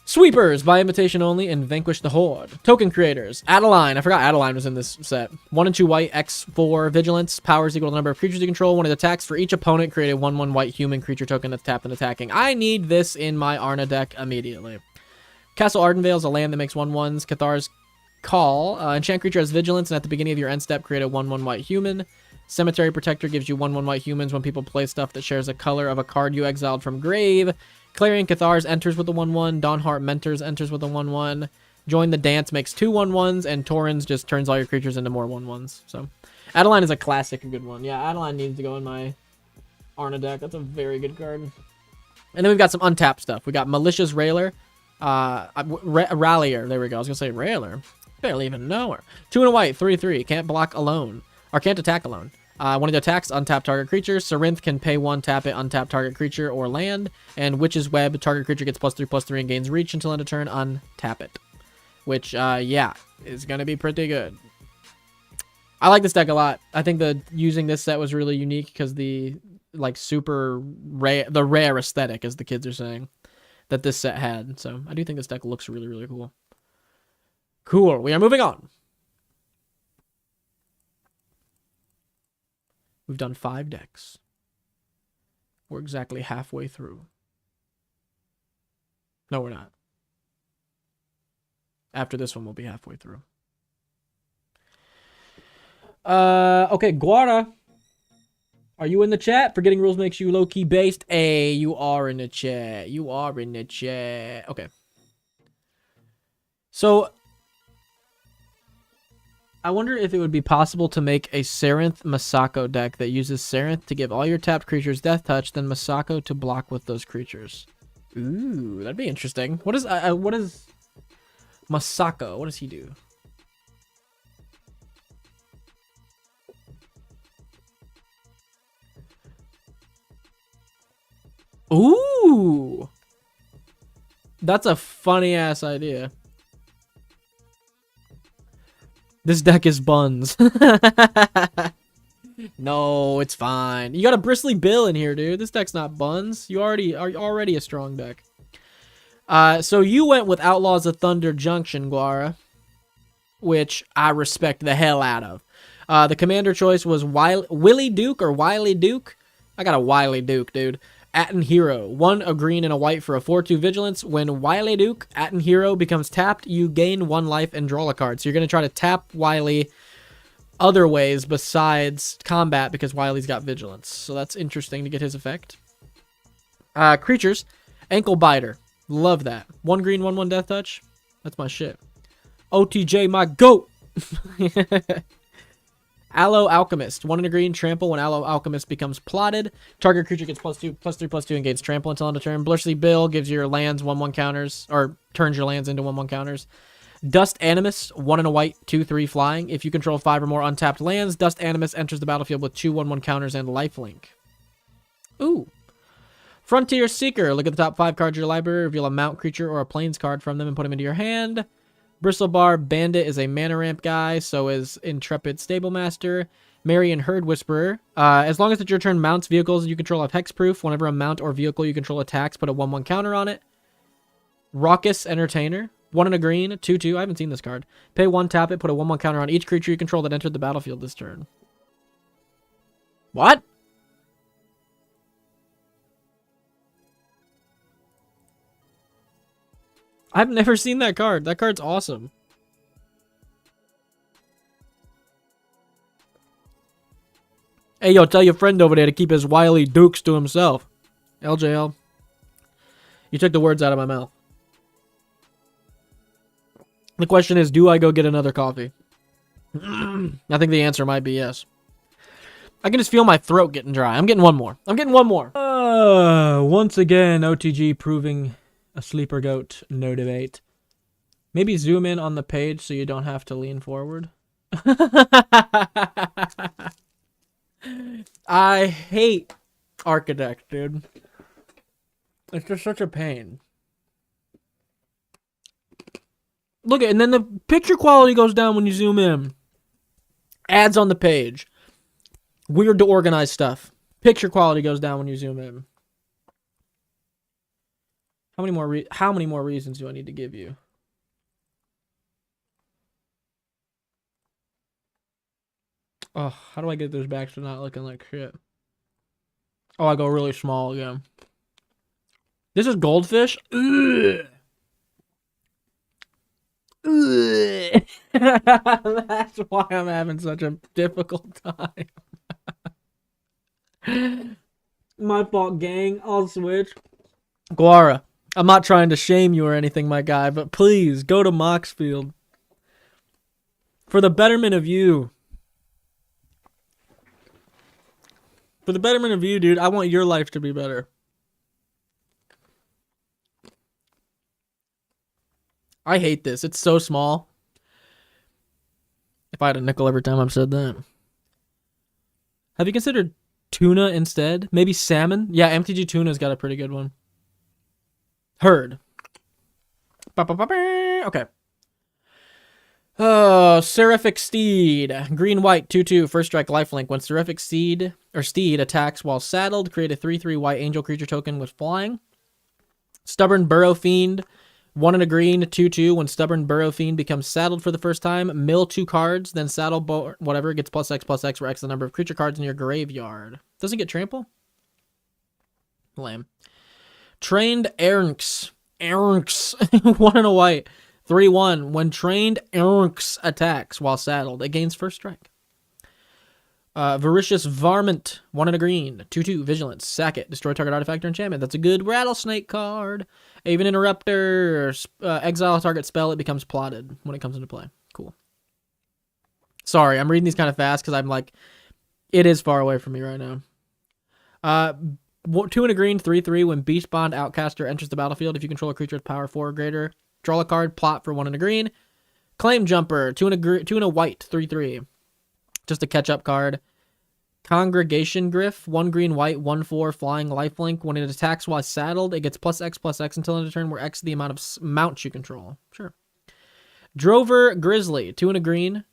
B: Sweepers, by invitation only, and Vanquish the Horde. Token creators. Adeline. I forgot Adeline was in this set. 1 and 2 white, X4 Vigilance. Powers equal to the number of creatures you control. When it attacks, for each opponent, create a 1/1 white human creature token that's tapped and attacking. I need this in my Arna deck immediately. Castle Ardenvale is a land that makes 1/1s. Cathar's Call. Enchant creature has Vigilance, and at the beginning of your end step, create a 1/1 white human. Cemetery Protector gives you 1/1 white humans when people play stuff that shares a color of a card you exiled from grave. Clarion Cathars enters with a 1/1. Dawnheart Mentors enters with a 1/1. Join the Dance makes 2 1/1s, and Torrens just turns all your creatures into more 1/1s. So, Adeline is a classic, a good one. Yeah, Adeline needs to go in my Arna deck. That's a very good card. And then we've got some untapped stuff. We got Malicious Railer. Rallier. There we go. I was going to say Railer. Barely even know her. 2 and a white, 3/3. Can't block alone. Or can't attack alone. When it attacks, untap target creature. Sarinth can pay 1, tap it, untap target creature or land. And Witch's Web, target creature gets +3/+3 and gains reach until end of turn, untap it. Which, yeah, is going to be pretty good. I like this deck a lot. I think using this set was really unique because the, like, super rare, the rare aesthetic, as the kids are saying, that this set had. So I do think this deck looks really, really cool. Cool. We are moving on. We've done 5 decks. We're exactly halfway through. No, we're not. After this one, we'll be halfway through. Okay, Guara. Are you in the chat? Forgetting rules makes you low-key based. Hey, you are in the chat. You are in the chat. Okay. So, I wonder if it would be possible to make a Sarinth Masako deck that uses Sarinth to give all your tapped creatures Death Touch, then Masako to block with those creatures. Ooh, that'd be interesting. What is Masako? What does he do? Ooh, that's a funny ass idea. This deck is buns. No, it's fine. You got a Bristly Bill in here, dude. This deck's not buns. You are already a strong deck. So you went with Outlaws of Thunder Junction, Guara, which I respect the hell out of. The commander choice was Willie Duke or Wiley Duke. I got a Wiley Duke, dude. Atten Hero. 1 a green and a white for a 4/2 vigilance. When Wiley Duke, Atten Hero, becomes tapped, you gain 1 life and draw a card. So you're going to try to tap Wiley other ways besides combat because Wiley's got vigilance. So that's interesting to get his effect. Creatures. Ankle Biter. Love that. 1 green, 1/1 death touch. That's my shit. OTJ, my goat. Aloe Alchemist. 1 and a green, trample. When Aloe Alchemist becomes plotted, target creature gets +2/+3/+2 and gains trample until end of turn. Blushy Bill gives your lands 1/1 counters, or turns your lands into 1/1 counters. Dust Animus, 1 and a white, 2/3 flying. If you control 5 or more untapped lands, Dust Animus enters the battlefield with 2 1/1 counters and lifelink. Ooh. Frontier Seeker. Look at the top 5 cards of your library, reveal a mount creature or a plains card from them and put them into your hand. Bristlebar Bandit is a mana ramp guy, so is Intrepid Stablemaster. Marion Herd Whisperer. As long as it's your turn, mounts vehicles you control have hexproof. Whenever a mount or vehicle you control attacks, put a 1/1 counter on it. Raucous Entertainer. 1 and a green, 2/2. I haven't seen this card. Pay 1, tap it, put a 1/1 counter on each creature you control that entered the battlefield this turn. What? I've never seen that card. That card's awesome. Hey, yo, tell your friend over there to keep his wily dukes to himself. LJL. You took the words out of my mouth. The question is, do I go get another coffee? I think the answer might be yes. I can just feel my throat getting dry. I'm getting one more. Once again, OTG proving a sleeper goat, no debate. Maybe zoom in on the page so you don't have to lean forward. I hate Architect, dude. It's just such a pain. Look at, and then the picture quality goes down when you zoom in. Ads on the page. Weird to organize stuff. Picture quality goes down when you zoom in. How many more reasons do I need to give you? Oh, how do I get those back to not looking like shit? Oh, I go really small again. This is goldfish? Ugh. Ugh. That's why I'm having such a difficult time. My fault, gang. I'll switch. Guara. I'm not trying to shame you or anything, my guy, but please go to Moxfield. For the betterment of you. For the betterment of you, dude, I want your life to be better. I hate this. It's so small. If I had a nickel every time I've said that. Have you considered tuna instead? Maybe salmon? Yeah, MTG Tuna's got a pretty good one. Herd. Okay. Seraphic Steed. Green, white, 2/2. First strike, lifelink. When Seraphic Steed attacks while saddled, create a 3/3 white angel creature token with flying. Stubborn Burrow Fiend. 1 and a green, 2/2. When Stubborn Burrow Fiend becomes saddled for the first time, mill 2 cards, then saddle whatever. It gets +X/+X for X the number of creature cards in your graveyard. Doesn't get trample? Lame. Trained Ernx. 1 and a white. 3/1. When trained Ernx attacks while saddled, it gains first strike. Voracious Varmint. 1 and a green. 2/2. Vigilance. Sack it. Destroy target artifact or enchantment. That's a good Rattlesnake card. Aven Interrupter. Exile a target spell. It becomes plotted when it comes into play. Cool. Sorry, I'm reading these kind of fast because I'm like, it is far away from me right now. 2 and a green, 3/3. When Beastbond Outcaster enters the battlefield, if you control a creature with power 4 or greater, draw a card, plot for 1 and a green. Claim Jumper, 2 and a white, 3/3. Just a catch-up card. Congregation Griff, 1 green, white, 1/4, flying, lifelink. When it attacks while saddled, it gets +X/+X until end of turn, where X is the amount of mounts you control. Sure. Drover Grizzly, 2 and a green.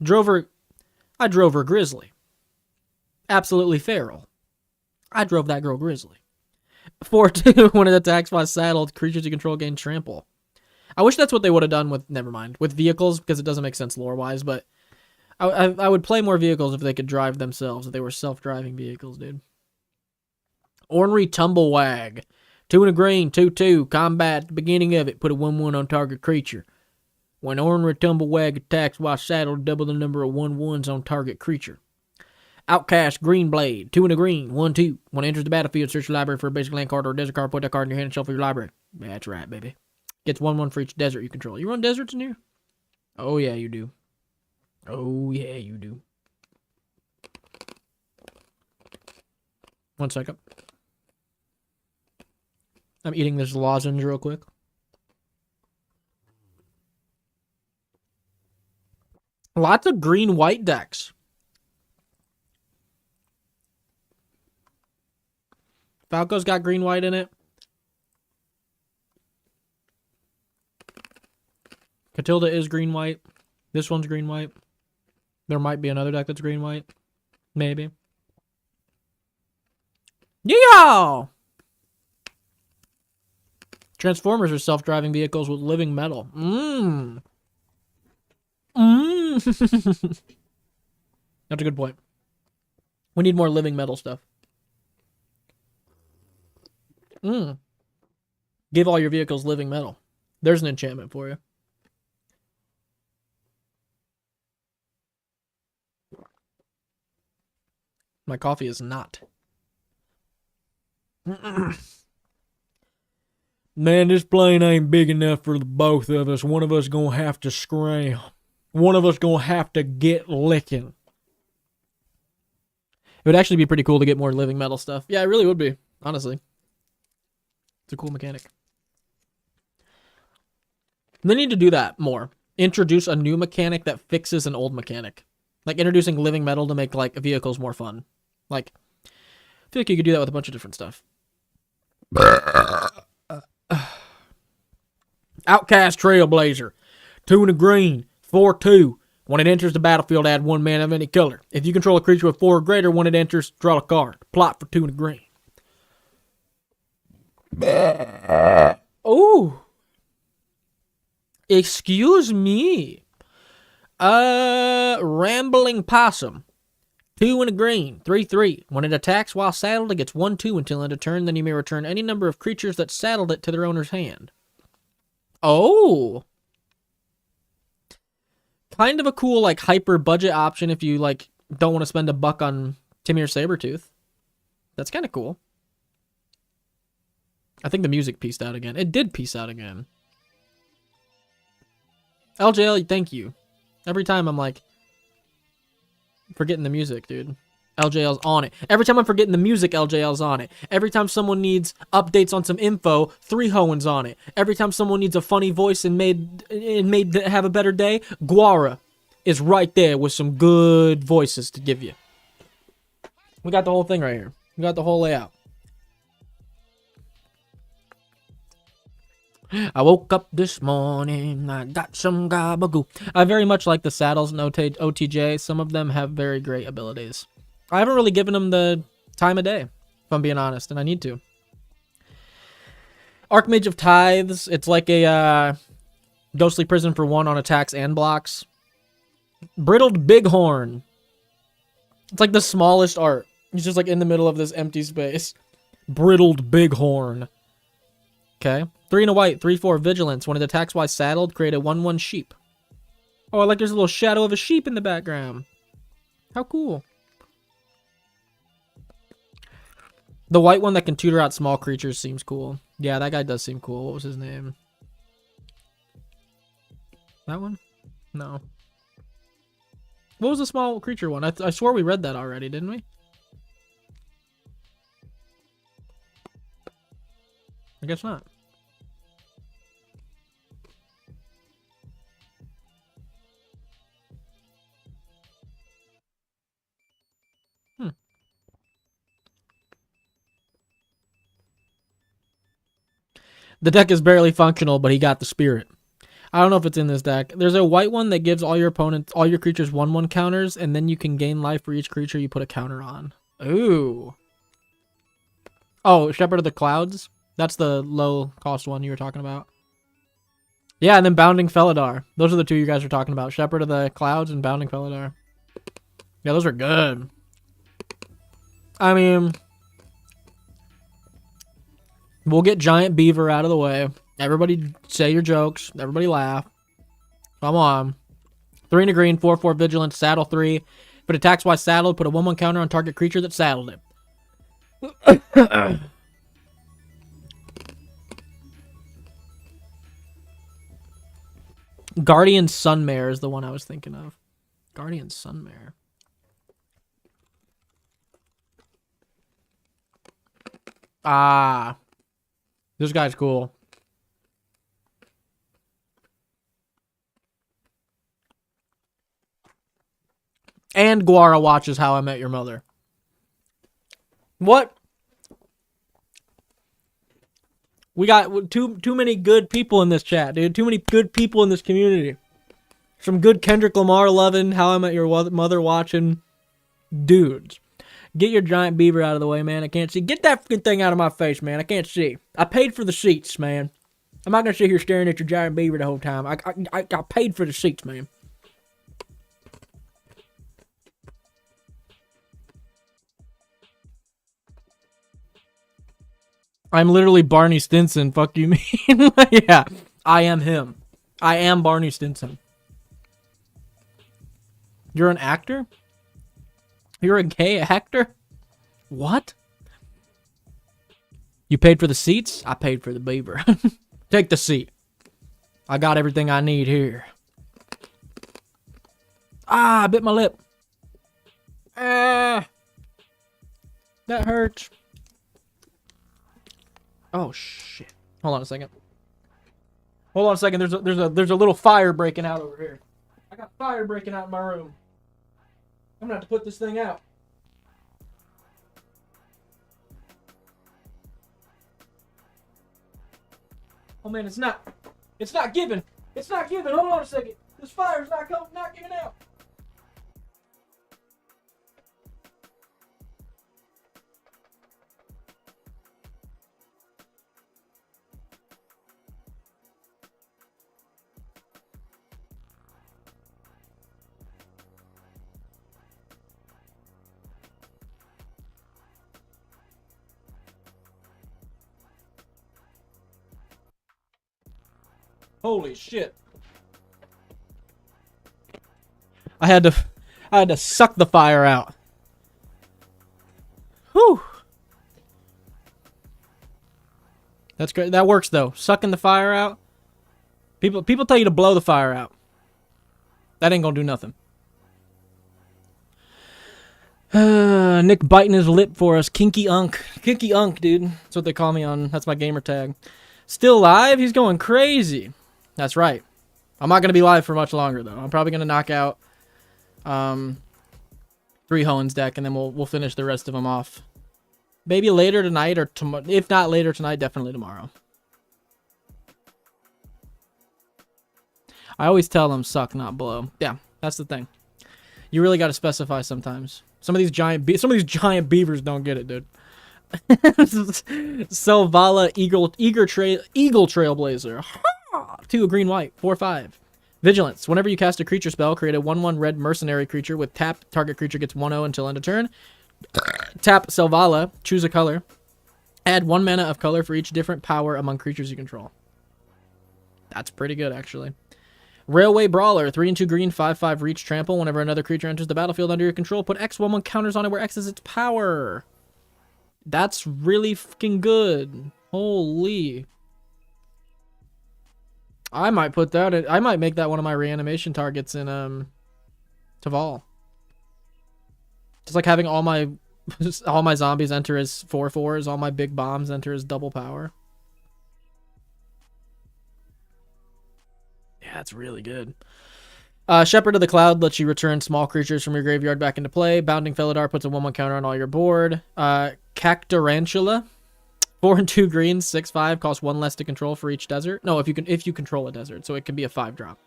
B: I drove her Grizzly. Absolutely feral. I drove that girl Grizzly. 4/2. When it attacks while saddled, creatures you control gain trample. I wish that's what they would have done with, never mind, with vehicles, because it doesn't make sense lore-wise, but I would play more vehicles if they could drive themselves, if they were self-driving vehicles, dude. Ornery Tumblewag. 2 and a green, 2/2. Combat at the beginning of it. Put a 1/1 on target creature. When Ornery Tumblewag attacks while saddled, double the number of 1/1s on target creature. Outcast Green Blade. 2 and a green, 1/2. When it enters the battlefield, search your library for a basic land card or a desert card. Put that card in your hand and shuffle your library. That's right, baby. Gets 1/1 for each desert you control. You run deserts in here? Oh, yeah, you do. Oh, yeah, you do. 1 second. I'm eating this lozenge real quick. Lots of green-white decks. Falco's got green-white in it. Catilda is green-white. This one's green-white. There might be another deck that's green-white. Maybe. Yeah! Transformers are self-driving vehicles with living metal. That's a good point. We need more living metal stuff. Give all your vehicles living metal. There's an enchantment for you. My coffee is not. Man, this plane ain't big enough for the both of us. One of us gonna have to scram. One of us gonna have to get licking. It would actually be pretty cool to get more living metal stuff. Yeah, it really would be, honestly. It's a cool mechanic. They need to do that more. Introduce a new mechanic that fixes an old mechanic. Like introducing living metal to make like vehicles more fun. Like, I feel like you could do that with a bunch of different stuff. Outcast Trailblazer. 2 and a green. 4/2. When it enters the battlefield, add 1 mana of any color. If you control a creature with 4 or greater, when it enters, draw a card. Plot for 2 and a green. Oh. Excuse me. Rambling Possum. 2 and a green. 3/3. When it attacks while saddled, it gets 1/2 until end of turn. Then you may return any number of creatures that saddled it to their owner's hand. Oh. Kind of a cool, like, hyper budget option if you, like, don't want to spend $1 on Timir Sabertooth. That's kind of cool. I think the music pieced out again. It did piece out again. LJL, thank you. Every time I'm like, forgetting the music, dude. LJL's on it. Every time I'm forgetting the music, LJL's on it. Every time someone needs updates on some info, 3 Hoen's on it. Every time someone needs a funny voice and made to have a better day, Guara is right there with some good voices to give you. We got the whole thing right here. We got the whole layout. I woke up this morning, I got some gabagoo. I very much like the saddles in OTJ. Some of them have very great abilities. I haven't really given them the time of day, if I'm being honest, and I need to. Archmage of Tithes. It's like a Ghostly Prison for 1 on attacks and blocks. Brittled Bighorn. It's like the smallest art. He's just like in the middle of this empty space. Brittled Bighorn. Okay. 3 and a white, 3/4 vigilance. When it attacks while saddled, create a 1/1 sheep. Oh, I like there's a little shadow of a sheep in the background. How cool. The white one that can tutor out small creatures seems cool. Yeah, that guy does seem cool. What was his name? That one? No. What was the small creature one? I swore we read that already, didn't we? I guess not. The deck is barely functional, but he got the spirit. I don't know if it's in this deck. There's a white one that gives all your creatures 1/1 counters, and then you can gain life for each creature you put a counter on. Ooh. Oh, Shepherd of the Clouds. That's the low cost one you were talking about. Yeah, and then Bounding Felidar. Those are the two you guys are talking about. Shepherd of the Clouds and Bounding Felidar. Yeah, those are good. I mean, we'll get Giant Beaver out of the way. Everybody say your jokes. Everybody laugh. Come on. 3 and a green, 4/4 vigilance, saddle 3. If it attacks while saddled, put a 1/1 counter on target creature that saddled it. Guardian Sunmare is the one I was thinking of. Guardian Sunmare. Ah. This guy's cool. And Guara watches How I Met Your Mother. What? We got too many good people in this chat, dude. Too many good people in this community. Some good Kendrick Lamar loving, How I Met Your Mother watching dudes. Get your giant beaver out of the way, man. I can't see. Get that fucking thing out of my face, man. I can't see. I paid for the seats, man. I'm not gonna sit here staring at your giant beaver the whole time. I paid for the seats, man. I'm literally Barney Stinson. Fuck you mean? Yeah, I am him. I am Barney Stinson. You're an actor? You're a gay actor? What? You paid for the seats? I paid for the beaver. Take the seat. I got everything I need here. Ah, I bit my lip. Ah, that hurts. Oh shit! Hold on a second. Hold on a second. There's a little fire breaking out over here. I got fire breaking out in my room. I'm gonna have to put this thing out. Oh man, it's not giving. It's not giving. Hold on a second. This fire's not giving out. Holy shit. I had to suck the fire out. Whew. That's great. That works though. Sucking the fire out. People tell you to blow the fire out. That ain't gonna do nothing. Nick biting his lip for us. Kinky Unk. Kinky Unk, dude. That's what they call me on. That's my gamer tag. Still live? He's going crazy. That's right. I'm not going to be live for much longer, though. I'm probably going to knock out 3 Hoenns deck, and then we'll finish the rest of them off. Maybe later tonight, or tomorrow. If not later tonight, definitely tomorrow. I always tell them suck, not blow. Yeah, that's the thing. You really got to specify sometimes. Some of these giant beavers don't get it, dude. Selvala Eagle Trailblazer. 2 green white 4/5. Vigilance. Whenever you cast a creature spell, create a 1/1 red mercenary creature with tap. Target creature gets 1/0 until end of turn. Tap Selvala. Choose a color. Add 1 mana of color for each different power among creatures you control. That's pretty good, actually. Railway Brawler. 3 and 2 green 5/5 reach trample. Whenever another creature enters the battlefield under your control, put X 1/1 counters on it where X is its power. That's really fucking good. Holy. I might put that in, I might make that one of my reanimation targets in Taval. Just like having all my zombies enter as 4/4s, all my big bombs enter as double power. Yeah, that's really good. Shepherd of the Cloud lets you return small creatures from your graveyard back into play. Bounding Felidar puts a 1/1 counter on all your board. Cactarantula. 4 and 2 greens, 6/5, costs 1 less to control for each desert. No, if you control a desert, so it can be a 5-drop.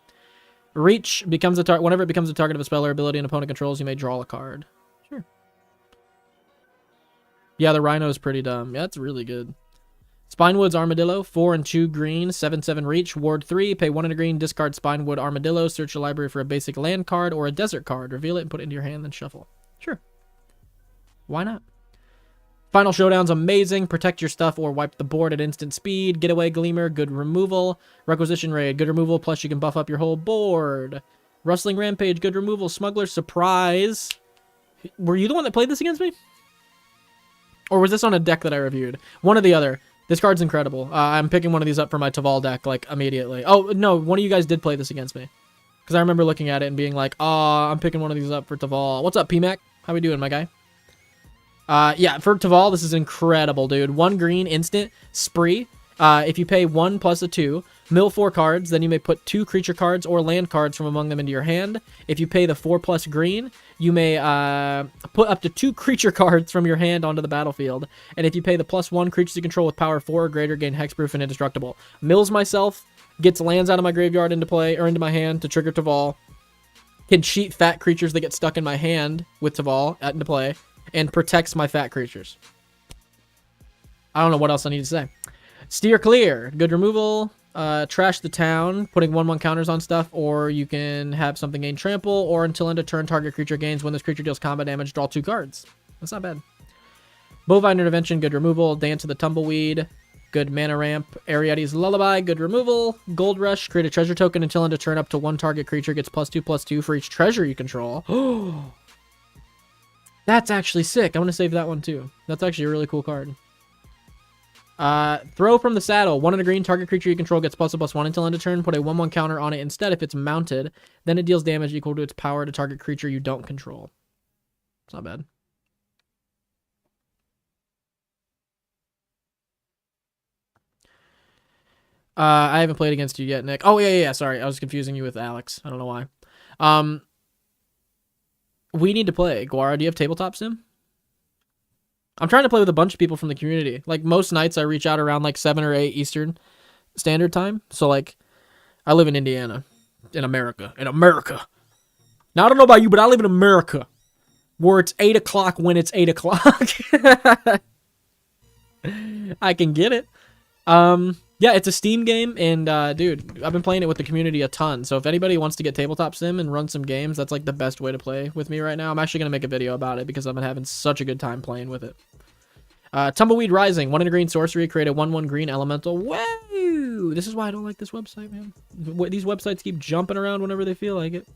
B: Reach becomes whenever it becomes a target of a spell or ability an opponent controls, you may draw a card. Sure. Yeah, the Rhino is pretty dumb. Yeah, that's really good. Spinewood's Armadillo, 4 and 2 green, 7/7 reach, ward 3, pay 1 and a green, discard Spinewood Armadillo, search your library for a basic land card or a desert card, reveal it and put it into your hand, then shuffle. Sure. Why not? Final Showdown's amazing. Protect your stuff or wipe the board at instant speed. Getaway Gleamer, good removal. Requisition Raid, good removal, plus you can buff up your whole board. Rustling Rampage, good removal. Smuggler Surprise. Were you the one that played this against me? Or was this on a deck that I reviewed? One or the other. This card's incredible. I'm picking one of these up for my Taval deck, like, immediately. Oh, no, one of you guys did play this against me. Because I remember looking at it and being like, oh, I'm picking one of these up for Taval. What's up, PMAC? How we doing, my guy? Yeah, for Taval, this is incredible, dude. 1 green, instant, spree. If you pay 1 plus a 2, mill 4 cards, then you may put 2 creature cards or land cards from among them into your hand. If you pay the 4 plus green, you may put up to 2 creature cards from your hand onto the battlefield. And if you pay the +1, creatures you control with power 4 or greater gain hexproof and indestructible. Mills myself, gets lands out of my graveyard into play or into my hand to trigger Taval. Can cheat fat creatures that get stuck in my hand with Taval into play. And protects my fat creatures. I don't know what else I need to say. Steer clear. Good removal. Trash the town, putting 1/1 counters on stuff, or you can have something gain trample, or until end of turn, target creature gains. When this creature deals combat damage, draw 2 cards. That's not bad. Bovine Intervention, good removal. Dance of the Tumbleweed, good mana ramp. Ariadne's Lullaby, good removal. Gold Rush, create a treasure token until end of turn. Up to 1 target creature gets +2/+2 for each treasure you control. That's actually sick. I want to save that one too. That's actually a really cool card. Throw from the Saddle. 1 and a green, target creature you control gets +1/+1 until end of turn. Put a 1/1 counter on it instead if it's mounted. Then it deals damage equal to its power to target creature you don't control. It's not bad. I haven't played against you yet, Nick. Oh, yeah. Sorry, I was confusing you with Alex. I don't know why. We need to play. Guara, do you have Tabletop Sim? I'm trying to play with a bunch of people from the community. Like, most nights I reach out around, like, 7 or 8 Eastern Standard Time. So, like, I live in Indiana. In America. Now, I don't know about you, but I live in America. Where it's 8 o'clock when it's 8 o'clock. I can get it. Yeah, it's a Steam game, and, dude, I've been playing it with the community a ton, so if anybody wants to get Tabletop Sim and run some games, that's, like, the best way to play with me right now. I'm actually going to make a video about it, because I've been having such a good time playing with it. Tumbleweed Rising, 1 and a green sorcery, create a 1/1 green elemental. Whoa! This is why I don't like this website, man. These websites keep jumping around whenever they feel like it.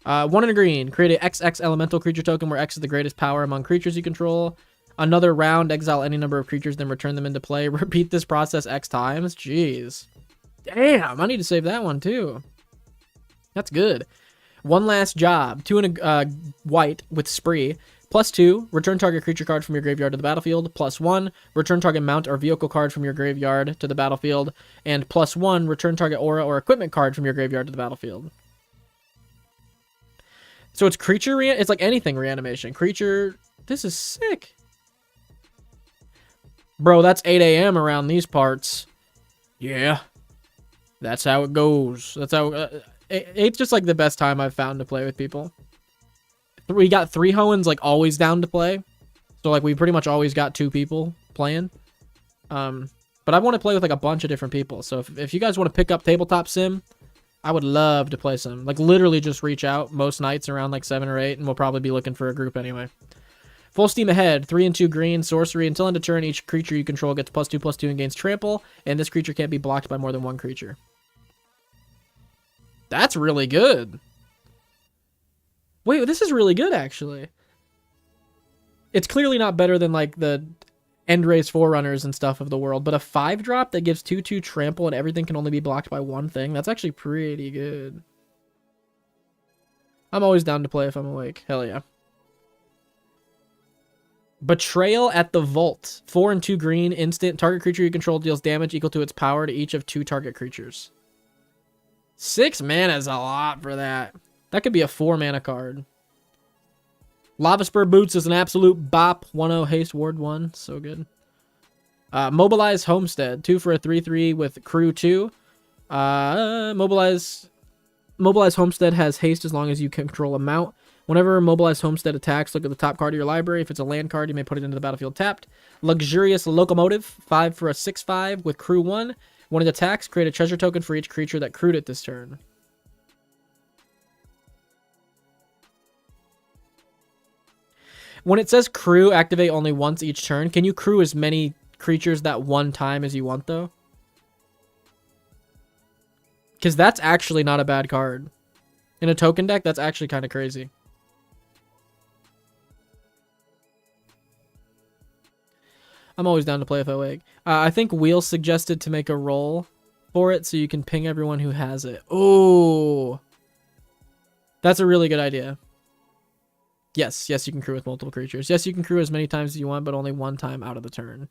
B: 1 and a green, create a XX elemental creature token, where X is the greatest power among creatures you control. Another round, exile any number of creatures, then return them into play. Repeat this process X times. Jeez. Damn, I need to save that one too. That's good. One last job. 2 and a white with spree. +2, return target creature card from your graveyard to the battlefield. +1, return target mount or vehicle card from your graveyard to the battlefield. And +1, return target aura or equipment card from your graveyard to the battlefield. So it's creature, it's like anything reanimation. Creature, this is sick. Bro, that's 8 a.m. around these parts. Yeah. That's how it goes. That's how... 8's just, like, the best time I've found to play with people. We got 3 Hoenns, like, always down to play. So, like, we pretty much always got 2 people playing. But I want to play with, like, a bunch of different people. So, if you guys want to pick up Tabletop Sim, I would love to play some. Like, literally just reach out most nights around, like, 7 or 8, and we'll probably be looking for a group anyway. Full steam ahead. 3 and 2 green, sorcery. Until end of turn, each creature you control gets +2/+2 and gains trample, and this creature can't be blocked by more than 1 creature. That's really good. Wait, this is really good, actually. It's clearly not better than, like, the Endrace Forerunners and stuff of the world, but a 5-drop that gives 2/2 trample and everything can only be blocked by 1 thing, that's actually pretty good. I'm always down to play if I'm awake. Hell yeah. Betrayal at the Vault. 4 and 2 green, instant. Target creature you control deals damage equal to its power to each of 2 target creatures. 6 mana is a lot for that. That could be a 4 mana card. Lava Spur Boots is an absolute bop. 1/0 haste, ward 1. So good. Mobilize Homestead. 2 for a 3/3 with crew 2. Mobilize Homestead has haste as long as you control a mount. Whenever mobilized homestead attacks, look at the top card of your library. If it's a land card, you may put it into the battlefield tapped. Luxurious Locomotive, 5 for a 6/5 with crew 1. When it attacks, create a treasure token for each creature that crewed it this turn. When it says crew, activate only once each turn. Can you crew as many creatures that one time as you want, though? Because that's actually not a bad card. In a token deck, that's actually kind of crazy. I'm always down to play FO Egg. I think Wheel suggested to make a roll for it so you can ping everyone who has it. Oh, that's a really good idea. Yes, you can crew with multiple creatures. Yes, you can crew as many times as you want, but only one time out of the turn.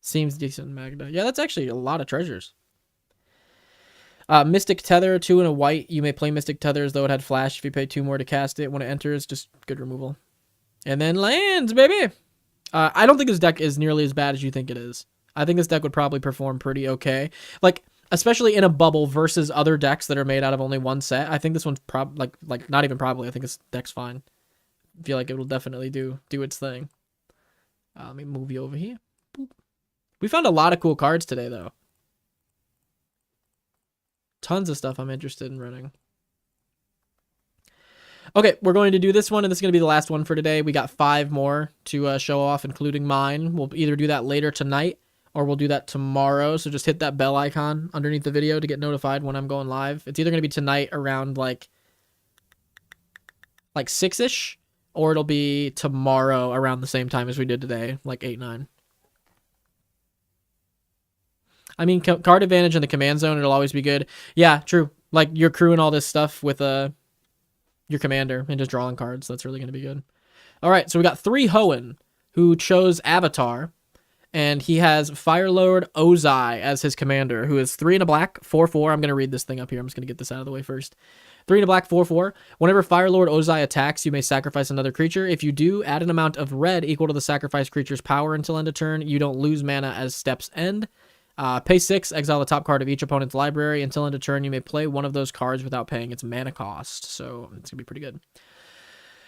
B: Seems decent, Magda. Yeah, that's actually a lot of treasures. Mystic Tether, 2 and a white. You may play Mystic Tether as though it had flash if you pay 2 more to cast it. When it enters, just good removal. And then lands, baby! I don't think this deck is nearly as bad as you think it is. I think this deck would probably perform pretty okay. Like, especially in a bubble versus other decks that are made out of only one set. I think this one's like not even probably. I think this deck's fine. I feel like it will definitely do its thing. Let me move you over here. Boop. We found a lot of cool cards today, though. Tons of stuff I'm interested in running. Okay, we're going to do this one, and this is going to be the last one for today. We got 5 more to show off, including mine. We'll either do that later tonight, or we'll do that tomorrow. So just hit that bell icon underneath the video to get notified when I'm going live. It's either going to be tonight around like 6-ish, or it'll be tomorrow around the same time as we did today, like 8, 9. I mean, card advantage in the command zone, it'll always be good. Yeah, true. Like, you're crewing all this stuff with your commander and just drawing cards. That's really going to be good. All right, so we got 3 Hoenn, who chose Avatar, and he has Firelord Ozai as his commander, who is 3 and a black, 4/4. I'm going to read this thing up here. I'm just going to get this out of the way first. 3 and a black, 4/4. Whenever Firelord Ozai attacks, you may sacrifice another creature. If you do, add an amount of red equal to the sacrificed creature's power until end of turn. You don't lose mana as steps end. Pay 6, exile the top card of each opponent's library. Until end of turn, you may play one of those cards without paying its mana cost. So it's going to be pretty good.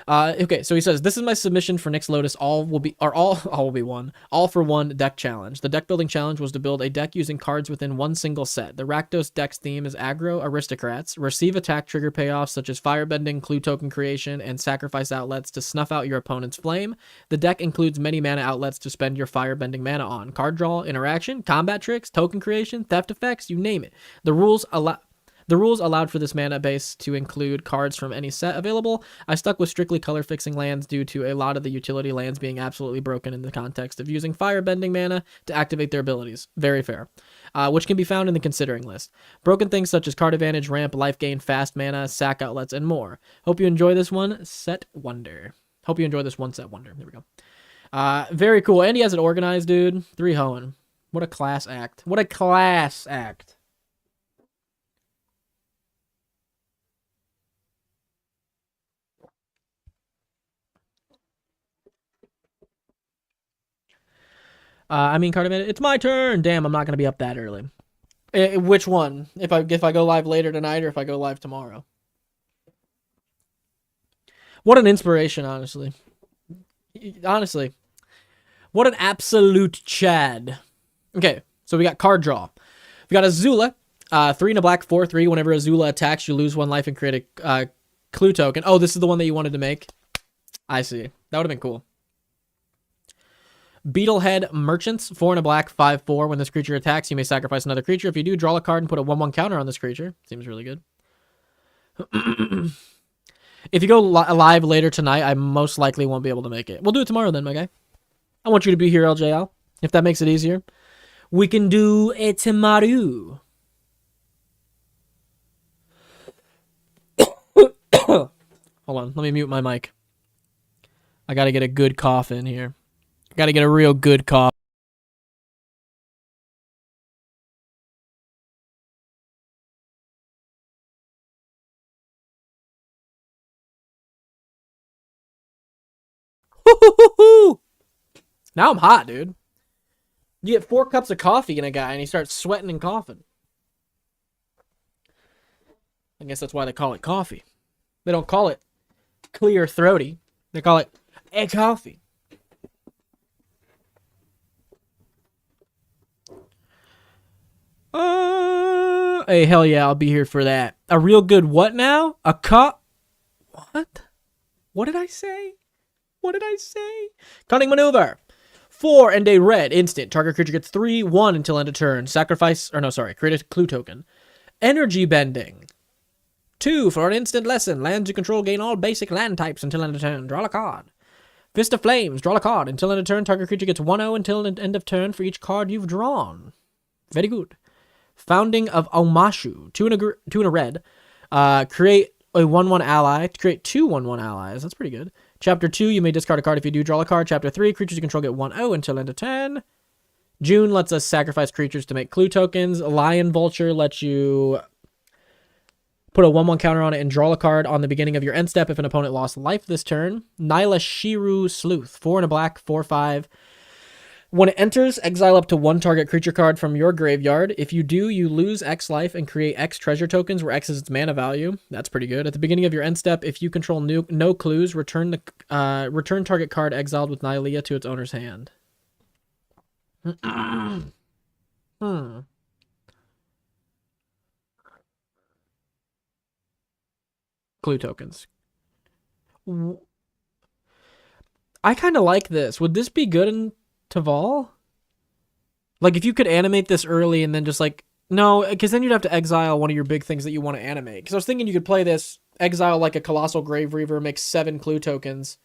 B: Okay, so he says, this is my submission for Nick's Lotus. All will be one. All for one deck challenge. The deck building challenge was to build a deck using cards within one single set. The Rakdos deck's theme is aggro aristocrats. Receive attack trigger payoffs such as firebending, clue token creation, and sacrifice outlets to snuff out your opponent's flame. The deck includes many mana outlets to spend your firebending mana on. Card draw, interaction, combat tricks, token creation, theft effects, you name it. The rules allowed for this mana base to include cards from any set available. I stuck with strictly color fixing lands due to a lot of the utility lands being absolutely broken in the context of using firebending mana to activate their abilities. Very fair. Which can be found in the considering list. Broken things such as card advantage, ramp, life gain, fast mana, sack outlets, and more. Hope you enjoy this one set wonder. Hope you enjoy this one set wonder. There we go. Very cool. And he has it organized, dude. 3 Hoenn. What a class act. What a class act. I mean, card advantage. It's my turn. Damn, I'm not gonna be up that early. Which one? If I go live later tonight or if I go live tomorrow? What an inspiration, honestly. Honestly, what an absolute Chad. Okay, so we got card draw. We got Azula, 3 and a black, 4/3. Whenever Azula attacks, you lose 1 life and create a clue token. Oh, this is the one that you wanted to make. I see. That would have been cool. Beetlehead Merchants, 4 and a black, 5/4. When this creature attacks, you may sacrifice another creature. If you do, draw a card and put a 1/1 counter on this creature. Seems really good. If you go live later tonight, I most likely won't be able to make it. We'll do it tomorrow then, my guy. I want you to be here, LJL, if that makes it easier. We can do it tomorrow. Hold on, let me mute my mic. I gotta get a good cough in here. Got to get a real good cough. Now I'm hot, dude. You get 4 cups of coffee in a guy and he starts sweating and coughing. I guess that's why they call it coffee. They don't call it clear throaty. They call it a coffee. Hey, hell yeah, I'll be here for that. A real good what now? A cut? What? What did I say? What did I say? Cunning maneuver. 4 and a red. Instant. Target creature gets 3/1 until end of turn. Create a clue token. Energy bending. 2 for an instant lesson. Lands you control gain all basic land types until end of turn. Draw a card. Fist of Flames. Draw a card. Until end of turn, target creature gets 1/0 until end of turn for each card you've drawn. Very good. Founding of Omashu. 2 and a red. Create a 1/1 ally. Create 2 1/1 allies. That's pretty good. Chapter 2, you may discard a card if you do draw a card. Chapter 3, creatures you control get 1/0 until end of turn. June lets us sacrifice creatures to make clue tokens. Lion Vulture lets you put a 1/1 counter on it and draw a card on the beginning of your end step if an opponent lost life this turn. Nyla Shiru Sleuth. 4 and a black, 4/5. When it enters, exile up to 1 target creature card from your graveyard. If you do, you lose X life and create X treasure tokens, where X is its mana value. That's pretty good. At the beginning of your end step, if you control no clues, return target card exiled with Nylea to its owner's hand. Clue tokens. I kind of like this. Would this be good in Taval? Like, if you could animate this early and then just like... No, because then you'd have to exile one of your big things that you want to animate. Because I was thinking you could play this, exile like a Colossal Grave Reaver, make 7 clue tokens,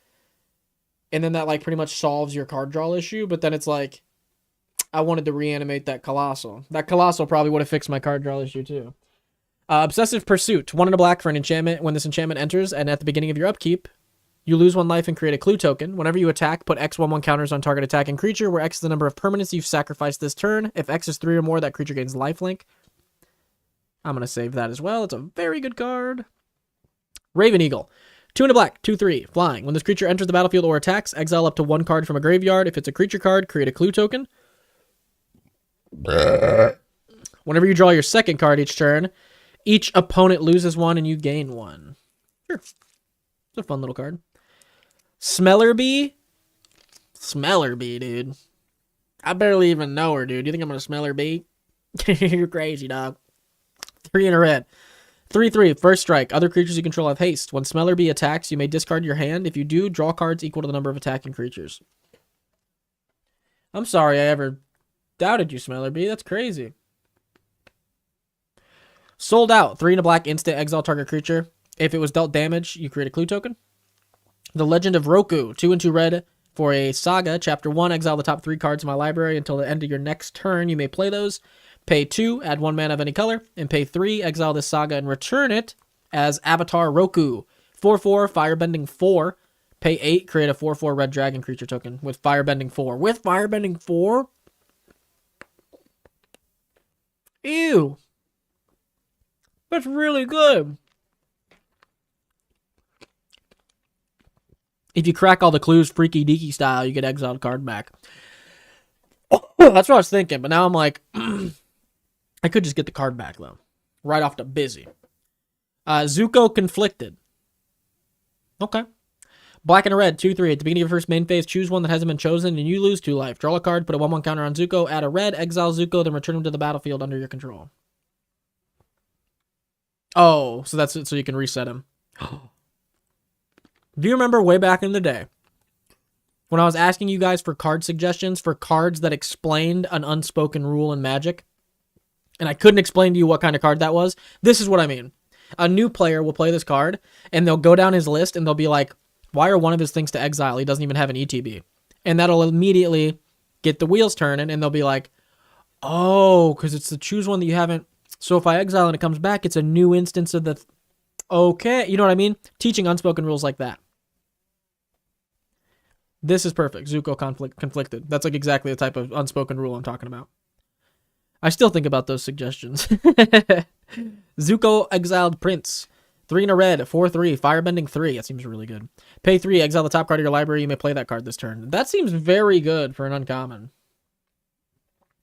B: and then that like pretty much solves your card draw issue. But then it's like, I wanted to reanimate that Colossal. That Colossal probably would have fixed my card draw issue too. Obsessive Pursuit. 1 and a black for an enchantment. When this enchantment enters, and at the beginning of your upkeep, you lose 1 life and create a clue token. Whenever you attack, put X 1/1 counters on target attacking creature, where X is the number of permanents you've sacrificed this turn. If X is 3 or more, that creature gains lifelink. I'm going to save that as well. It's a very good card. Raven Eagle. 2 and a black, 2/3, flying. When this creature enters the battlefield or attacks, exile up to 1 card from a graveyard. If it's a creature card, create a clue token. Whenever you draw your second card each turn, each opponent loses 1 and you gain 1. Sure. It's a fun little card. Smeller Bee, dude. I barely even know her, dude. You think I'm gonna smell her bee? You're crazy, dog. 3 and a red. 3/3, first strike. Other creatures you control have haste. When Smeller Bee attacks, you may discard your hand. If you do, draw cards equal to the number of attacking creatures. I'm sorry I ever doubted you, Smeller Bee. That's crazy. Sold Out. 3 and a black, instant, exile target creature. If it was dealt damage, you create a clue token. The Legend of Roku. 2 and 2 red for a saga. Chapter 1, exile the top 3 cards in my library until the end of your next turn. You may play those. Pay 2, add 1 mana of any color. And pay 3, exile this saga and return it as Avatar Roku. 4/4, Firebending 4. Pay 8, create a 4/4 red dragon creature token with Firebending 4. With Firebending 4? Ew. That's really good. If you crack all the clues freaky deaky style, you get exiled card back. That's what I was thinking, but now I'm like, I could just get the card back though. Right off the busy. Zuko Conflicted. Okay. Black and a red, 2/3. At the beginning of your first main phase, choose one that hasn't been chosen, and you lose 2 life. Draw a card, put a 1/1 counter on Zuko, add a red, exile Zuko, then return him to the battlefield under your control. Oh, so that's it, so you can reset him. Do you remember way back in the day when I was asking you guys for card suggestions for cards that explained an unspoken rule in Magic? And I couldn't explain to you what kind of card that was. This is what I mean. A new player will play this card, and they'll go down his list, and they'll be like, why are one of his things to exile? He doesn't even have an ETB. And that'll immediately get the wheels turning, and they'll be like, oh, because it's the choose one that you haven't. So if I exile and it comes back, it's a new instance of the... Okay, you know what I mean? Teaching unspoken rules like that. This is perfect. Zuko Conflicted. That's like exactly the type of unspoken rule I'm talking about. I still think about those suggestions. Zuko Exiled Prince. 3 and a red, 4/3, Firebending 3. That seems really good. Pay 3, exile the top card of your library. You may play that card this turn. That seems very good for an uncommon.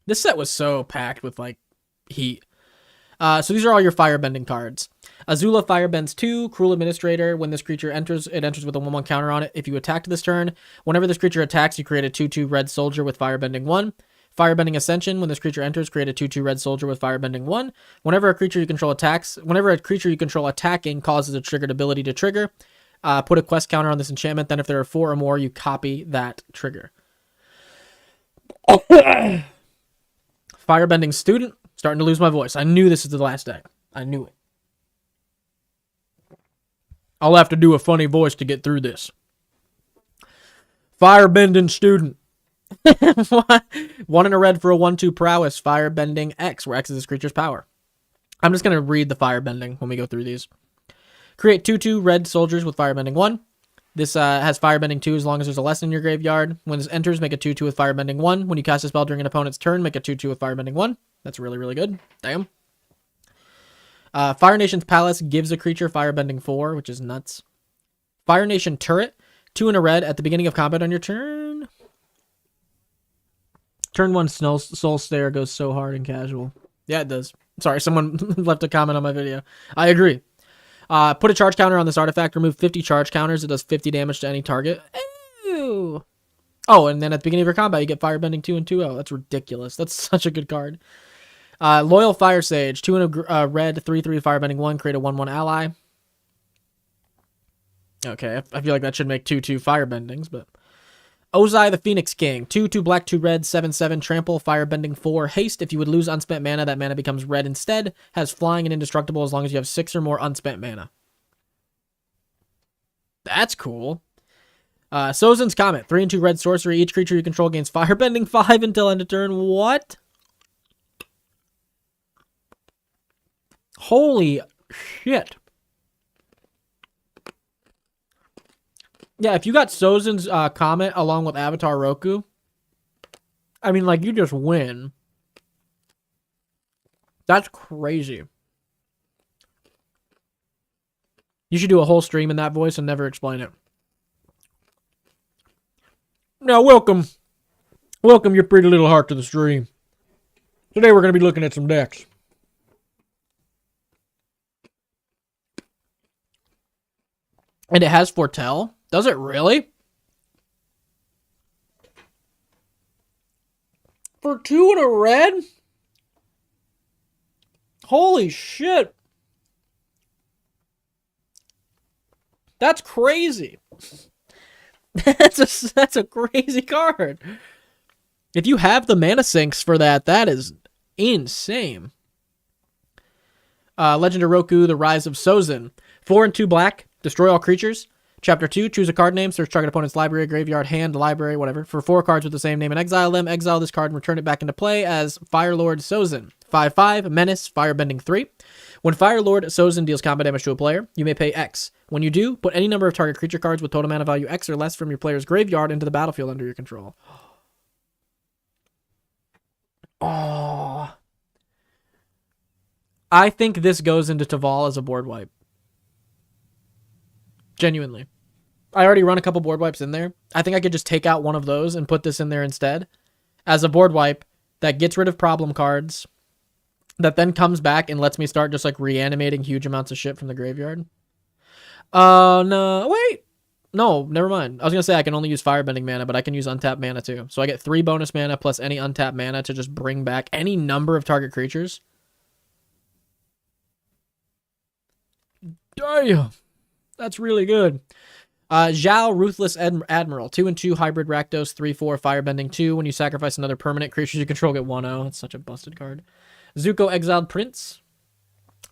B: This set was so packed with like heat. So these are all your Firebending cards. Azula Firebends 2, Cruel Administrator. When this creature enters, it enters with a 1/1 counter on it. If you attacked this turn, whenever this creature attacks, you create a 2/2 red soldier with Firebending 1. Firebending Ascension. When this creature enters, create a 2/2 red soldier with Firebending 1. Whenever a creature you control attacking causes a triggered ability to trigger, put a quest counter on this enchantment. Then if there are 4 or more, you copy that trigger. Firebending Student. Starting to lose my voice. I knew this is the last deck. I knew it. I'll have to do a funny voice to get through this. Firebending Student. 1 and a red for a 1/2 prowess. Firebending X, where X is this creature's power. I'm just going to read the Firebending when we go through these. Create 2/2 red soldiers with Firebending 1. This has Firebending 2 as long as there's a lesson in your graveyard. When this enters, make a 2/2 with Firebending 1. When you cast a spell during an opponent's turn, make a 2/2 with Firebending 1. That's really, really good. Damn. Fire Nation's Palace gives a creature Firebending 4, which is nuts. Fire Nation Turret, 2 and a red at the beginning of combat on your turn. Turn 1 Soul Stare goes so hard and casual. Yeah, it does. Sorry, someone left a comment on my video. I agree. Put a charge counter on this artifact. Remove 50 charge counters. It does 50 damage to any target. Ew. Oh, and then at the beginning of your combat, you get Firebending 2 and 2. Oh, that's ridiculous. That's such a good card. Loyal Fire Sage, 2 and a red, 3/3 Firebending 1. Create a 1/1 ally. Okay, I feel like that should make 2/2 Firebendings, but... Ozai the Phoenix King, 2/2 black, 2 red, 7/7 trample, Firebending 4 haste. If you would lose unspent mana, that mana becomes red instead. Has flying and indestructible as long as you have 6 or more unspent mana. That's cool. Sozin's Comet, 3 and 2 red sorcery. Each creature you control gains Firebending 5 until end of turn. What? Holy shit. Yeah, if you got Sozin's Comet along with Avatar Roku, I mean, like, you just win. That's crazy. You should do a whole stream in that voice and never explain it. Now, welcome your pretty little heart to the stream. Today we're going to be looking at some decks. And it has Foretell? Does it really? For 2 and a red? Holy shit. That's crazy. That's a crazy card. If you have the mana sinks for that, that is insane. Legend of Roku, The Rise of Sozin. 4 and 2 black. Destroy all creatures. Chapter 2, choose a card name, search target opponent's library, graveyard, hand, library, whatever, for 4 cards with the same name and exile them. Exile this card and return it back into play as Firelord Sozin. 5/5, Menace, Firebending 3. When Firelord Sozin deals combat damage to a player, you may pay X. When you do, put any number of target creature cards with total mana value X or less from your player's graveyard into the battlefield under your control. Oh. I think this goes into Taval as a board wipe. Genuinely. I already run a couple board wipes in there. I think I could just take out one of those and put this in there instead as a board wipe that gets rid of problem cards that then comes back and lets me start just like reanimating huge amounts of shit from the graveyard. No, wait. No, never mind. I was going to say I can only use Firebending mana, but I can use untapped mana too. So I get 3 bonus mana plus any untapped mana to just bring back any number of target creatures. Damn. That's really good. Zhao, Ruthless Admiral. 2 and 2 hybrid Rakdos. 3/4 Firebending 2. When you sacrifice another permanent, creatures you control get 1/0. It's such a busted card. Zuko, Exiled Prince.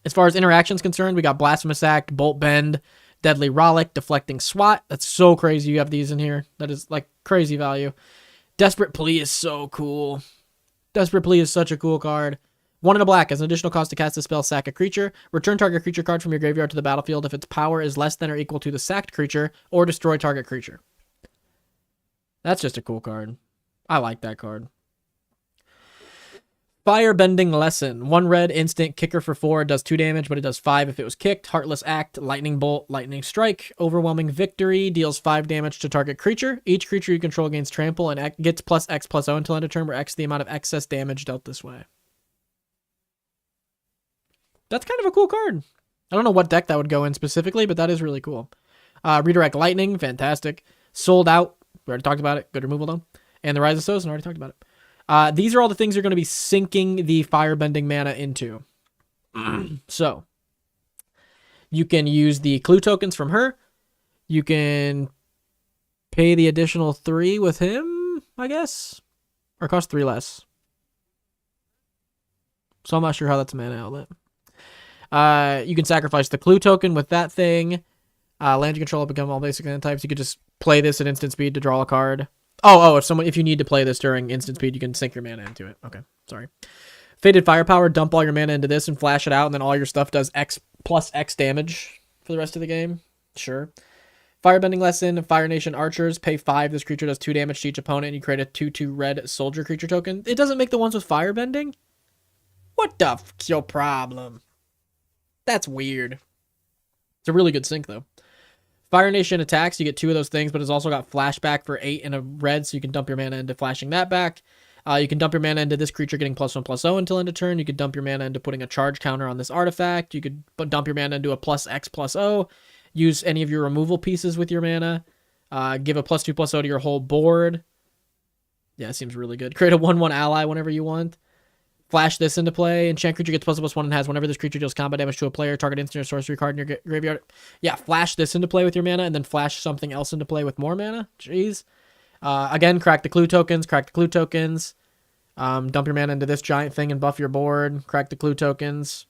B: As far as interactions concerned, we got Blasphemous Act, Bolt Bend, Deadly Rollick, Deflecting Swat. That's so crazy you have these in here. That is like crazy value. Desperate Plea is so cool. Desperate Plea is such a cool card. 1 and a black. As an additional cost to cast a spell, sack a creature. Return target creature card from your graveyard to the battlefield if its power is less than or equal to the sacked creature, or destroy target creature. That's just a cool card. I like that card. Firebending Lesson. 1 red, instant, kicker for 4. It does 2 damage, but it does 5 if it was kicked. Heartless Act, Lightning Bolt, Lightning Strike. Overwhelming Victory. Deals 5 damage to target creature. Each creature you control gains trample and gets plus X plus O until end of turn, where X is the amount of excess damage dealt this way. That's kind of a cool card. I don't know what deck that would go in specifically, but that is really cool. Redirect Lightning, fantastic. Sold Out, we already talked about it. Good removal though. And the Rise of Sozen, already talked about it. These are all the things you're going to be sinking the firebending mana into. So, you can use the clue tokens from her. You can pay the additional 3 with him, I guess. Or cost 3 less. So I'm not sure how that's a mana outlet. You can sacrifice the clue token with that thing. Land you control become all basic land types. You could just play this at instant speed to draw a card. If you need to play this during instant speed, you can sink your mana into it. Okay, sorry. Fated Firepower, dump all your mana into this and flash it out, and then all your stuff does X plus X damage for the rest of the game. Sure. Firebending Lesson, Fire Nation Archers, pay 5. This creature does 2 damage to each opponent, and you create a 2/2 red soldier creature token. It doesn't make the ones with firebending? What the fuck's your problem? That's weird. It's a really good sync, though. Fire Nation attacks, you get 2 of those things, but it's also got flashback for 8 and a red, so you can dump your mana into flashing that back. You can dump your mana into this creature getting +1/+0 until end of turn. You could dump your mana into putting a charge counter on this artifact. You could dump your mana into a +X/+0. Use any of your removal pieces with your mana. Give a +2/+0 to your whole board. Yeah, it seems really good. Create a 1/1 ally whenever you want. Flash this into play. Enchant creature gets +1/+1 and has whenever this creature deals combat damage to a player, target instant or sorcery card in your graveyard. Yeah, flash this into play with your mana and then flash something else into play with more mana. Jeez. Again, crack the clue tokens. Dump your mana into this giant thing and buff your board. Crack the clue tokens.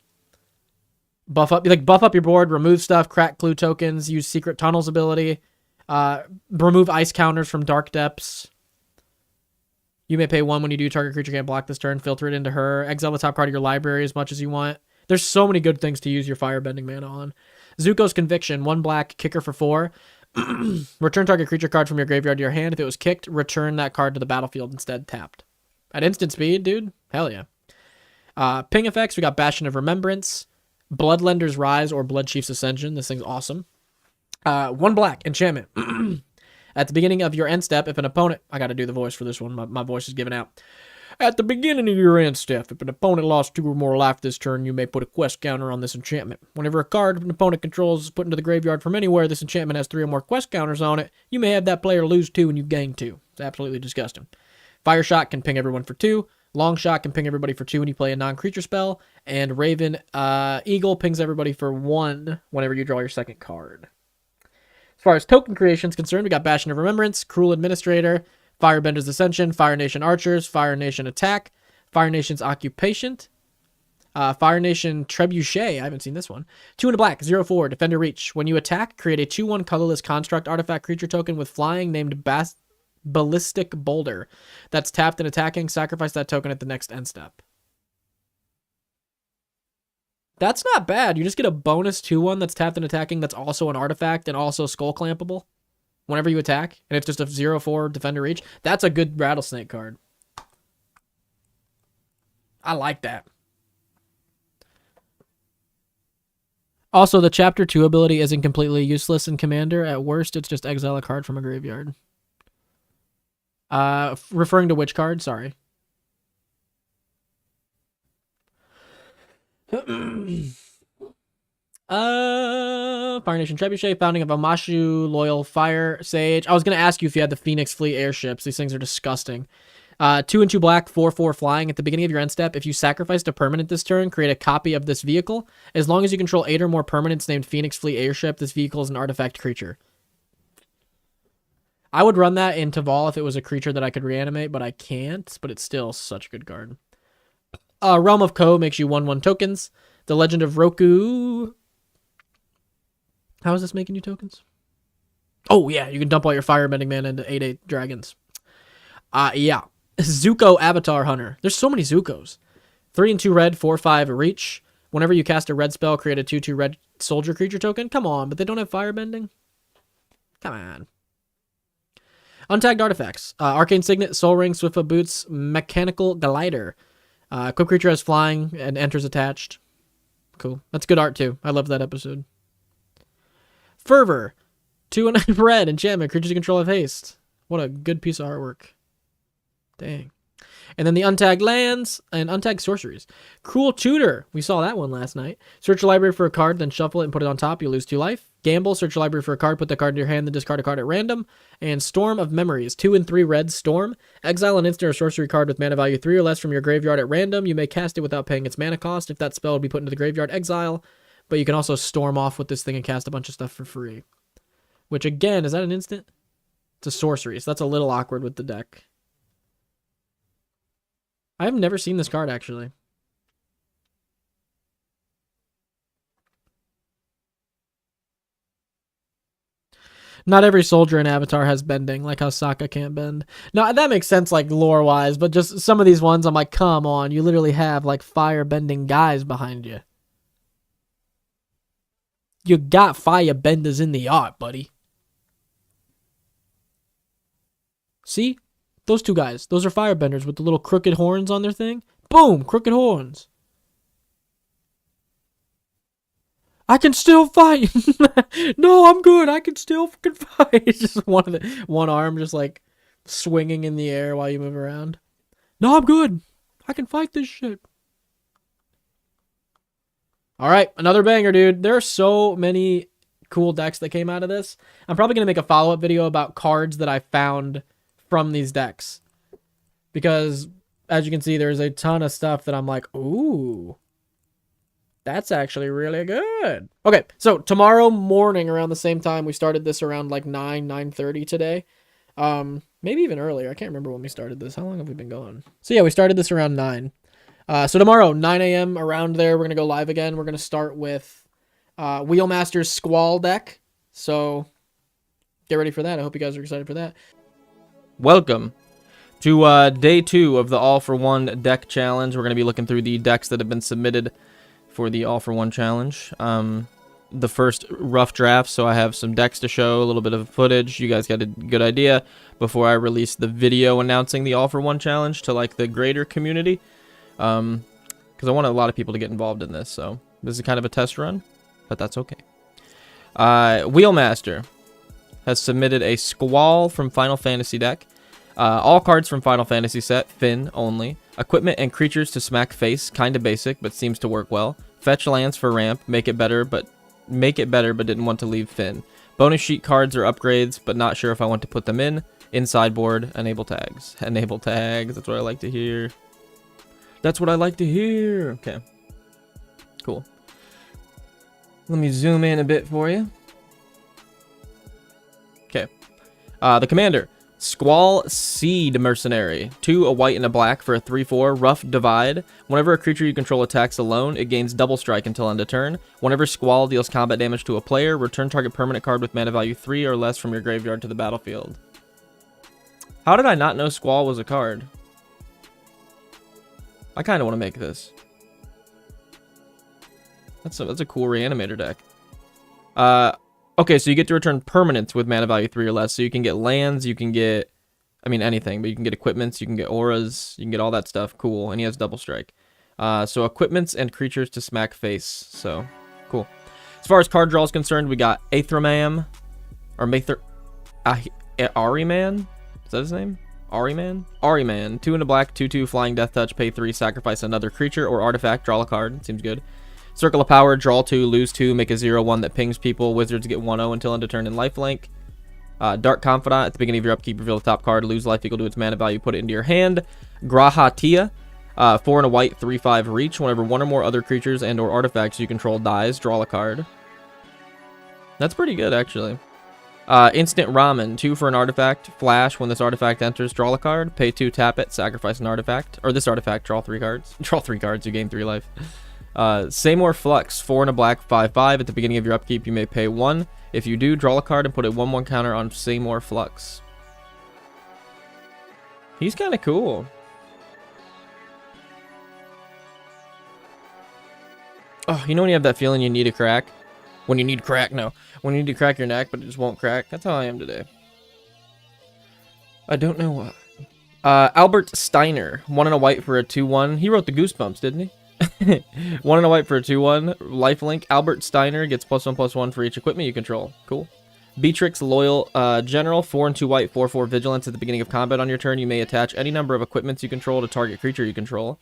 B: Buff up your board, remove stuff, crack clue tokens, use Secret Tunnels ability, remove ice counters from Dark Depths. You may pay 1 when you do. Target creature can't block this turn. Filter it into her. Exile the top card of your library as much as you want. There's so many good things to use your firebending mana on. Zuko's Conviction, 1 black, kicker for 4. Return target creature card from your graveyard to your hand. If it was kicked, return that card to the battlefield instead tapped. At instant speed, dude. Hell yeah. Ping effects, we got Bastion of Remembrance, Bloodlender's Rise or Bloodchief's Ascension. This thing's awesome. 1 black, enchantment. At the beginning of your end step, if an opponent... I got to do the voice for this one. My voice is giving out. At the beginning of your end step, if an opponent lost 2 or more life this turn, you may put a quest counter on this enchantment. Whenever a card an opponent controls is put into the graveyard from anywhere, this enchantment has 3 or more quest counters on it. You may have that player lose 2 and you gain 2. It's absolutely disgusting. Fire Shot can ping everyone for 2. Long Shot can ping everybody for 2 when you play a non-creature spell. And Raven Eagle pings everybody for 1 whenever you draw your second card. As far as token creation is concerned, we got Bastion of Remembrance, Cruel Administrator, Firebender's Ascension, Fire Nation Archers, Fire Nation Attack, Fire Nation's Occupation, Fire Nation Trebuchet. I haven't seen this one. 2 and a black, 0/4, Defender Reach. When you attack, create a 2/1 colorless construct artifact creature token with flying named Ballistic Boulder. That's tapped and attacking. Sacrifice that token at the next end step. That's not bad. You just get a bonus 2/1 that's tapped and attacking that's also an artifact and also skull clampable whenever you attack. And it's just a 0/4 Defender Reach. That's a good Rattlesnake card. I like that. Also, the Chapter 2 ability isn't completely useless in Commander. At worst, it's just exile a card from a graveyard. Referring to which card? Sorry. Fire Nation Trebuchet, founding of Amashu, Loyal Fire Sage. I was going to ask you if you had the Phoenix Fleet airships. These things are disgusting. 2 and 2 black, 4/4 flying. At the beginning of your end step, if you sacrificed a permanent this turn, create a copy of this vehicle. As long as you control 8 or more permanents named Phoenix Fleet airship, this vehicle is an artifact creature. I would run that in Taval if it was a creature that I could reanimate, but I can't. But it's still such a good card. Realm of Ko makes you 1/1 tokens. The Legend of Roku. How is this making you tokens? Oh, yeah. You can dump all your firebending mana into 8/8 dragons. Yeah. Zuko Avatar Hunter. There's so many Zukos. 3 and 2 red, 4/5 reach. Whenever you cast a red spell, create a 2/2 red soldier creature token. Come on, but they don't have firebending? Come on. Untagged artifacts. Arcane Signet, Soul Ring, Swiftfoot Boots, Mechanical Glider. Equipped creature has flying and enters attached. Cool. That's good art too. I love that episode. Fervor. 2 and 9 red. Enchantment. Creatures you control have haste. What a good piece of artwork. Dang. And then the untagged lands and untagged sorceries. Cruel Tutor. We saw that one last night. Search your library for a card, then shuffle it and put it on top. You lose 2 life. Gamble. Search your library for a card, put the card in your hand, then discard a card at random. And Storm of Memories. 2 and 3 red Storm. Exile an instant or sorcery card with mana value 3 or less from your graveyard at random. You may cast it without paying its mana cost. If that spell would be put into the graveyard, exile. But you can also storm off with this thing and cast a bunch of stuff for free. Which again, is that an instant? It's a sorcery, so that's a little awkward with the deck. I've never seen this card, actually. Not every soldier in Avatar has bending, like how Sokka can't bend. No, that makes sense, like, lore-wise, but just some of these ones, I'm like, come on, you literally have, like, fire-bending guys behind you. You got fire-benders in the art, buddy. See? Those 2 guys. Those are firebenders with the little crooked horns on their thing. Boom! Crooked horns. I can still fight. No, I'm good. I can still fucking fight. It's just one arm just like swinging in the air while you move around. No, I'm good. I can fight this shit. All right, another banger, dude. There are so many cool decks that came out of this. I'm probably going to make a follow-up video about cards that I found from these decks. Because, as you can see, there's a ton of stuff that I'm like, ooh, that's actually really good. Okay, so tomorrow morning around the same time, we started this around like 9:30 today. Maybe even earlier. I can't remember when we started this. How long have we been going? So yeah, we started this around 9. So tomorrow, 9 a.m. around there, we're going to go live again. We're going to start with Wheelmaster's Squall deck. So get ready for that. I hope you guys are excited for that. Welcome to day 2 of the All for One deck challenge. We're going to be looking through the decks that have been submitted for the All for One challenge. The first rough draft, so I have some decks to show, a little bit of footage. You guys got a good idea before I release the video announcing the All for One challenge to like the greater community. Because I want a lot of people to get involved in this, so this is kind of a test run, but that's okay. Wheelmaster has submitted a Squall from Final Fantasy deck. All cards from Final Fantasy set, Finn only. Equipment and creatures to smack face, kinda basic, but seems to work well. Fetch lands for ramp, make it better, but didn't want to leave Finn. Bonus sheet cards or upgrades, but not sure if I want to put them in. In sideboard, enable tags. Enable tags, that's what I like to hear. That's what I like to hear. Okay. Cool. Let me zoom in a bit for you. Okay. The commander. Squall Seed Mercenary. 2, a white and a black for a 3/4. Rough Divide. Whenever a creature you control attacks alone, it gains double strike until end of turn. Whenever Squall deals combat damage to a player, return target permanent card with mana value 3 or less from your graveyard to the battlefield. How did I not know Squall was a card? I kind of want to make this. That's a cool reanimator deck. Okay, so you get to return permanents with mana value 3 or less. So you can get lands, you can get, I mean anything, but you can get equipments, you can get auras, you can get all that stuff. Cool, and he has double strike. So equipments and creatures to smack face. So cool. As far as card draw is concerned, we got Aethramam, or Ahriman. Is that his name? Ahriman? Ahriman. 2 and a black, 2/2, flying death touch, pay 3, sacrifice another creature or artifact, draw a card. Seems good. Circle of Power, draw 2, lose 2, make a 0/1 that pings people. Wizards get 1/0 until end of turn in lifelink. Dark Confidant, at the beginning of your upkeep, reveal the top card, lose life equal to its mana value, put it into your hand. Grahatia, 4 and a white, 3/5 reach. Whenever one or more other creatures and or artifacts you control dies, draw a card. That's pretty good, actually. Instant Ramen, 2 for an artifact. Flash, when this artifact enters, draw a card. Pay 2, tap it, sacrifice an artifact. Or this artifact, draw 3 cards. Draw 3 cards, you gain 3 life. Seymour Flux, 4 and a black, 5/5. At the beginning of your upkeep, you may pay 1. If you do, draw a card and put a 1/1 counter on Seymour Flux. He's kind of cool. Oh, you know when you have that feeling you need a crack? When you need crack, no. When you need to crack your neck, but it just won't crack. That's how I am today. I don't know why. Albert Steiner, 1 and a white for a 2/1. He wrote the Goosebumps, didn't he? 1 and a white for a 2/1. Lifelink. Albert Steiner gets +1/+1 for each equipment you control. Cool. Beatrix Loyal General, 4 and 2 white, 4/4 vigilance. At the beginning of combat on your turn, you may attach any number of equipments you control to target creature you control.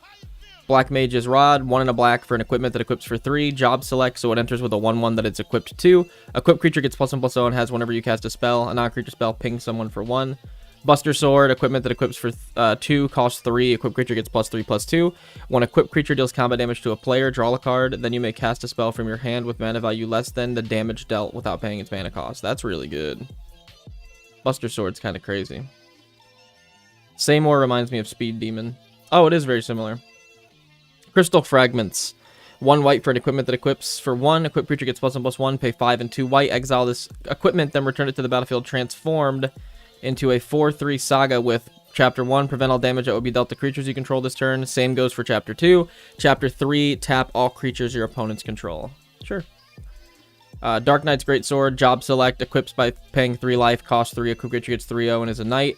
B: Black Mage's Rod, 1 and a black for an equipment that equips for 3. Job select, so it enters with a 1/1 that it's equipped to. Equipped creature gets +1/+0 and has whenever you cast a spell. A non-creature spell pings someone for 1. Buster Sword, equipment that equips for 2, costs 3. Equipped creature gets +3/+2. When equipped creature deals combat damage to a player, draw a card. Then you may cast a spell from your hand with mana value less than the damage dealt without paying its mana cost. That's really good. Buster Sword's kind of crazy. Seymour reminds me of Speed Demon. Oh, it is very similar. Crystal Fragments. 1 white for an equipment that equips for 1. Equipped creature gets +1/+1. Pay 5 and 2 white. Exile this equipment, then return it to the battlefield transformed into a 4/3 saga with Chapter 1. Prevent all damage that would be dealt to creatures you control this turn. Same goes for Chapter 2. Chapter 3. Tap all creatures your opponents control. Sure. Dark Knight's Greatsword. Job select. Equips by paying 3 life. Cost 3. Equipped creature gets 3/0 and is a knight.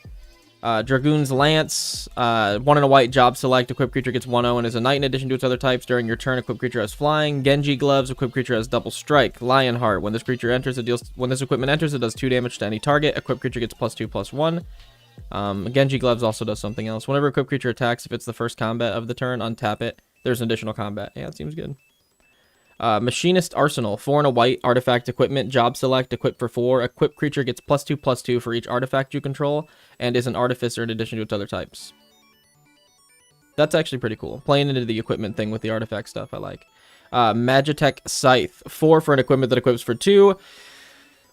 B: Dragoon's Lance, 1 and a white, job select, equipped creature gets 1/0 and is a knight in addition to its other types. During your turn, equipped creature has flying. Genji Gloves, equipped creature has double strike. Lionheart, when this creature enters, when this equipment enters, it does 2 damage to any target. Equipped creature gets +2/+1. Genji Gloves also does something else. Whenever equipped creature attacks, if it's the first combat of the turn, untap it. There's an additional combat. Yeah, it seems good. Machinist Arsenal, 4 and a white, artifact equipment, job select, equip for 4. Equipped creature gets +2/+2 for each artifact you control, and is an artificer in addition to its other types. That's actually pretty cool. Playing into the equipment thing with the artifact stuff, I like. Magitech Scythe, 4 for an equipment that equips for 2.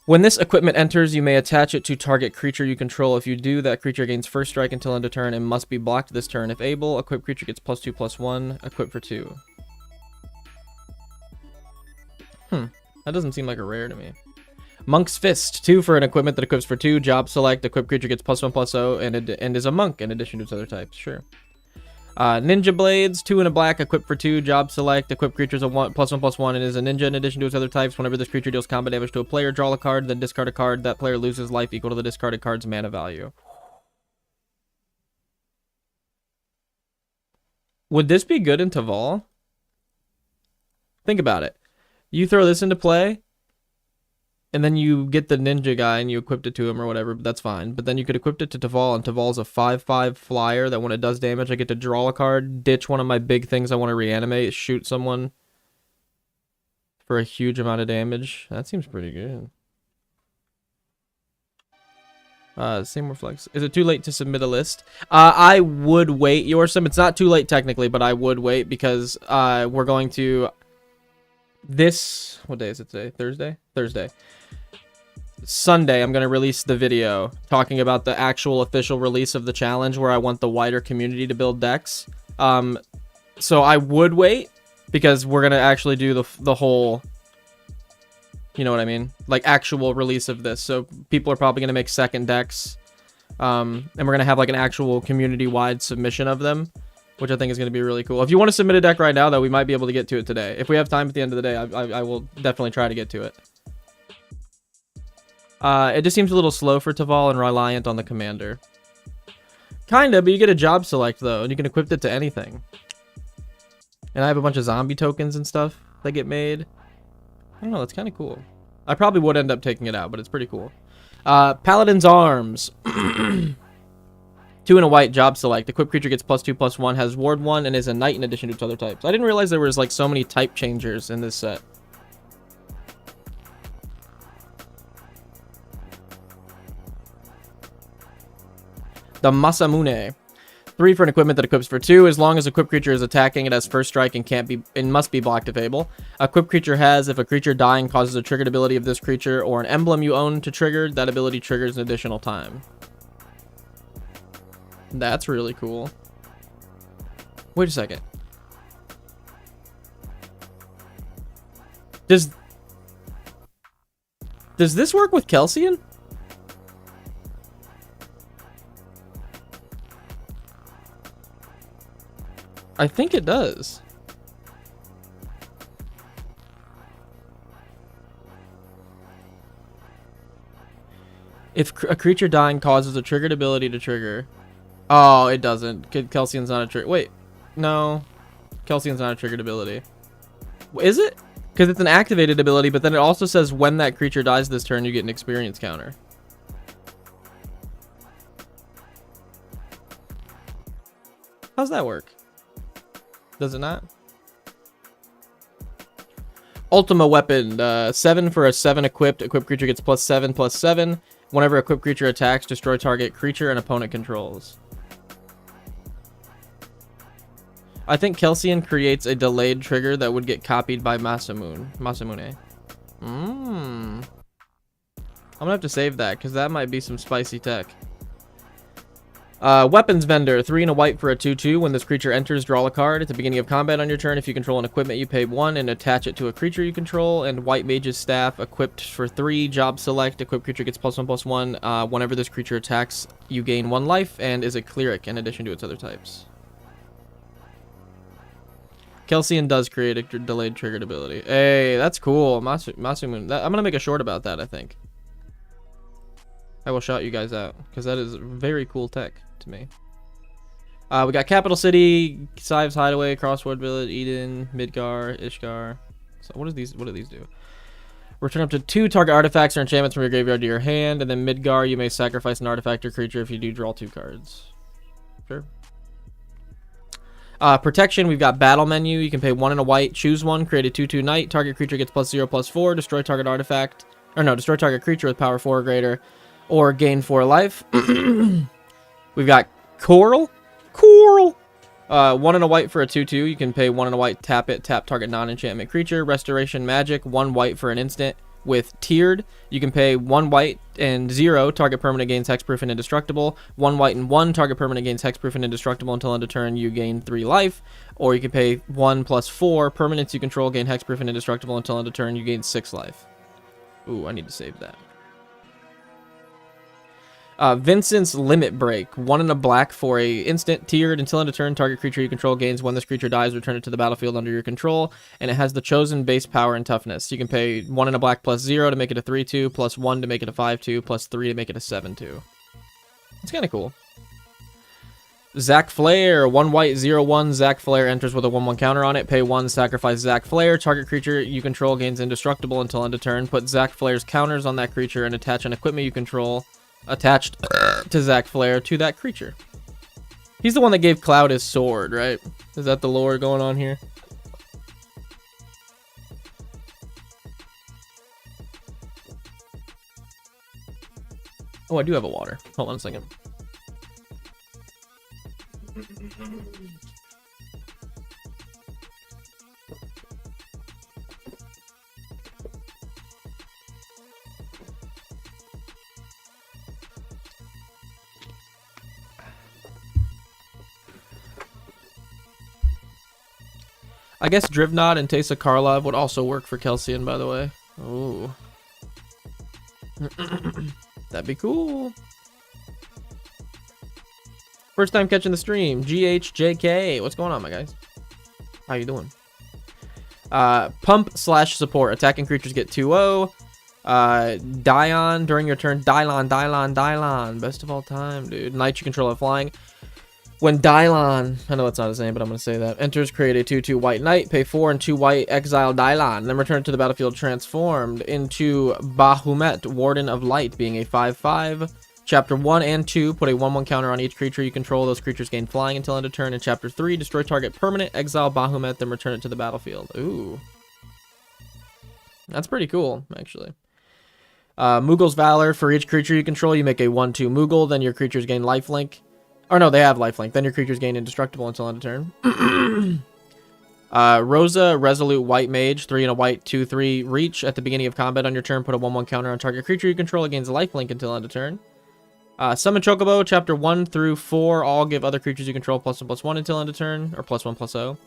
B: When this equipment enters, you may attach it to target creature you control. If you do, that creature gains first strike until end of turn and must be blocked this turn. If able, equipped creature gets +2/+1, equip for 2. That doesn't seem like a rare to me. Monk's Fist, 2 for an equipment that equips for 2. Job select, equipped creature gets +1/+0 and is a monk in addition to its other types. Sure. Ninja Blades, 2 and a black, equipped for 2. Job select, equipped creature is a +1/+1 and is a ninja in addition to its other types. Whenever this creature deals combat damage to a player, draw a card, then discard a card. That player loses life equal to the discarded card's mana value. Would this be good in Taval? Think about it. You throw this into play, and then you get the ninja guy and you equipped it to him or whatever, but that's fine. But then you could equip it to Taval, and Taval's a 5/5 flyer that when it does damage, I get to draw a card, ditch one of my big things I want to reanimate, shoot someone for a huge amount of damage. That seems pretty good. Same reflex. Is it too late to submit a list? I would wait, Yorsum. It's not too late technically, but I would wait because we're going to... what day is it today? Thursday. Sunday, I'm going to release the video talking about the actual official release of the challenge where I want the wider community to build decks. So I would wait because we're going to actually do the whole, you know what I mean? Like actual release of this. So people are probably going to make second decks. And we're going to have like an actual community-wide submission of them, which I think is going to be really cool. If you want to submit a deck right now, though, we might be able to get to it today. If we have time at the end of the day, I will definitely try to get to it. It just seems a little slow for Taval and reliant on the commander. Kinda, but you get a job select, though, and you can equip it to anything. And I have a bunch of zombie tokens and stuff that get made. I don't know, that's kind of cool. I probably would end up taking it out, but it's pretty cool. Paladin's Arms. 2 and a white, job select. Equipped creature gets +2/+1, has ward 1, and is a knight in addition to its other types. I didn't realize there was like so many type changers in this set. The Masamune. 3 for an equipment that equips for 2. As long as equipped creature is attacking, it has first strike and must be blocked if able. Equipped creature has, if a creature dying causes a triggered ability of this creature or an emblem you own to trigger, that ability triggers an additional time. That's really cool. Wait a second. Does this work with Kelsian? I think it does. If a creature dying causes a triggered ability to trigger... Oh, it doesn't. Kelsian's not a trigger. Wait. No. Kelsian's not a triggered ability. Is it? Because it's an activated ability, but then it also says when that creature dies this turn, you get an experience counter. How's that work? Does it not? Ultima weapon, 7 for a 7 equipped. Equipped creature gets +7/+7. Whenever equipped creature attacks, destroy target creature and opponent controls. I think Kelsian creates a delayed trigger that would get copied by Masamune. I'm gonna have to save that because that might be some spicy tech. Weapons vendor, 3 and a white for a 2/2. When this creature enters, draw a card. At the beginning of combat on your turn, if you control an equipment, you pay 1 and attach it to a creature you control. And white mage's staff, equipped for 3. Job select. Equipped creature gets +1/+1. Whenever this creature attacks, you gain 1 life and is a cleric in addition to its other types. Kelsian does create a delayed triggered ability. Hey, that's cool. Masamune. I'm gonna make a short about that, I think. I will shout you guys out because that is very cool tech to me. We got Capital City, Sive's Hideaway, Crossword Village, Eden, Midgar, Ishgar. So what do these do? Return up to 2 target artifacts or enchantments from your graveyard to your hand, and then Midgar, you may sacrifice an artifact or creature. If you do, draw 2 cards. Sure. Protection, we've got battle menu. You can pay 1 and a white, choose 1, create a 2/2 knight. Target creature gets +0/+4. Destroy target artifact, or no, destroy target creature with power 4 or greater, or gain 4 life. We've got Coral. 1 and a white for a 2/2. You can pay 1 and a white, tap it, tap target non-enchantment creature. Restoration magic, 1 white for an instant. With tiered, you can pay 1 white and 0, target permanent gains hexproof and indestructible. 1 white and 1, target permanent gains hexproof and indestructible until end of turn, you gain 3 life. Or you can pay 1/+4, permanents you control gain hexproof and indestructible until end of turn, you gain 6 life. Ooh, I need to save that. Vincent's Limit Break, 1 and a black for a instant, tiered. Until end of turn, target creature you control gains. When this creature dies, return it to the battlefield under your control, and it has the chosen base power and toughness. You can pay 1 and a black +0 to make it a 3/2, +1 to make it a 5/2, +3 to make it a 7/2. It's kind of cool. Zac Flair, 1 white, 0/1. Zac Flair enters with a 1/1 counter on it. Pay 1, sacrifice Zac Flair. Target creature you control gains indestructible until end of turn. Put Zac Flair's counters on that creature and attach an equipment you control attached to Zac Flair to that creature. He's the one that gave Cloud his sword, right? Is that the lore going on here? Oh, I do have a water. Hold on a second. I guess Drivnod and Teysa Karlov would also work for Kelsian, by the way. Ooh. That'd be cool. First time catching the stream. GHJK. What's going on, my guys? How you doing? Pump/support. Attacking creatures get 2/0. Dion during your turn. Dylon. Best of all time, dude. Knight you control at flying. When Dylon, I know that's not his name, but I'm going to say that, enters, create a 2/2 white knight, pay 4 and 2 white, exile Dylon, then return it to the battlefield transformed into Bahamut, Warden of Light, being a 5/5. Chapter 1 and 2, put a 1/1 counter on each creature you control. Those creatures gain flying until end of turn. In Chapter 3, destroy target permanent, exile Bahamut, then return it to the battlefield. Ooh. That's pretty cool, actually. Mughul's Valor, for each creature you control, you make a 1/2 Mughal, then your creatures gain lifelink. Or no, they have lifelink. Then your creatures gain indestructible until end of turn. Rosa, Resolute White Mage, 3 and a white, 2/3 reach. At the beginning of combat on your turn, put a 1/1 counter on target creature you control. It gains lifelink until end of turn. Summon Chocobo, chapter 1 through 4, all give other creatures you control +1/+1 until end of turn, or +1/+0.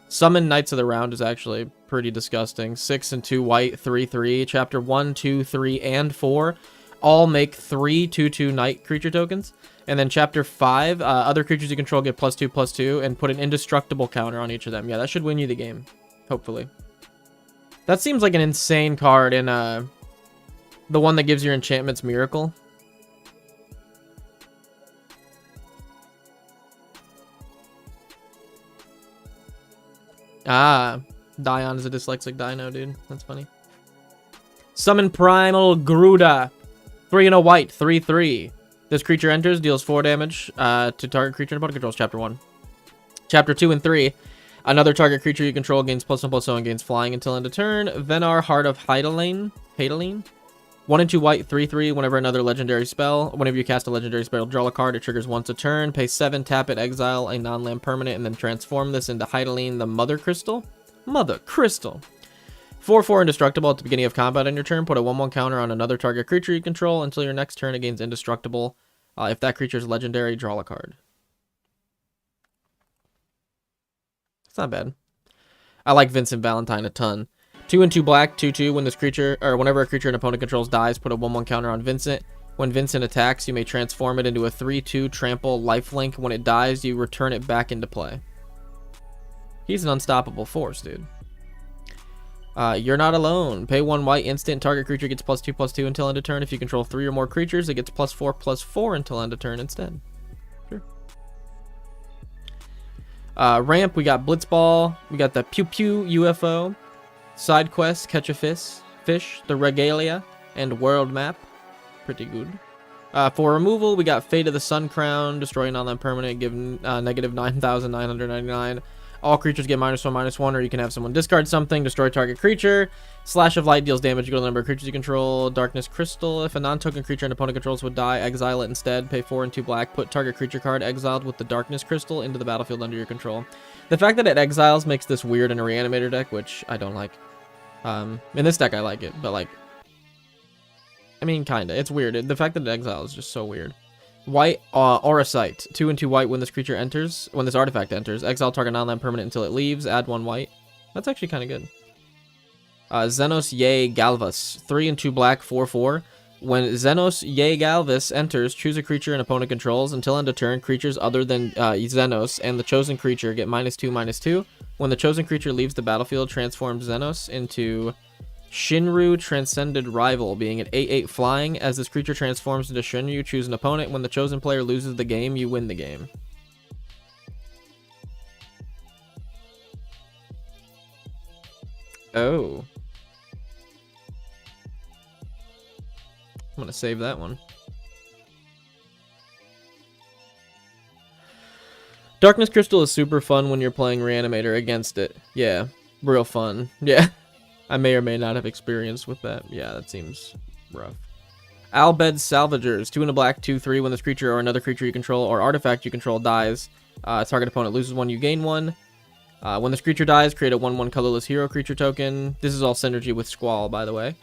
B: Summon Knights of the Round is actually pretty disgusting. 6 and 2 white, 3/3. Chapter 1, 2, 3, and 4 all make 3 2/2 Knight creature tokens. And then chapter 5, other creatures you control get +2/+2, and put an indestructible counter on each of them. Yeah, that should win you the game, hopefully. That seems like an insane card in the one that gives your enchantments Miracle. Ah, Dion is a dyslexic dino, dude. That's funny. Summon Primal Gruda. 3 and a white, 3/3. This creature enters, deals 4 damage to target creature and opponent controls. Chapter 1. Chapter 2 and 3. Another target creature you control gains +1/+0 and gains flying until end of turn. Venar, Heart of Hydaline. 1 and 2 white, 3/3. Whenever another legendary spell, whenever you cast a legendary spell, draw a card. It triggers once a turn. Pay 7, tap it, exile a non-land permanent, and then transform this into Hydaline, the Mother Crystal. Mother Crystal. 4/4 indestructible at the beginning of combat on your turn. Put a 1/1 counter on another target creature you control until your next turn. It gains indestructible. If that creature is legendary, draw a card. It's not bad. I like Vincent Valentine a ton. 2 and 2 black, 2/2. When this creature, or whenever a creature an opponent controls dies, put a 1/1 counter on Vincent. When Vincent attacks, you may transform it into a 3/2 trample lifelink. When it dies, you return it back into play. He's an unstoppable force, dude. You're not alone. Pay 1 white instant. Target creature gets +2/+2 until end of turn. If you control 3 or more creatures, it gets +4/+4 until end of turn instead. Sure. Ramp, we got Blitzball. We got the Pew Pew UFO. Side quest, Catch a Fish, the Regalia, and World Map. Pretty good. For removal, we got Fate of the Sun Crown. Destroy non-land permanent. Give negative 9,999. All creatures get -1/-1, or you can have someone discard something. Destroy target creature. Slash of Light deals damage equal to the number of creatures you control. Darkness Crystal. If a non-token creature an opponent controls would die, exile it instead. Pay 4 and 2 black. Put target creature card exiled with the Darkness Crystal into the battlefield under your control. The fact that it exiles makes this weird in a Reanimator deck, which I don't like. In this deck, I like it, but like, I mean, kinda. It's weird. The fact that it exiles is just so weird. White, Aura Sight. 2 and 2 white when this creature enters. When this artifact enters, exile target non-land permanent until it leaves. Add 1 white. That's actually kind of good. Xenos Ye Galvus. 3 and 2 black, 4/4. When Xenos Ye Galvus enters, choose a creature an opponent controls. Until end of turn, creatures other than Xenos and the chosen creature get -2/-2. When the chosen creature leaves the battlefield, transform Xenos into Shinru Transcended Rival, being at 8/8 flying. As this creature transforms into Shinru, choose an opponent. When the chosen player loses the game, you win the game. Oh. I'm gonna save that one. Darkness Crystal is super fun when you're playing Reanimator against it. Yeah, real fun. Yeah. I may or may not have experience with that. Yeah, that seems rough. Albed Salvagers. 2 and a black, 2/3. When this creature or another creature you control or artifact you control dies, target opponent loses 1, you gain 1. When this creature dies, create a 1/1 colorless hero creature token. This is all synergy with Squall, by the way.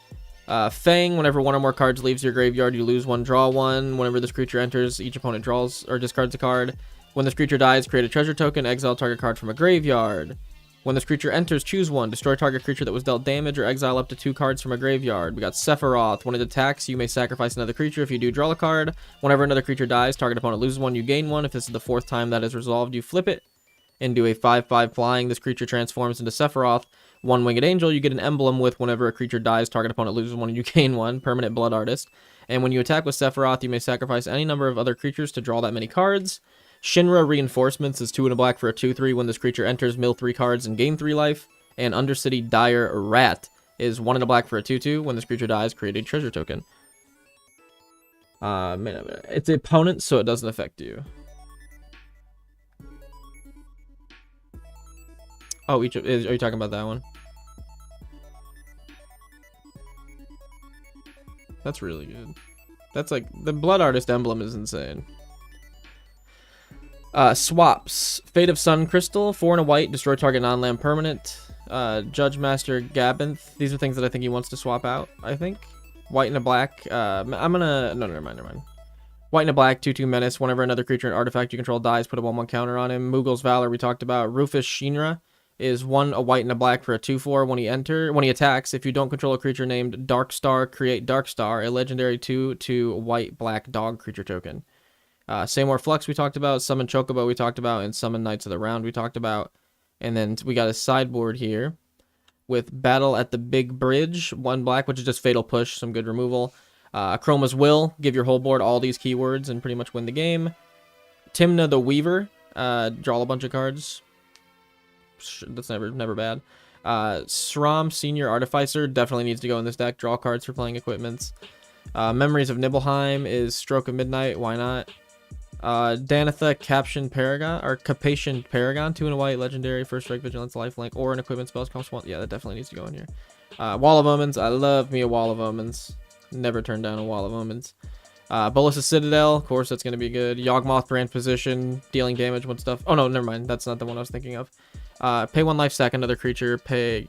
B: Fang. Whenever 1 or more cards leaves your graveyard, you lose 1, draw 1. Whenever this creature enters, each opponent draws or discards a card. When this creature dies, create a treasure token. Exile target card from a graveyard. When this creature enters, choose 1. Destroy target creature that was dealt damage or exile up to 2 cards from a graveyard. We got Sephiroth. When it attacks, you may sacrifice another creature. If you do, draw a card. Whenever another creature dies, target opponent loses 1, you gain 1. If this is the 4th time that is resolved, you flip it into a 5/5 flying. This creature transforms into Sephiroth. 1 winged angel. You get an emblem with whenever a creature dies, target opponent loses 1, and you gain 1. Permanent Blood Artist. And when you attack with Sephiroth, you may sacrifice any number of other creatures to draw that many cards. Shinra Reinforcements is 2 and a black for a 2/3. When this creature enters, mill 3 cards and gain 3 life. And Undercity Dire Rat is 1 and a black for a 2/2. When this creature dies, create a treasure token. It's the opponent, so it doesn't affect you. Oh, are you talking about that one? That's really good. That's like, the Blood Artist emblem is insane. Swaps. Fate of Sun Crystal. 4 and a white. Destroy target non-land permanent. Judge Master Gabinth. These are things that I think he wants to swap out, I think. White and a black. I'm gonna... No, never mind. White and a black. 2/2 Menace. Whenever another creature and artifact you control dies, put a 1/1 counter on him. Mughal's Valor we talked about. Rufus Shinra is 1 a white and a black for a 2/4. When he attacks, if you don't control a creature named Darkstar, create Darkstar, a legendary 2/2 white black dog creature token. Saymore Flux we talked about, Summon Chocobo we talked about, and Summon Knights of the Round we talked about. And then we got a sideboard here with Battle at the Big Bridge, 1 black, which is just Fatal Push, some good removal. Chroma's Will, give your whole board all these keywords and pretty much win the game. Timna the Weaver, draw a bunch of cards. That's never bad. SRAM Senior Artificer definitely needs to go in this deck. Draw cards for playing equipments. Memories of Nibelheim is Stroke of Midnight. Why not? Danitha Caption Paragon or Capation Paragon, 2 and a white, legendary, first strike, vigilance, lifelink, or an equipment spells cost 1. Yeah, that definitely needs to go in here. Wall of Omens. I love me a Wall of Omens. Never turn down a Wall of Omens. Bolus's Citadel, of course, that's going to be good. Yawgmoth Brand Position, dealing damage when stuff. Oh no, never mind. That's not the one I was thinking of. Pay 1 life, sack another creature. Put a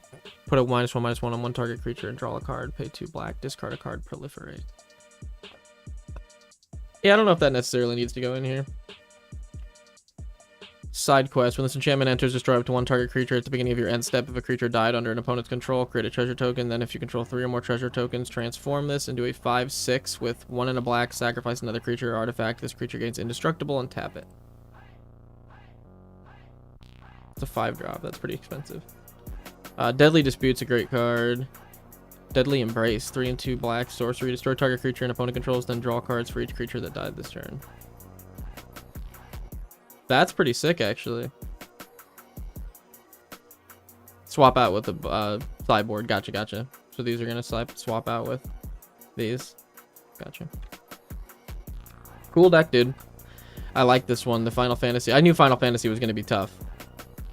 B: -1/-1 on one target creature and draw a card. Pay 2 black, discard a card, proliferate. Yeah, I don't know if that necessarily needs to go in here. Side quest. When this enchantment enters, destroy up to 1 target creature at the beginning of your end step. If a creature died under an opponent's control, create a treasure token. Then if you control 3 or more treasure tokens, transform this into a 5/6 with 1 and a black, sacrifice another creature or artifact. This creature gains indestructible and tap it. It's a 5-drop. That's pretty expensive. Deadly Dispute's a great card. Deadly Embrace, 3 and 2 black, sorcery, destroy target creature and opponent controls, then draw cards for each creature that died this turn. That's pretty sick, actually. Swap out with the sideboard. Gotcha. So these are gonna swap out with these. Gotcha. Cool deck, dude. I like this one. The Final Fantasy. I knew Final Fantasy was gonna be tough.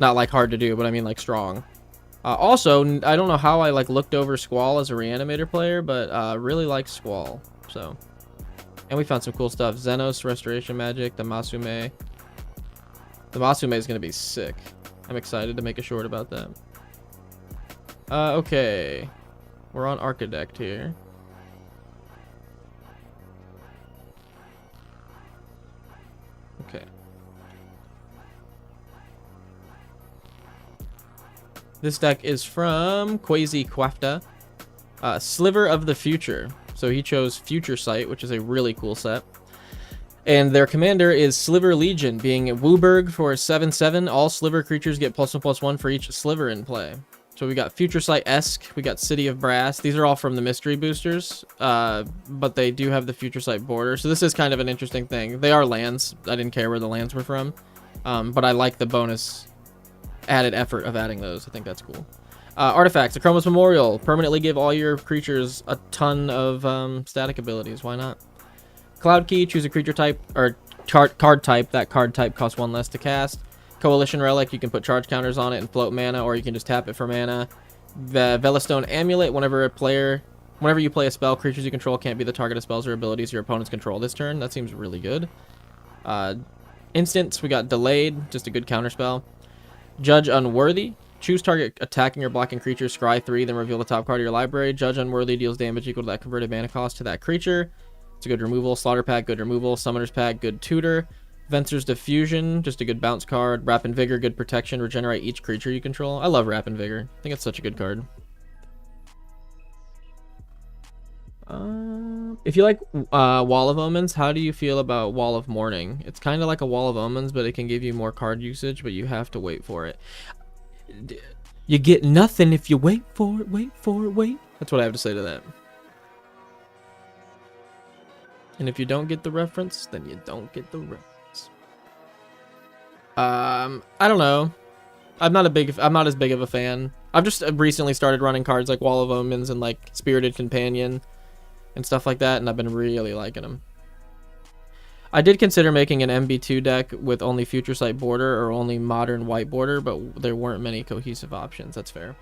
B: Not like hard to do, but I mean like strong. Also, I don't know how I like looked over Squall as a Reanimator player, but really like Squall. So, and we found some cool stuff. Xenos Restoration Magic, the Masume. The Masume is gonna be sick. I'm excited to make a short about that. Okay, we're on Architect here. Okay. This deck is from Quasi Quafta. Sliver of the Future. So he chose Future Sight, which is a really cool set. And their commander is Sliver Legion, being Wooburg for 7/7. All Sliver creatures get +1/+1 for each Sliver in play. So we got Future Sight-esque, we got City of Brass. These are all from the mystery boosters, but they do have the Future Sight border. So this is kind of an interesting thing. They are lands. I didn't care where the lands were from, but I like the bonus added effort of adding those. I think that's cool. Artifacts, Chroma's Memorial. Permanently give all your creatures a ton of static abilities. Why not? Cloud Key, choose a creature type, or card type. That card type costs 1 less to cast. Coalition Relic, you can put charge counters on it and float mana, or you can just tap it for mana. The Velastone Amulet, whenever you play a spell, creatures you control can't be the target of spells or abilities your opponents control this turn. That seems really good. Instants, we got Delayed, just a good counter spell. Judge Unworthy. Choose target attacking or blocking creature, scry 3, then reveal the top card of your library. Judge Unworthy deals damage equal to that converted mana cost to that creature. It's a good removal. Slaughter Pack, good removal. Summoner's Pack, good tutor. Venser's Diffusion, just a good bounce card. Wrap and Vigor, good protection. Regenerate each creature you control. I love Wrap and Vigor. I think it's such a good card. If you like Wall of Omens, how do you feel about Wall of Mourning? It's kind of like a Wall of Omens, but it can give you more card usage, but you have to wait for it. You get nothing if you wait for it, wait for it, wait. That's what I have to say to that. And if you don't get the reference, then you don't get the reference. I don't know. I'm not as big of a fan. I've just recently started running cards like Wall of Omens and like Spirited Companion and stuff like that, and I've been really liking them. I did consider making an MB2 deck with only Future Sight border or only Modern White border, but there weren't many cohesive options. That's fair.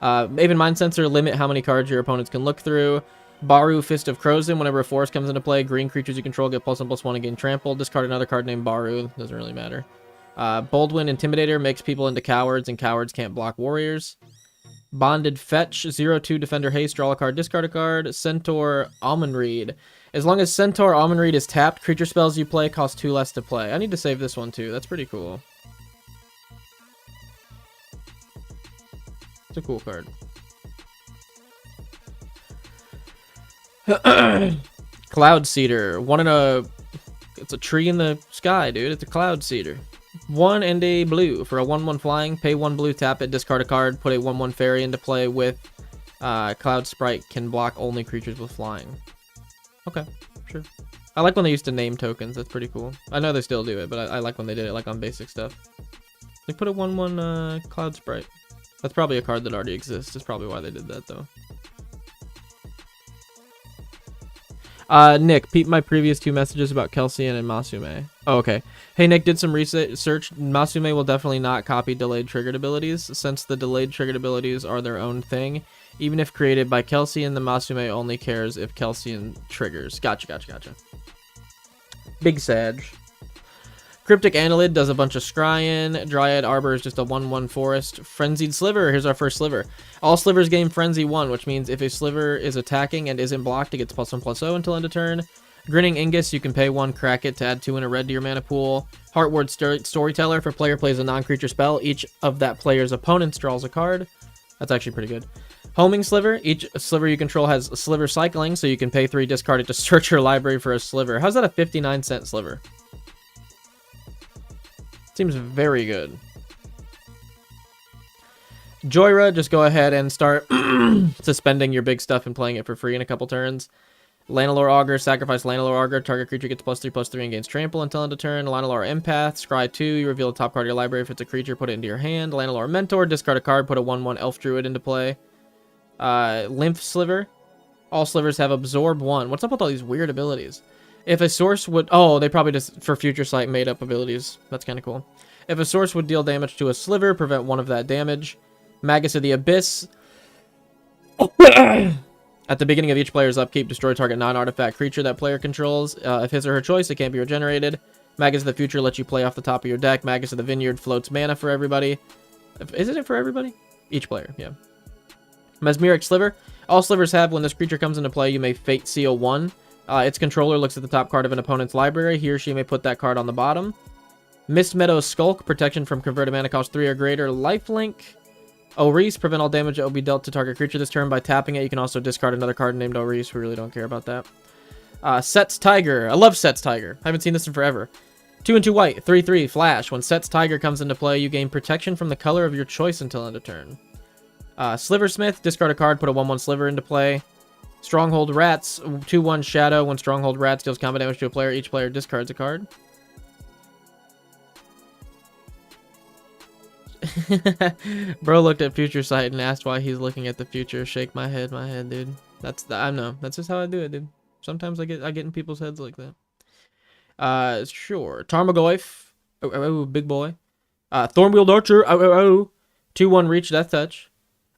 B: Maven Mind Sensor, limit how many cards your opponents can look through. Baru, Fist of Crozin, whenever a forest comes into play, green creatures you control get +1/+1 and gain trample. Discard another card named Baru. Doesn't really matter. Boldwind Intimidator makes people into cowards, and cowards can't block warriors. Bonded Fetch, 0/2 Defender Haste, draw a card, discard a card. Centaur Almond. As long as Centaur Almond is tapped, creature spells you play cost 2 less to play. I need to save this one too. That's pretty cool. It's a cool card. Cloud Cedar. It's a tree in the sky, dude. It's a Cloud Cedar. 1 and a blue. For a 1/1 flying, pay 1 blue, tap it, discard a card, put a 1/1 fairy into play with Cloud Sprite, can block only creatures with flying. Okay, sure. I like when they used to name tokens. That's pretty cool. I know they still do it, but I like when they did it like on basic stuff. They put a 1/1 Cloud Sprite. That's probably a card that already exists. That's probably why they did that, though. Nick, peep my previous 2 messages about Kelsian and Masume. Oh, okay. Hey, Nick, did some research. Masume will definitely not copy delayed triggered abilities, since the delayed triggered abilities are their own thing. Even if created by Kelsian, the Masume only cares if Kelsian triggers. Gotcha. Big Sag. Cryptic Annelid does a bunch of Scryan. Dryad Arbor is just a 1/1 forest. Frenzied Sliver. Here's our first Sliver. All Slivers gain Frenzy 1, which means if a Sliver is attacking and isn't blocked, it gets +1/+0 until end of turn. Grinning Ingus, you can pay 1, crack it to add 2 and a red to your mana pool. Heartward Storyteller, if a player plays a non-creature spell, each of that player's opponents draws a card. That's actually pretty good. Homing Sliver. Each Sliver you control has Sliver Cycling, so you can pay 3, discard it to search your library for a Sliver. How's that a 59-cent Sliver? Seems very good. Joyra, just go ahead and start suspending your big stuff and playing it for free in a couple turns. Lanalore Augur, sacrifice Lanalore Augur. Target creature gets +3/+3 and gains trample until end of turn. Lanalore Empath, scry 2. You reveal the top card of your library. If it's a creature, put it into your hand. Lanalore Mentor, discard a card, put a 1/1 Elf Druid into play. Lymph Sliver. All Slivers have Absorb 1. What's up with all these weird abilities? If a source would... Oh, they probably just, for Future Sight, made up abilities. That's kind of cool. If a source would deal damage to a Sliver, prevent 1 of that damage. Magus of the Abyss. At the beginning of each player's upkeep, destroy target non-artifact creature that player controls. If his or her choice, it can't be regenerated. Magus of the Future lets you play off the top of your deck. Magus of the Vineyard floats mana for everybody. Isn't it for everybody? Each player, yeah. Mesmeric Sliver. All Slivers have, when this creature comes into play, you may Fate Seal 1. Its controller looks at the top card of an opponent's library. He or she may put that card on the bottom. Mist Meadow Skulk. Protection from converted mana cost 3 or greater. Lifelink. Oris. Prevent all damage that will be dealt to target creature this turn by tapping it. You can also discard another card named Oris. We really don't care about that. Set's Tiger. I love Set's Tiger. I haven't seen this in forever. 2 and 2 white. 3/3. Flash. When Set's Tiger comes into play, you gain protection from the color of your choice until end of turn. Sliversmith. Discard a card. Put a 1/1 Sliver into play. Stronghold Rats, 2/1 Shadow. When Stronghold Rats deals combat damage to a player, each player discards a card. Bro looked at Future Sight and asked why he's looking at the future. Shake my head, dude. I know. That's just how I do it, dude. Sometimes I get in people's heads like that. Sure. Tarmogoyf. Oh, big boy. Thornwheeled Archer. 2/1 Reach, Death Touch.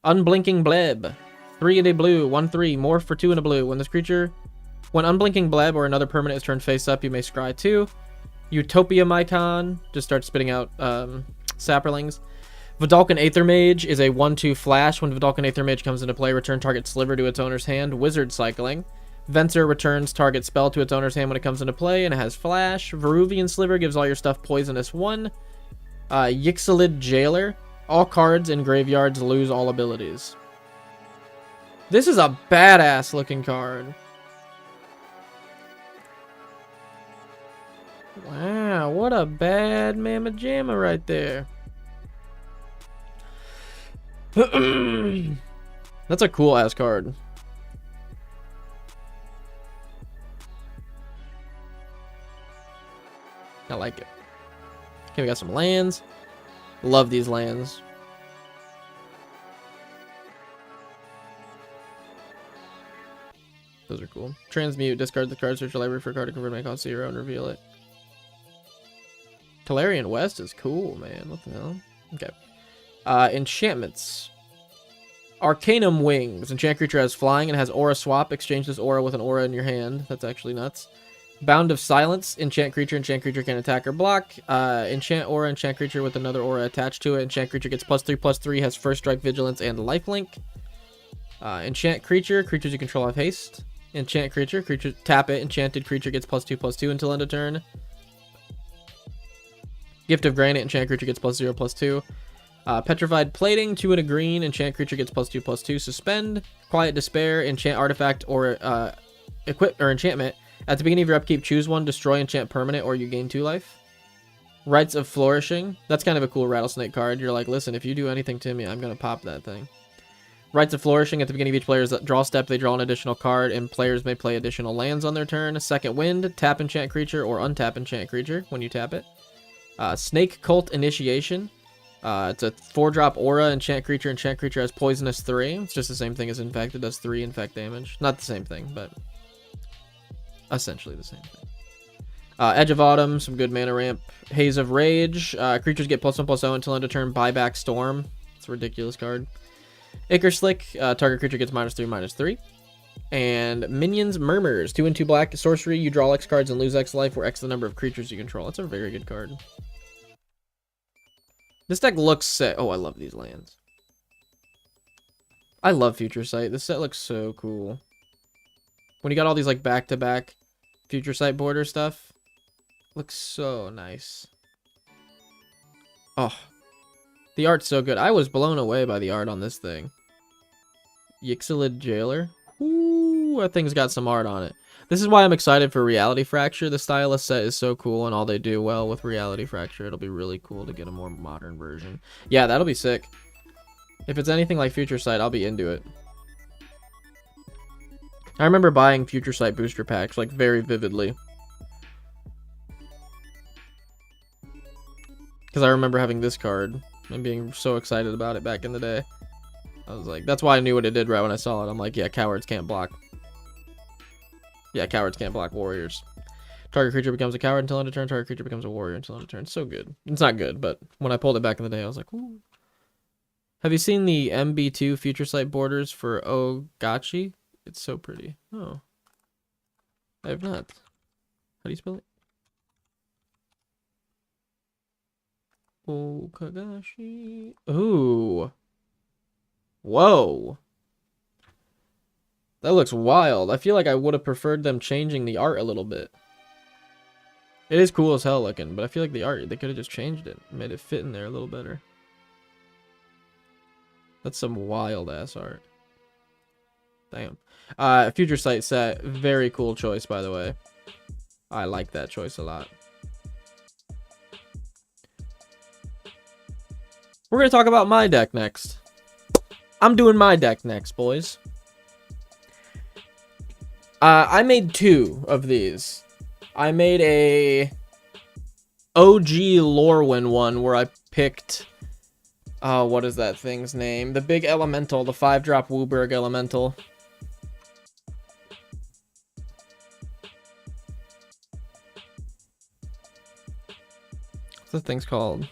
B: Unblinking Bleb. 3 and a blue, 1/3, morph for 2 and a blue. When Unblinking Bleb or another permanent is turned face up, you may scry 2. Utopia Mycon, just start spitting out Saprolings. Vidalcan Aether Mage is a 1/2 flash. When Vidalcan Aether Mage comes into play, return target Sliver to its owner's hand. Wizard Cycling. Venser returns target spell to its owner's hand when it comes into play, and it has flash. Veruvian Sliver gives all your stuff poisonous 1. Yixalid Jailer. All cards in graveyards lose all abilities. This is a badass looking card. Wow, what a bad mamma jamma right there. That's a cool ass card. I like it. Okay, we got some lands. Love these lands. Those are cool. Transmute, discard the card, search your library for a card to convert mana cost 0 and reveal it. Tolarian West is cool, man. What the hell? Okay. Enchantments. Arcanum Wings. Enchant creature has flying and has aura swap. Exchange this aura with an aura in your hand. That's actually nuts. Bound of Silence. Enchant creature can attack or block. Enchant aura, enchant creature with another aura attached to it. Enchant creature gets +3/+3, has first strike, vigilance, and lifelink. Enchant creature, creatures you control have haste. Enchant creature, tap it. Enchanted creature gets +2/+2 until end of turn. Gift of Granite, enchant creature gets +0/+2. Petrified Plating, 2 and a green. Enchant creature gets +2/+2. Suspend. Quiet Despair, enchant artifact or equip or enchantment. At the beginning of your upkeep, choose one. Destroy enchant permanent, or you gain 2 life. Rites of Flourishing. That's kind of a cool Rattlesnake card. You're like, listen, if you do anything to me, I'm gonna pop that thing. Rites of Flourishing. At the beginning of each player's draw step, they draw an additional card, and players may play additional lands on their turn. Second Wind. Tap enchant creature or untap enchant creature when you tap it. Snake Cult Initiation. It's a 4-drop aura, enchant creature has poisonous 3. It's just the same thing as infect. It does 3 infect damage. Not the same thing, but essentially the same thing. Edge of Autumn, some good mana ramp. Haze of Rage. Creatures get +1/+0 until end of turn. Buyback Storm. It's a ridiculous card. Ichor Slick. Target creature gets -3/-3. And Minions Murmurs. 2 and 2 black. Sorcery. You draw X cards and lose X life, where X the number of creatures you control. That's a very good card. This deck looks sick. Oh, I love these lands. I love Future Sight. This set looks so cool. When you got all these like back-to-back Future Sight border stuff, looks so nice. Oh, the art's so good. I was blown away by the art on this thing. Yixilid Jailer. Ooh, that thing's got some art on it. This is why I'm excited for Reality Fracture. The Stylus set is so cool, and all they do well with Reality Fracture, it'll be really cool to get a more modern version. Yeah, that'll be sick. If it's anything like Future Sight, I'll be into it. I remember buying Future Sight booster packs, like, very vividly. Because I remember having this card and being so excited about it back in the day. I was like, that's why I knew what it did right when I saw it. I'm like, yeah, cowards can't block. Yeah, cowards can't block warriors. Target creature becomes a coward until end of turn. Target creature becomes a warrior until end of turn. So good. It's not good, but when I pulled it back in the day, I was like, ooh. Have you seen the MB2 Future Sight borders for Ogachi? It's so pretty. Oh. I have not. How do you spell it? Okagashi. Ooh. Whoa. That looks wild. I feel like I would have preferred them changing the art a little bit. It is cool as hell looking, but I feel like the art, they could have just changed it. Made it fit in there a little better. That's some wild ass art. Damn. Future Sight set. Very cool choice, by the way. I like that choice a lot. We're going to talk about my deck next. I'm doing my deck next, boys. I made 2 of these. I made a OG Lorwyn one where I picked... Oh, what is that thing's name? The big elemental, the 5-drop Wooburg elemental. What's that thing's called?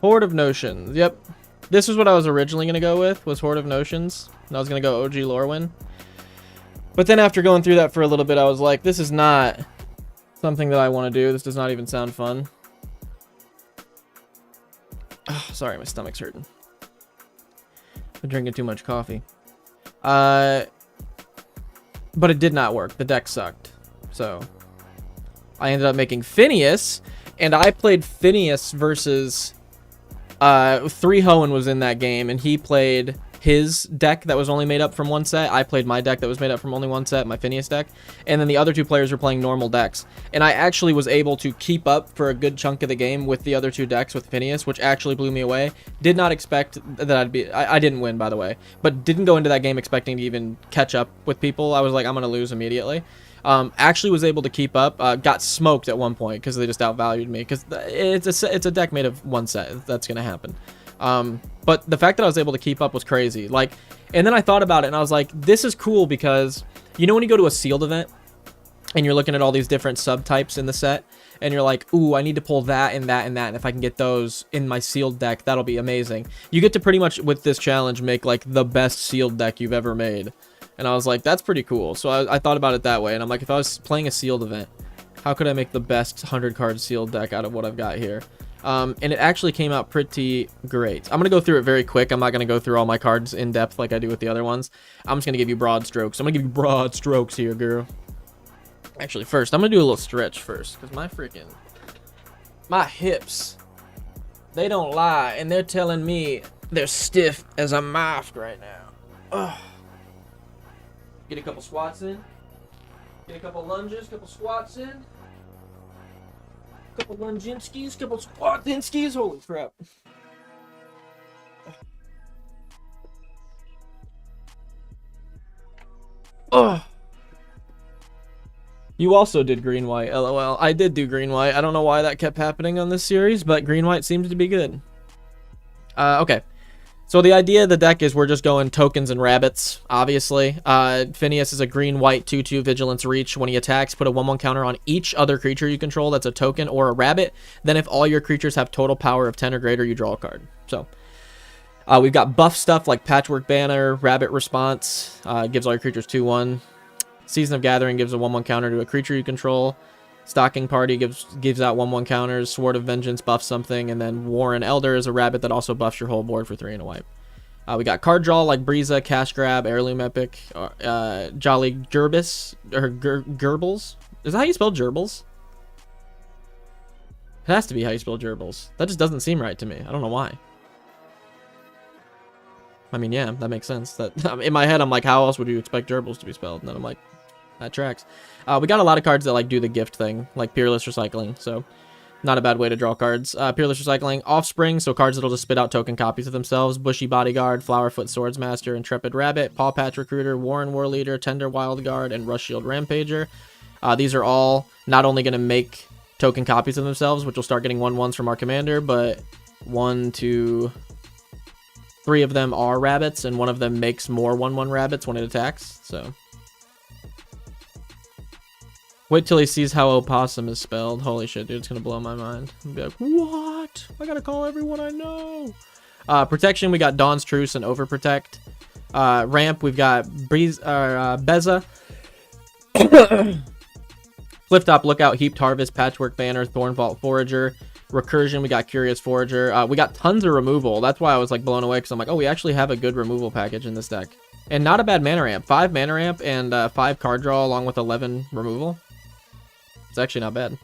B: Horde of Notions. Yep. This was what I was originally going to go with, was Horde of Notions. And I was going to go OG Lorwyn. But then after going through that for a little bit, I was like, this is not something that I want to do. This does not even sound fun. Oh, sorry, my stomach's hurting. I'm drinking too much coffee. But it did not work. The deck sucked. So I ended up making Phineas, and I played Phineas versus... 3 Hoenn was in that game, and he played his deck that was only made up from one set. I played my deck that was made up from only one set, my Phineas deck. And then the other 2 players were playing normal decks. And I actually was able to keep up for a good chunk of the game with the other 2 decks with Phineas, which actually blew me away. Did not expect that I'd be... I didn't win, by the way. But didn't go into that game expecting to even catch up with people. I was like, I'm going to lose immediately. Actually was able to keep up. Got smoked at one point because they just outvalued me. Because it's a deck made of one set. That's going to happen. But the fact that I was able to keep up was crazy. Like, and then I thought about it and I was like, this is cool because, you know when you go to a sealed event and you're looking at all these different subtypes in the set and you're like, ooh, I need to pull that and that and that. And if I can get those in my sealed deck, that'll be amazing. You get to pretty much, with this challenge, make like the best sealed deck you've ever made. And I was like, that's pretty cool. So I thought about it that way. And I'm like, if I was playing a sealed event, how could I make the best 100-card sealed deck out of what I've got here? And it actually came out pretty great. I'm going to go through it very quick. I'm not going to go through all my cards in depth like I do with the other ones. I'm just going to give you broad strokes. I'm going to give you broad strokes here, girl. Actually, first, I'm going to do a little stretch first. Because my hips, they don't lie. And they're telling me they're stiff as a mouth right now. Ugh. Get a couple squats in. Get a couple lunges, couple squats in. Couple Lunginskis, couple Squatinskis. Holy crap. Oh. You also did green-white, lol. I did do green-white. I don't know why that kept happening on this series, but green-white seems to be good. Okay. So the idea of the deck is we're just going tokens and rabbits, obviously. Phineas is a green-white 2/2 Vigilance Reach. When he attacks, put a 1/1 counter on each other creature you control that's a token or a rabbit. Then if all your creatures have total power of 10 or greater, you draw a card. So we've got buff stuff like Patchwork Banner, Rabbit Response, gives all your creatures 2/1. Season of Gathering gives a 1/1 counter to a creature you control. Stocking Party gives out 1/1 counters. Sword of Vengeance buffs something, and then Warren Elder is a rabbit that also buffs your whole board for 3 and a wipe. We got card draw like Breeza, Cash Grab, Heirloom Epic, Jolly Gerbils, or Gerbils. Is that how you spell gerbils? It has to be how you spell gerbils. That just doesn't seem right to me. I don't know why. I mean, yeah, that makes sense. That in my head, I'm like, how else would you expect gerbils to be spelled? And then I'm like, that tracks. We got a lot of cards that like do the gift thing, like Peerless Recycling, so not a bad way to draw cards. Peerless Recycling, Offspring, so cards that'll just spit out token copies of themselves. Bushy Bodyguard, Flowerfoot Swordsmaster, Intrepid Rabbit, Paw Patch Recruiter, Warren War Leader, Tender Wild Guard, and Rush Shield Rampager. These are all not only going to make token copies of themselves, which will start getting 1/1s from our commander, but 1, 2, 3 of them are rabbits, and one of them makes more 1/1 rabbits when it attacks, so... Wait till he sees how opossum is spelled. Holy shit, dude, it's gonna blow my mind. I'll be like, what? I gotta call everyone I know. Protection, we got Dawn's Truce and Overprotect. Ramp, we've got Beza. Flip-top Lookout, Heaped Harvest, Patchwork Banner, Thornvault Forager. Recursion, we got Curious Forager. We got tons of removal. That's why I was like blown away, because I'm like, oh, we actually have a good removal package in this deck. And not a bad mana ramp. 5 mana ramp and 5 card draw along with 11 removal. It's actually not bad.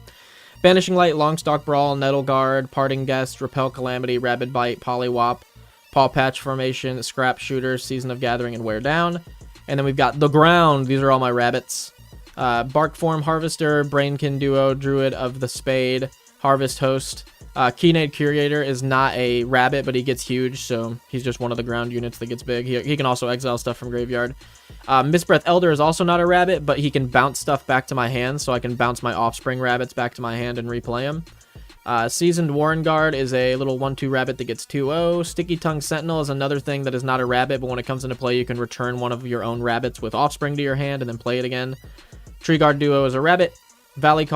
B: Banishing Light, Longstalk Brawl, Nettle Guard, Parting Guest, Repel Calamity, Rabid Bite, Polywop, Paw Patch Formation, Scrap Shooter, Season of Gathering, and Wear Down. And then we've got The Ground. These are all my rabbits. Bark Form Harvester, Brainkin Duo, Druid of the Spade, Harvest Host. Keenade Curator is not a rabbit, but he gets huge, so he's just one of the ground units that gets big. He can also exile stuff from graveyard. Mistbreath Elder is also not a rabbit, but he can bounce stuff back to my hand, so I can bounce my Offspring rabbits back to my hand and replay them. Seasoned Warren Guard is a little 1/2 rabbit that gets 2/0. Sticky Tongue Sentinel is another thing that is not a rabbit, but when it comes into play, you can return one of your own rabbits with Offspring to your hand and then play it again. Tree Guard Duo is a rabbit. Valley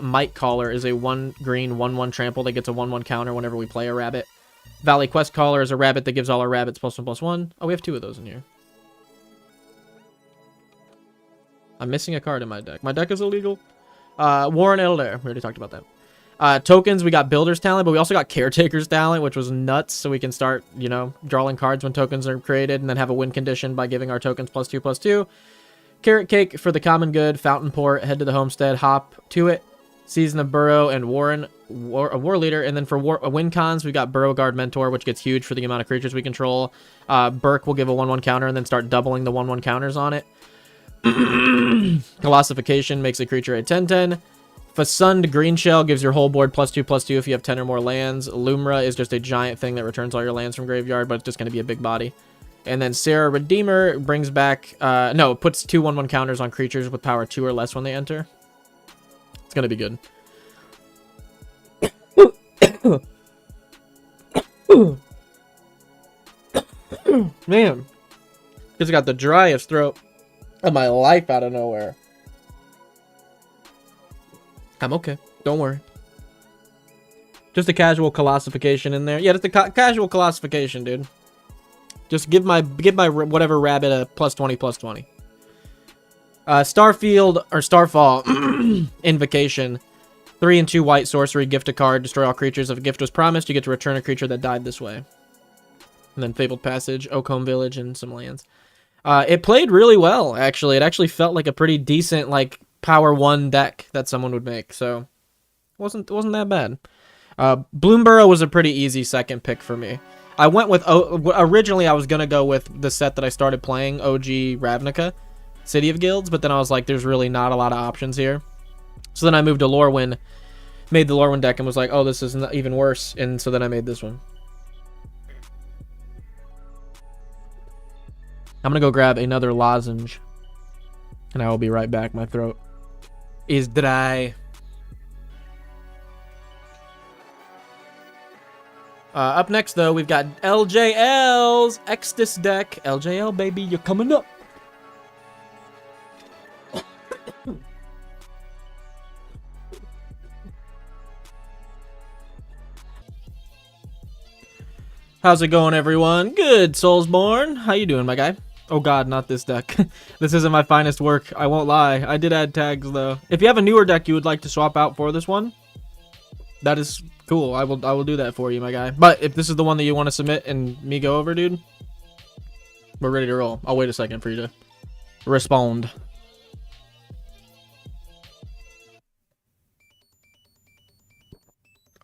B: Might Caller is a 1 green 1/1 trample that gets a 1/1 counter whenever we play a rabbit. Valley Quest Caller is a rabbit that gives all our rabbits +1/+1. Oh, we have 2 of those in here. I'm missing a card in my deck. My deck is illegal. Warren Elder. We already talked about that. Tokens, we got Builder's Talent, but we also got Caretaker's Talent, which was nuts, so we can start, you know, drawing cards when tokens are created, and then have a win condition by giving our tokens +2/+2. Carrot Cake for the common good, Fountain Port, Head to the Homestead, Hop to it, Season of Burrow, and War Leader. And then for win cons, we got Burrow Guard Mentor, which gets huge for the amount of creatures we control. Burke will give a 1/1 counter and then start doubling the 1/1 counters on it. Colossification makes a creature a 10/10. Fasund Green Shell gives your whole board +2/+2 if you have 10 or more lands. Lumra is just a giant thing that returns all your lands from graveyard, but it's just going to be a big body. And then Sarah Redeemer brings back, puts 2 1/1 counters on creatures with power 2 or less when they enter. It's going to be good. Man. Just got the driest throat of my life out of nowhere. I'm okay. Don't worry. Just a casual colossification in there. Yeah, just a casual colossification, dude. Just give my whatever rabbit a +20/+20. Starfield or Starfall Invocation. 3 and 2 white sorcery, gift a card, destroy all creatures. If a gift was promised, you get to return a creature that died this way. And then Fabled Passage, Oakhome Village, and some lands. It played really well, actually. It actually felt like a pretty decent, like, power 1 deck that someone would make, so it wasn't that bad. Bloomburrow was a pretty easy second pick for me. I went with, originally I was going to go with the set that I started playing, OG Ravnica, City of Guilds, but then I was like, there's really not a lot of options here. So then I moved to Lorwyn, made the Lorwyn deck, and was like, oh, this is even worse. And so then I made this one. I'm going to go grab another lozenge. And I will be right back. My throat is dry. Up next, though, we've got LJL's Extus deck. LJL, baby, you're coming up. How's it going, everyone? Good, Soulsborne. How you doing, my guy? Oh god, not this deck. This isn't my finest work. I won't lie. I did add tags, though. If you have a newer deck you would like to swap out for this one, that is cool. I will do that for you, my guy. But if this is the one that you want to submit and me go over, dude, we're ready to roll. I'll wait a second for you to respond.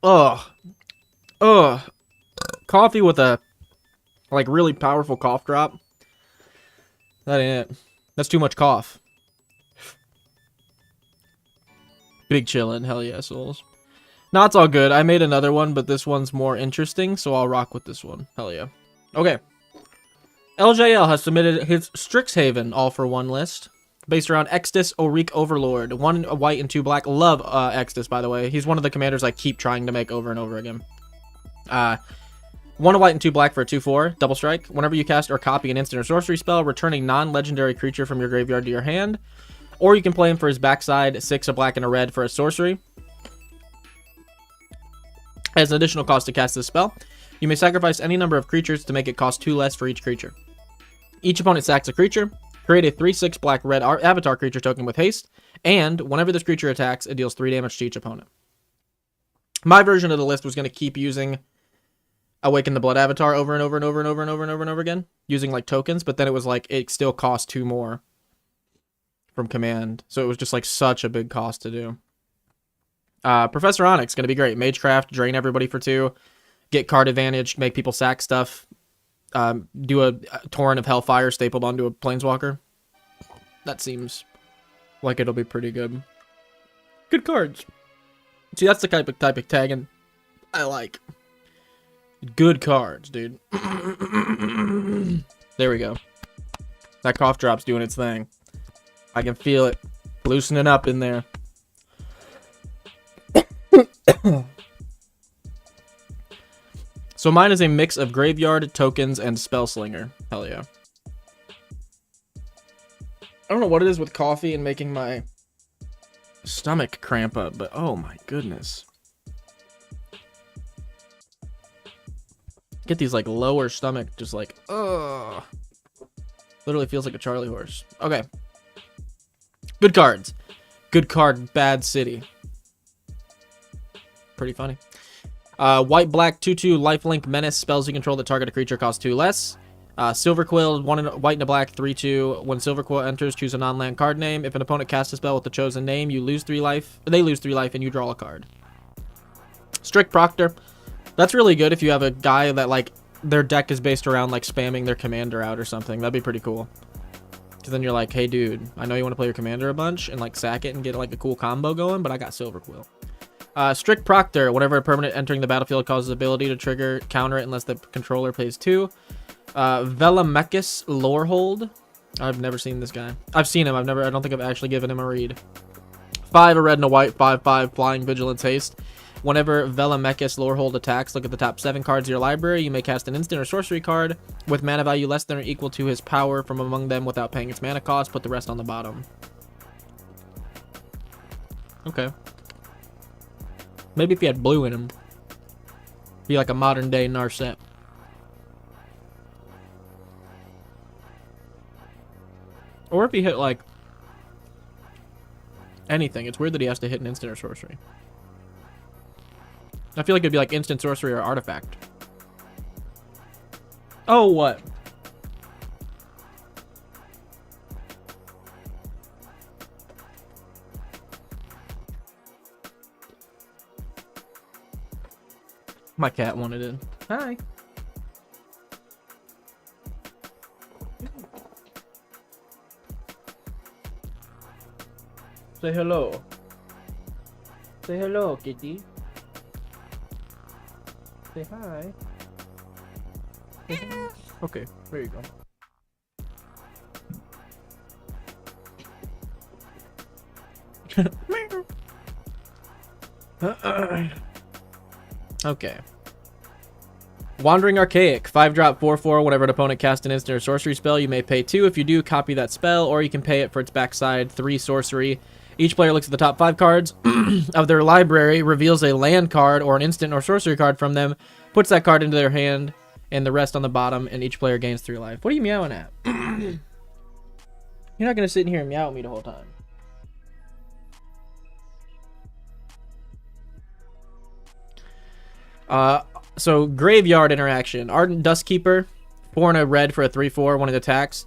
B: Ugh. Ugh. Coffee with a, like, really powerful cough drop. That ain't it. That's too much cough. Big chillin'. Hell yeah, Souls. No, it's all good. I made another one, but this one's more interesting, so I'll rock with this one. Hell yeah. Okay. LJL has submitted his Strixhaven all-for-one list, based around Extus Oriq Overlord. 1 white and 2 black. Love Extus, by the way. He's one of the commanders I keep trying to make over and over again. 1 white and 2 black for a 2/4. Double strike. Whenever you cast or copy an instant or sorcery spell, return a non-legendary creature from your graveyard to your hand. Or you can play him for his backside, 6 a black and a red for a sorcery. As an additional cost to cast this spell, you may sacrifice any number of creatures to make it cost 2 less for each creature. Each opponent sacks a creature, create a 3/6 black red avatar creature token with haste, and whenever this creature attacks, it deals 3 damage to each opponent. My version of the list was going to keep using Awaken the Blood Avatar over and over and over and over and over and over and over again, using like tokens, but then it was like it still cost 2 more from command, so it was just like such a big cost to do. Professor Onyx, going to be great. Magecraft, drain everybody for 2, get card advantage, make people sack stuff, do a Torrent of Hellfire stapled onto a Planeswalker. That seems like it'll be pretty good. Good cards. See, that's the type of tagging I like. Good cards, dude. There we go. That cough drop's doing its thing. I can feel it loosening up in there. So mine is a mix of graveyard, tokens, and spellslinger. Hell yeah. I don't know what it is with coffee and making my stomach cramp up, but oh my goodness. Get these like lower stomach, just like, ugh. Literally feels like a Charlie horse. Okay. Good cards. Good card, bad city. Pretty funny. White, black, 2/2, lifelink, menace. Spells you control that target a creature cost 2 less. Silver Quill, white and a black, 3/2. When Silver Quill enters, choose a non-land card name. If an opponent casts a spell with the chosen name, you lose 3 life. They lose 3 life, and you draw a card. Strict Proctor. That's really good if you have a guy that, like, their deck is based around, like, spamming their commander out or something. That'd be pretty cool. Because then you're like, hey, dude, I know you want to play your commander a bunch and, like, sack it and get, like, a cool combo going, but I got Silver Quill. Strict Proctor. Whenever a permanent entering the battlefield causes ability to trigger, counter it unless the controller pays 2. Velamekis Lorehold. I've never seen this guy. I've seen him. I don't think I've actually given him a read. 5, a red and a white, 5/5, flying, vigilance, haste. Whenever Velamekis Lorehold attacks, look at the top 7 cards of your library. You may cast an instant or sorcery card with mana value less than or equal to his power from among them without paying its mana cost. Put the rest on the bottom. Okay. Maybe if he had blue in him. Be like a modern day Narset. Or if he hit like anything. It's weird that he has to hit an instant or sorcery. I feel like it'd be like instant sorcery or artifact. Oh, what? My cat wanted in. Hi. Say hello. Say hello, kitty. Say hi. Okay, there you go. Okay. Wandering Archaic. 5-drop, 4/4. Whenever an opponent casts an instant or sorcery spell, you may pay 2. If you do, copy that spell, or you can pay it for its backside. 3 sorcery. Each player looks at the top 5 cards of their library, reveals a land card or an instant or sorcery card from them, puts that card into their hand, and the rest on the bottom, and each player gains 3 life. What are you meowing at? You're not going to sit in here and meow at me the whole time. So graveyard interaction. Ardent Dustkeeper, 4 and a red for a 3/4 when it attacks.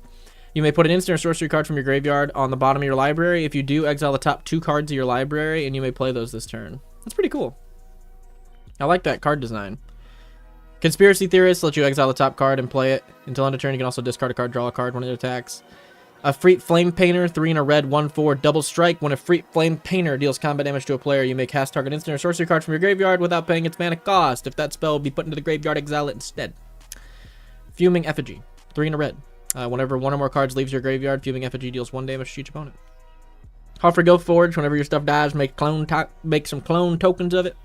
B: You may put an instant or sorcery card from your graveyard on the bottom of your library. If you do, exile the top 2 cards of your library, and you may play those this turn. That's pretty cool. I like that card design. Conspiracy Theorist lets you exile the top card and play it until end of turn. You can also discard a card, draw a card when it attacks. A Freet Flame Painter, 3 and a red, 1/4, double strike. When a Freet Flame Painter deals combat damage to a player, you may cast target instant or sorcery card from your graveyard without paying its mana cost. If that spell will be put into the graveyard, exile it instead. Fuming Effigy, 3 and a red. Whenever 1 or more cards leaves your graveyard, Fuming Effigy deals 1 damage to each opponent. Hoffer Go Forge, whenever your stuff dies, make some clone tokens of it.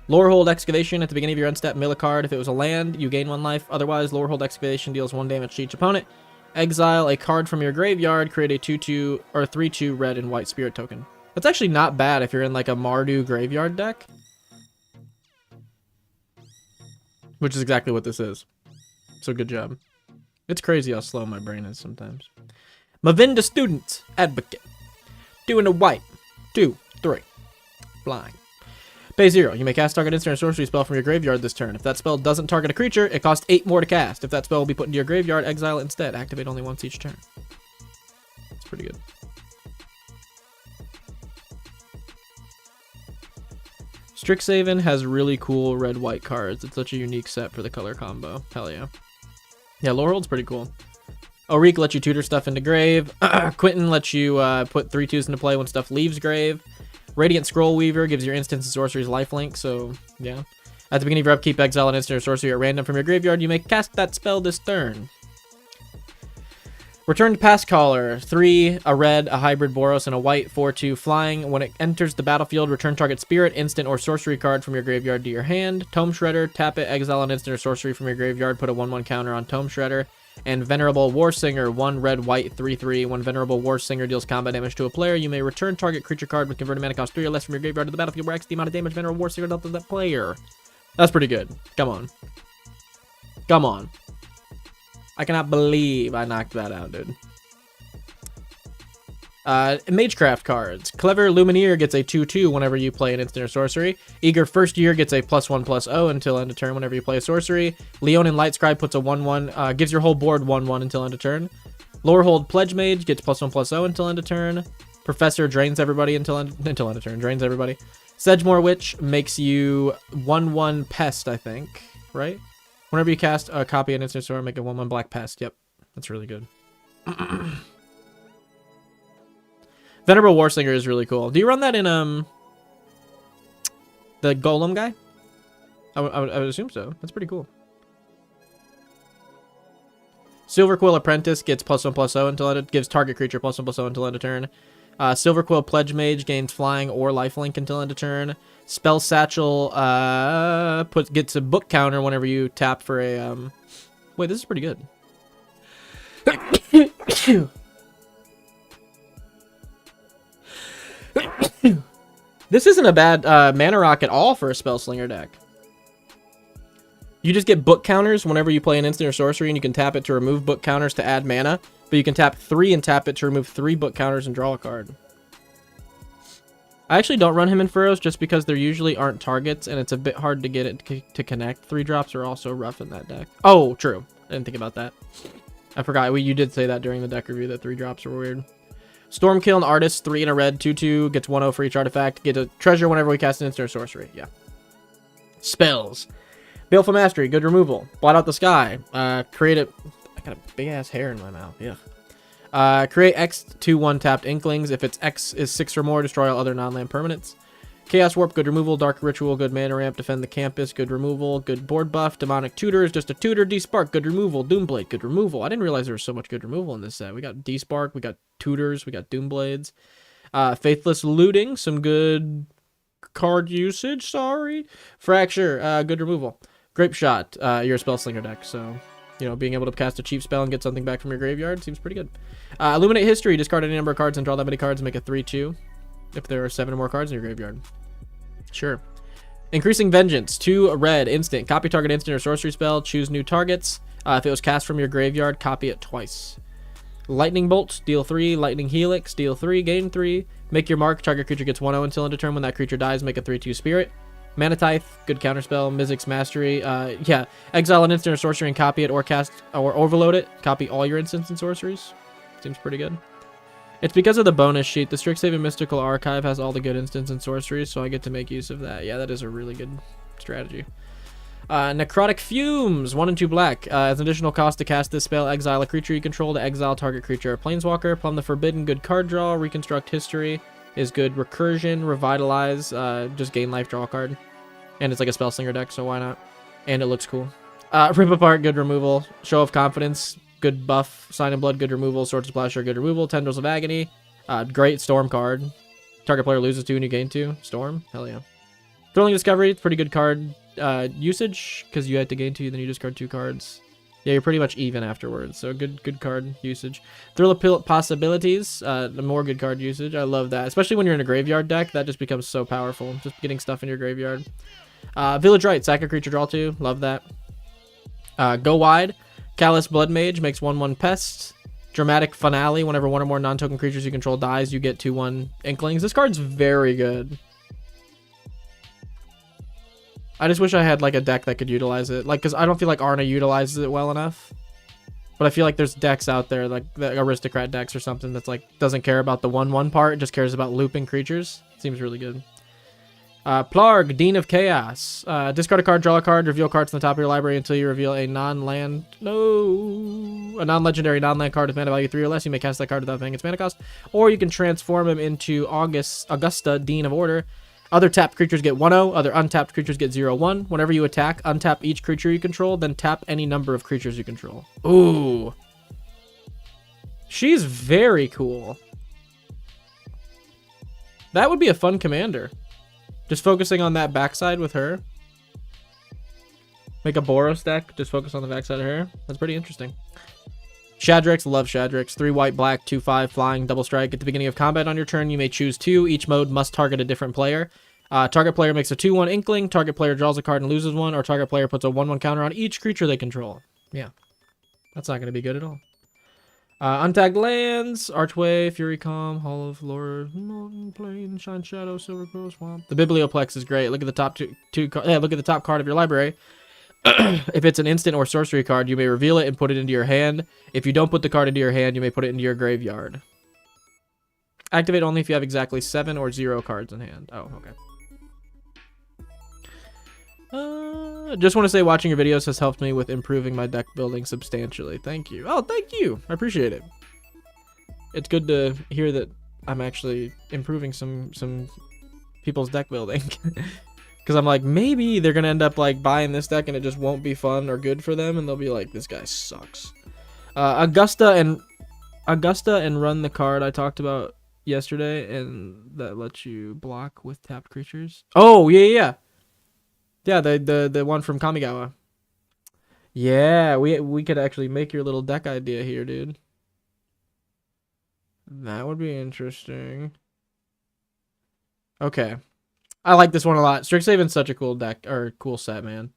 B: Lorehold Excavation, at the beginning of your end step, mill a card. If it was a land, you gain 1 life. Otherwise, Lorehold Excavation deals 1 damage to each opponent. Exile a card from your graveyard, create a 2/2 or 3/2 red and white spirit token. That's actually not bad if you're in like a Mardu graveyard deck. Which is exactly what this is. So good job. It's crazy how slow my brain is sometimes. Mavinda Student Advocate. 2 and a white. 2, 3. Flying. Pay 0. You may cast target instant or sorcery spell from your graveyard this turn. If that spell doesn't target a creature, it costs 8 more to cast. If that spell will be put into your graveyard, exile it instead. Activate only once each turn. It's pretty good. Strixhaven has really cool red-white cards. It's such a unique set for the color combo. Hell yeah. Yeah, Lorehold's pretty cool. Oreek lets you tutor stuff into grave. Quentin lets you put 3/2s into play when stuff leaves grave. Radiant Scroll Weaver gives your instants and sorceries lifelink, so yeah. At the beginning of your upkeep, exile an instant or sorcery at random from your graveyard. You may cast that spell this turn. Returned Past Caller. 3, a red, a hybrid Boros, and a white 4/2 flying. When it enters the battlefield, return target spirit, instant, or sorcery card from your graveyard to your hand. Tome Shredder. Tap it, exile an instant or sorcery from your graveyard. Put a 1/1 counter on Tome Shredder. And Venerable Warsinger, 1 red, white, 3/3. When Venerable Warsinger deals combat damage to a player, you may return target creature card with converted mana cost 3 or less from your graveyard to the battlefield where X the amount of damage Venerable Warsinger dealt to that player. That's pretty good. Come on. Come on. I cannot believe I knocked that out, dude. Magecraft cards. Clever Lumineer gets a 2/2 whenever you play an instant or sorcery. Eager First Year gets a +1/+0 until end of turn whenever you play a sorcery. Leonin Lightscribe puts a 1/1, gives your whole board 1/1 until end of turn. Lorehold Pledge Mage gets +1/+0 until end of turn. Professor drains everybody until end of turn. Drains everybody. Sedgemoor Witch makes you 1/1 Pest, I think, right? Whenever you cast a copy of an instant or make a 1/1 Black Pest. Yep, that's really good. Venerable Warsinger is really cool. Do you run that in the Golem guy? I would assume so. That's pretty cool. Silverquill Apprentice gets +1/+0 until it gives target creature +1/+0 until end of turn. Silverquill Pledge Mage gains flying or lifelink until end of turn. Spell Satchel gets a book counter whenever you tap for a wait, this is pretty good. This isn't a bad mana rock at all for a Spellslinger deck. You just get book counters whenever you play an instant or sorcery, and you can tap it to remove book counters to add mana, but you can tap 3 and tap it to remove 3 book counters and draw a card. I actually don't run him in Furrows just because there usually aren't targets, and it's a bit hard to get it to connect. 3-drops are also rough in that deck. Oh, true. I didn't think about that. I forgot. You did say that during the deck review that 3-drops were weird. Stormkill and Artist, 3 and a red, 2/2, gets 1/0 for each artifact. Get a treasure whenever we cast an instant or sorcery. Yeah. Spells. Baleful Mastery, good removal. Blot Out the Sky. Create a... I got a big-ass hair in my mouth. Yeah. Create X 2/1 tapped Inklings. If its X is 6 or more, destroy all other non-land permanents. Chaos Warp, good removal. Dark Ritual, good mana ramp. Defend the Campus, good removal. Good board buff. Demonic Tutor is just a tutor. Despark, good removal. Doomblade, good removal. I didn't realize there was so much good removal in this set. We got Despark, we got Tutors, we got Doomblades. Faithless Looting, some good card usage, sorry. Fracture, good removal. Grape Shot, you're a Spellslinger deck, so, you know, being able to cast a cheap spell and get something back from your graveyard seems pretty good. Illuminate History, discard any number of cards and draw that many cards and make a 3/2 if there are 7 or more cards in your graveyard. Sure. Increasing Vengeance, 2 red, instant. Copy target instant or sorcery spell, choose new targets. If it was cast from your graveyard, copy it twice. Lightning Bolt, deal 3. Lightning Helix, deal 3, gain 3. Make your mark, target creature gets 1/0 until end of turn. When that creature dies, make a 3/2 spirit. Mana Tithe, good counterspell. Mizzix Mastery, yeah. Exile an instant or sorcery and copy it, or cast or overload it. Copy all your instants and sorceries. Seems pretty good. It's because of the bonus sheet. The Strixhaven Mystical Archive has all the good instants and sorceries, so I get to make use of that. Yeah, that is a really good strategy. Necrotic Fumes, 1 and 2 black. As an additional cost to cast this spell, exile a creature you control to exile target creature or planeswalker. Plumb the Forbidden, good card draw. Reconstruct History is good recursion. Revitalize, just gain life, draw a card. And it's like a Spellslinger deck, so why not? And it looks cool. Rip Apart, good removal. Show of Confidence, good buff. Sign in Blood, good removal. Swords of Splasher, good removal. Tendrils of Agony, great Storm card. Target player loses 2 and you gain 2. Storm, hell yeah. Thrilling Discovery, pretty good card. Usage, because you had to gain 2, then you discard 2 cards. Yeah, you're pretty much even afterwards, so good card usage. Thrill of Possibilities, the more good card usage. I love that, especially when you're in a graveyard deck. That just becomes so powerful, just getting stuff in your graveyard. Village Rite, sack a creature, draw 2. Love that. Go Wide, Callous Blood Mage makes 1/1 Pest. Dramatic Finale, whenever 1 or more non-token creatures you control dies, you get 2/1 Inklings. This card's very good. I just wish I had like a deck that could utilize it, like, because I don't feel like Arna utilizes it well enough. But I feel like there's decks out there, like the Aristocrat decks or something, that's like doesn't care about the 1/1 part, it just cares about looping creatures. Seems really good. Plarg, Dean of Chaos. Discard a card, draw a card, reveal cards on the top of your library until you reveal a non-legendary non-land card with mana value 3 or less. You may cast that card without paying its mana cost, or you can transform him into Augusta, Dean of Order. Other tapped creatures get 1/0. Other untapped creatures get 0/1. Whenever you attack, untap each creature you control, then tap any number of creatures you control. Ooh. She's very cool. That would be a fun commander. Just focusing on that backside with her. Make a Boros deck, just focus on the backside of her. That's pretty interesting. Shadrix, love Shadrix. 3 white, black, 2/5, flying, double strike. At the beginning of combat on your turn, you may choose 2. Each mode must target a different player. Target player makes a 2/1 Inkling. Target player draws a card and loses 1. Or target player puts a 1/1 counter on each creature they control. Yeah. That's not going to be good at all. Untagged Lands, Archway, Fury Calm, Hall of Lore, Northern Plain, Shine Shadow, Silver Crow, Swamp. The Biblioplex is great. Look at the top look at the top card of your library. If it's an instant or sorcery card, you may reveal it and put it into your hand. If you don't put the card into your hand, you may put it into your graveyard. Activate only if you have exactly 7 or 0 cards in hand. Oh, okay. Just want to say watching your videos has helped me with improving my deck building substantially. Thank you. Oh, thank you. I appreciate it. It's good to hear that I'm actually improving some people's deck building. Because I'm like, maybe they're going to end up like buying this deck and it just won't be fun or good for them. And they'll be like, this guy sucks. Augusta and Run the card I talked about yesterday. And that lets you block with tapped creatures. Oh, yeah. Yeah, the one from Kamigawa. Yeah, we could actually make your little deck idea here, dude. That would be interesting. Okay. I like this one a lot. Strixhaven's such a cool deck, or cool set, man.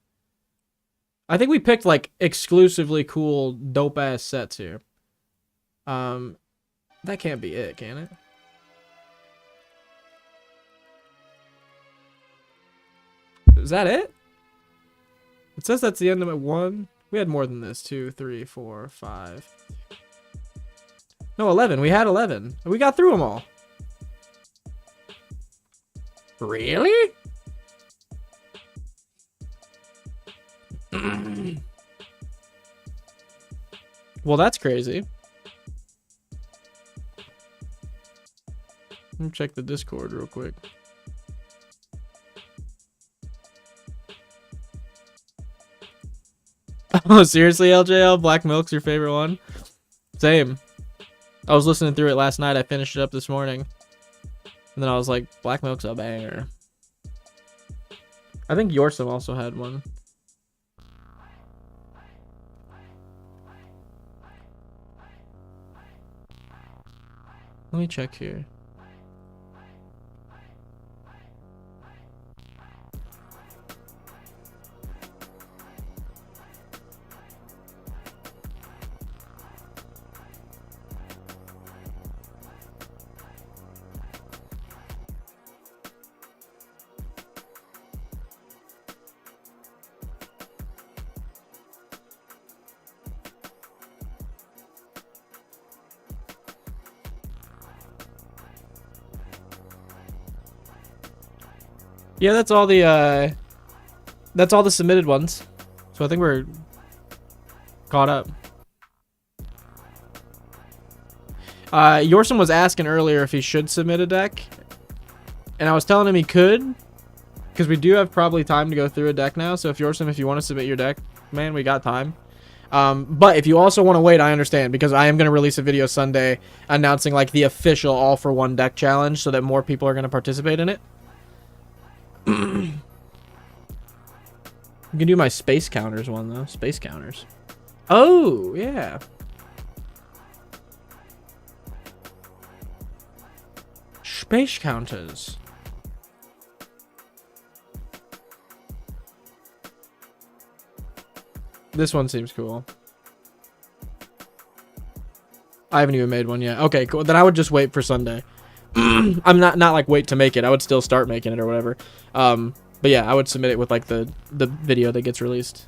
B: I think we picked, like, exclusively cool, dope-ass sets here. That can't be it, can it? Is that it? It says that's the end of it. 1. We had more than this. 2, 3, 4, 5. No, 11. We had 11. We got through them all. Really? Well, that's crazy. Let me check the Discord real quick. Oh, seriously, LJL? Black Milk's your favorite one? Same. I was listening through it last night. I finished it up this morning. And then I was like, Black Milk's a banger. I think Yorsum also had one. Let me check here. Yeah, that's all the submitted ones. So I think we're caught up. Yorson was asking earlier if he should submit a deck. And I was telling him he could. Because we do have probably time to go through a deck now. So if Yorson, if you want to submit your deck, man, we got time. But if you also want to wait, I understand. Because I am going to release a video Sunday announcing like the official all-for-one deck challenge. So that more people are going to participate in it. You can do my space counters one though. Space counters. Oh, yeah. Space counters. This one seems cool. I haven't even made one yet. Okay, cool. Then I would just wait for Sunday. I'm not like wait to make it. I would still start making it or whatever. But yeah, I would submit it with like the video that gets released.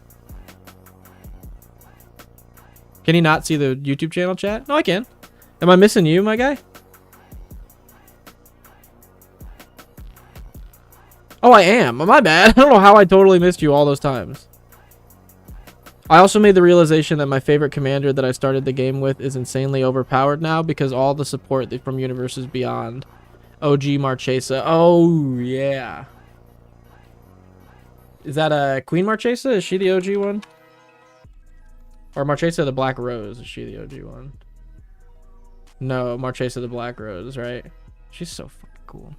B: Can he not see the YouTube channel chat? No, I can. Am I missing you, my guy? Oh, I am. My bad. I don't know how I totally missed you all those times. I also made the realization that my favorite commander that I started the game with is insanely overpowered now because all the support from Universes Beyond. OG Marchesa. Oh, yeah. Is that a Queen Marchesa? Is she the OG one? Or Marchesa the Black Rose? Is she the OG one? No, Marchesa the Black Rose, right? She's so fucking cool.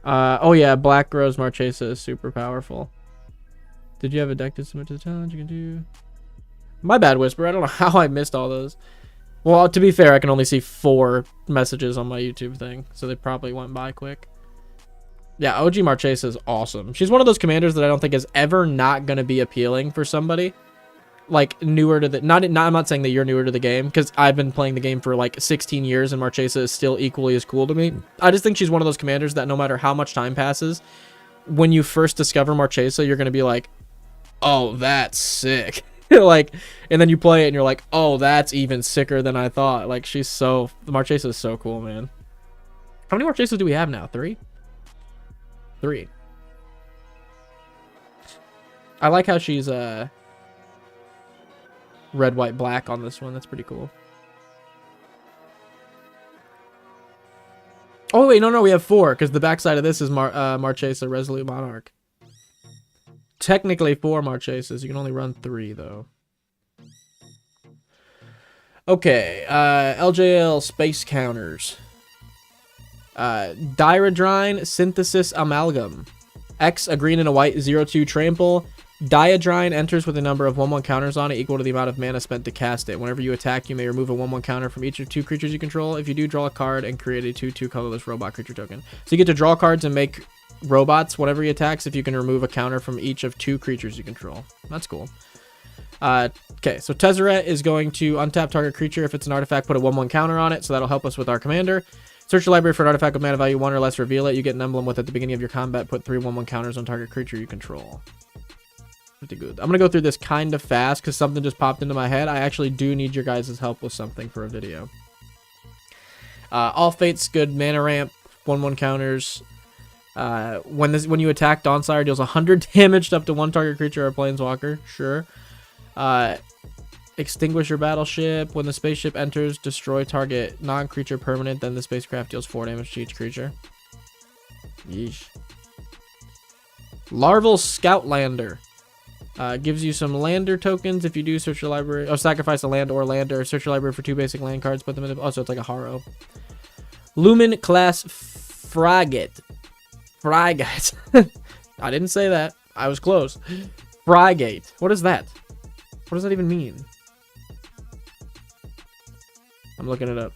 B: Oh yeah, Black Rose Marchesa is super powerful. Did you have a deck to submit to the challenge? You can do... My bad, Whisper. I don't know how I missed all those. Well, to be fair, I can only see 4 messages on my YouTube thing, so they probably went by quick. Yeah, OG Marchesa is awesome. She's one of those commanders that I don't think is ever not going to be appealing for somebody. Like, newer to the... I'm not saying that you're newer to the game, because I've been playing the game for, like, 16 years, and Marchesa is still equally as cool to me. I just think she's one of those commanders that no matter how much time passes, when you first discover Marchesa, you're going to be like, oh, that's sick. Like, and then you play it and you're like, oh, that's even sicker than I thought. Like, she's so... Marchesa is so cool, man. How many Marchesas do we have now? 3? 3. I like how she's red, white, black on this one. That's pretty cool. Oh, wait, no, we have 4, because the backside of this is Marchesa Resolute Monarch. Technically 4 Marchesas. You can only run 3, though. Okay, LJL Space Counters. Diradrine Synthesis Amalgam. X, a green and a white, 0/2 trample. Diadrine enters with a number of 1/1 counters on it equal to the amount of mana spent to cast it. Whenever you attack, you may remove a 1/1 counter from each of 2 creatures you control. If you do, draw a card and create a 2/2 colorless robot creature token. So you get to draw cards and make robots whenever he attacks if you can remove a counter from each of 2 creatures you control. That's cool. Okay, so Tezzeret is going to untap target creature. If it's an artifact, put a 1/1 counter on it, so that'll help us with our commander. Search your library for an artifact with mana value 1 or less, reveal it. You get an emblem with it at the beginning of your combat. Put 3 1/1 counters on target creature you control. Pretty good. I'm going to go through this kind of fast because something just popped into my head. I actually do need your guys' help with something for a video. All Fate's good. Mana ramp, 1/1 counters. When you attack, Dawnsire deals 100 damage to up to 1 target creature or planeswalker. Sure. Extinguish your battleship. When the spaceship enters, destroy target non-creature permanent. Then the spacecraft deals 4 damage to each creature. Yeesh. Larval Scoutlander. Gives you some lander tokens if you do search your library. Oh, sacrifice a land or lander. Search your library for 2 basic land cards. Put them in. Oh, so it's like a Haro. Lumen class frigate. Frigate. I didn't say that. I was close. Frigate. What is that? What does that even mean? I'm looking it up.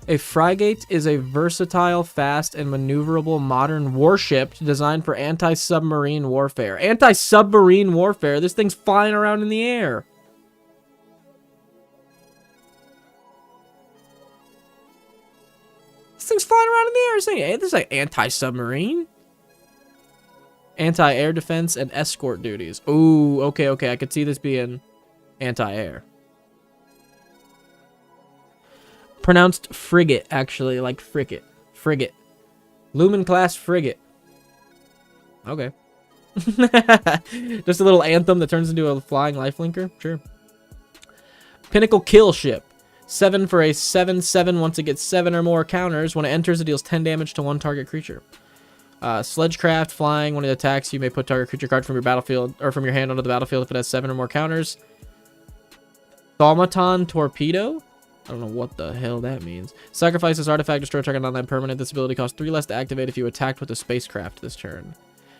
B: A frigate is a versatile, fast, and maneuverable modern warship designed for anti-submarine warfare. Anti-submarine warfare? This thing's flying around in the air. This thing's flying around in the air. This is like anti-submarine. Anti-air defense and escort duties. Ooh, okay. I could see this being anti-air. Pronounced frigate, actually, like frigate. Frigate. Lumen class frigate. Okay. Just a little anthem that turns into a flying lifelinker. Sure. Pinnacle kill ship. 7 for a 7/7. Once it gets 7 or more counters, when it enters, it deals 10 damage to 1 target creature. Sledgecraft flying. When it attacks, you may put target creature card from your battlefield or from your hand onto the battlefield if it has 7 or more counters. Thaumaton torpedo. I don't know what the hell that means. Sacrifice this artifact, destroy target non-land permanent. This ability costs 3 less to activate if you attacked with a spacecraft this turn.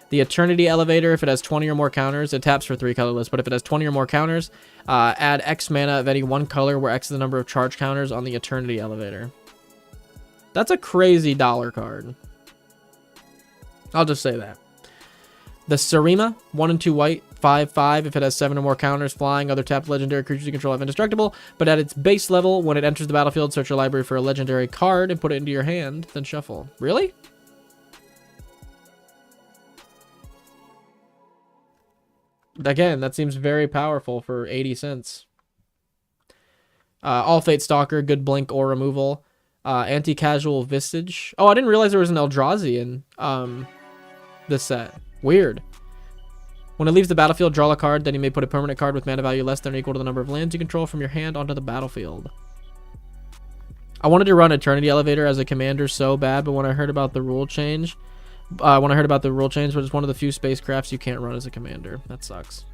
B: The Eternity Elevator, if it has 20 or more counters, it taps for 3 colorless. But if it has 20 or more counters, add X mana of any one color where X is the number of charge counters on the Eternity Elevator. That's a crazy dollar card. I'll just say that. The Sarima, 1 and 2 white, 5/5. If it has 7 or more counters, flying, other tapped legendary creatures you control have indestructible. But at its base level, when it enters the battlefield, search your library for a legendary card and put it into your hand, then shuffle. Really? Again, that seems very powerful for 80 cents. All Fate Stalker, good blink or removal. Anti-casual Visage. Oh, I didn't realize there was an Eldrazi in this set. Weird. When it leaves the battlefield, draw a card. Then you may put a permanent card with mana value less than or equal to the number of lands you control from your hand onto the battlefield. I wanted to run Eternity Elevator as a commander so bad, but when I heard about the rule change, which is one of the few spacecrafts you can't run as a commander. That sucks.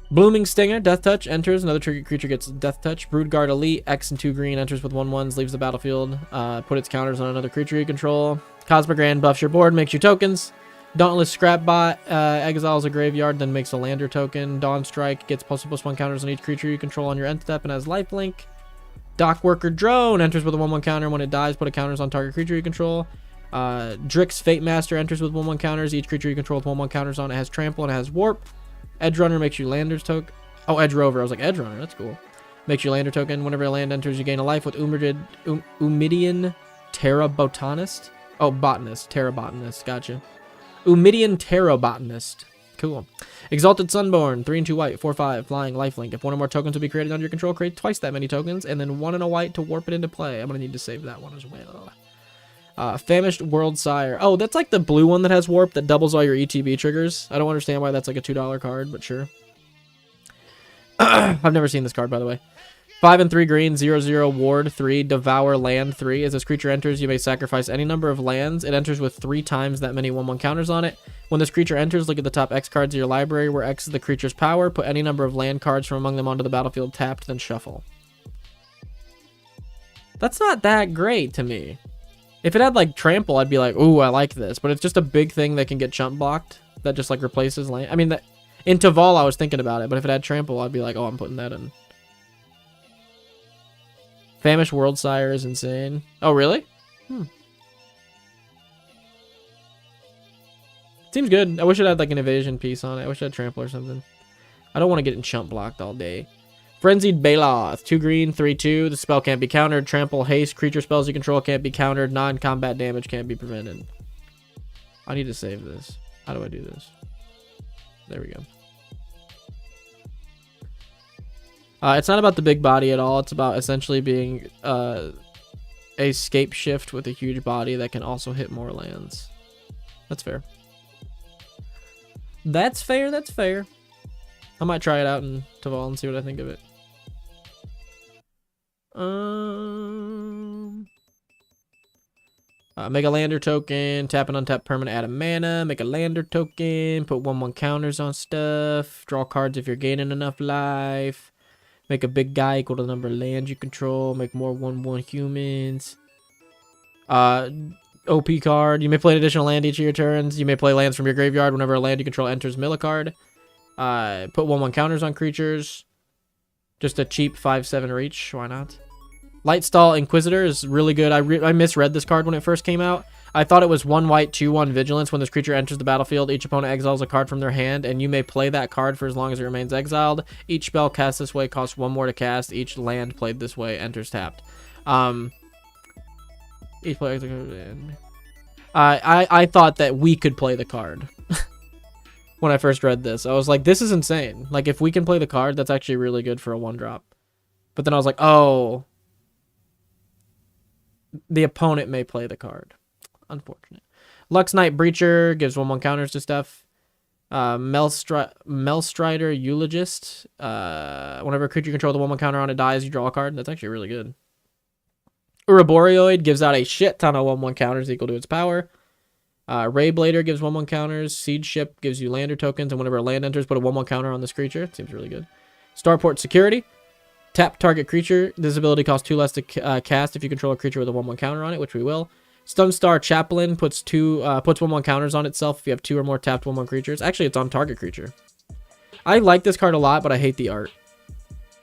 B: Blooming Stinger, Death Touch, enters. Another trigger creature gets Death Touch. Broodguard Elite, X and 2 green, enters with 1/1s, leaves the battlefield. Put its counters on another creature you control. Cosmic Grand buffs your board, makes you tokens. Dauntless Scrapbot exiles a graveyard, then makes a lander token. Dawn Strike gets +1/+1 counters on each creature you control on your end step and has lifelink. Dockworker Drone enters with a 1/1 counter. When it dies, put a counters on target creature you control. Drix Fate Master enters with 1/1 counters. Each creature you control with 1/1 counters on it has trample and it has warp. Edge Runner makes you landers token. Oh, Edge Rover. I was like, Edge Runner. That's cool. Makes you lander token. Whenever a land enters, you gain a life with Umidian Terra Botanist. Oh, Botanist. Terra Botanist. Gotcha. Umidian Terra Botanist. Cool. Exalted Sunborn. 3 and 2 white. 4/5. Flying. Lifelink. If 1 or more tokens will be created under your control, create twice that many tokens. And then 1 and a white to warp it into play. I'm going to need to save that one as well. Famished World Sire. Oh, that's like the blue one that has warp that doubles all your ETB triggers. I don't understand why that's like a $2 card, but sure. I've never seen this card, by the way. 5 and 3 green, 0/0 ward 3, devour land 3. As this creature enters, you may sacrifice any number of lands. It enters with 3 times that many 1/1 counters on it. When this creature enters, look at the top X cards of your library, where X is the creature's power. Put any number of land cards from among them onto the battlefield tapped, then shuffle. That's not that great to me. If it had like trample, I'd be like, ooh, I like this. But it's just a big thing that can get chump blocked that just like replaces land. I mean, that in Taval, I was thinking about it, but if it had trample, I'd be like, oh, I'm putting that in. Famished World Sire is insane. Oh, really? Seems good. I wish it had like an evasion piece on it. I wish it had trample or something. I don't want to get in chump blocked all day. Frenzied Baloth. 2 green, 3/2. The spell can't be countered. Trample, haste. Creature spells you control can't be countered. Non-combat damage can't be prevented. I need to save this. How do I do this? There we go. It's not about the big body at all. It's about essentially being a scape shift with a huge body that can also hit more lands. That's fair. That's fair. That's fair. I might try it out in Taval and see what I think of it. Make a lander token, tap an untapped permanent, add a mana, make a lander token, put 1/1 counters on stuff, draw cards if you're gaining enough life, make a big guy equal to the number of lands you control, make more 1/1 humans. OP card, you may play an additional land each of your turns. You may play lands from your graveyard whenever a land you control enters mill a card. Put 1/1 counters on creatures. Just a cheap 5/7 reach, why not? Lightstall Inquisitor is really good. I misread this card when it first came out. I thought it was 1 white, 2/1 vigilance. When this creature enters the battlefield, each opponent exiles a card from their hand, and you may play that card for as long as it remains exiled. Each spell cast this way costs 1 more to cast. Each land played this way enters tapped. Each player. I thought that we could play the card. When I first read this, I was like, this is insane. Like, if we can play the card, that's actually really good for a 1-drop. But then I was like, oh, the opponent may play the card. Unfortunate. Lux Knight Breacher gives 1/1 counters to stuff. Melstrider Eulogist. Whenever a creature you control the 1/1 counter on it dies, you draw a card. That's actually really good. Ouroborioid gives out a shit ton of 1/1 counters equal to its power. Rayblader gives 1/1 counters. Siege Ship gives you lander tokens, and whenever a land enters, put a 1/1 counter on this creature. Seems really good. Starport Security. Tap target creature. This ability costs 2 less to cast if you control a creature with a 1/1 counter on it, which we will. Sunstar Chaplain puts 1/1 counters on itself if you have 2 or more tapped 1/1 creatures. Actually, it's on target creature. I like this card a lot, but I hate the art.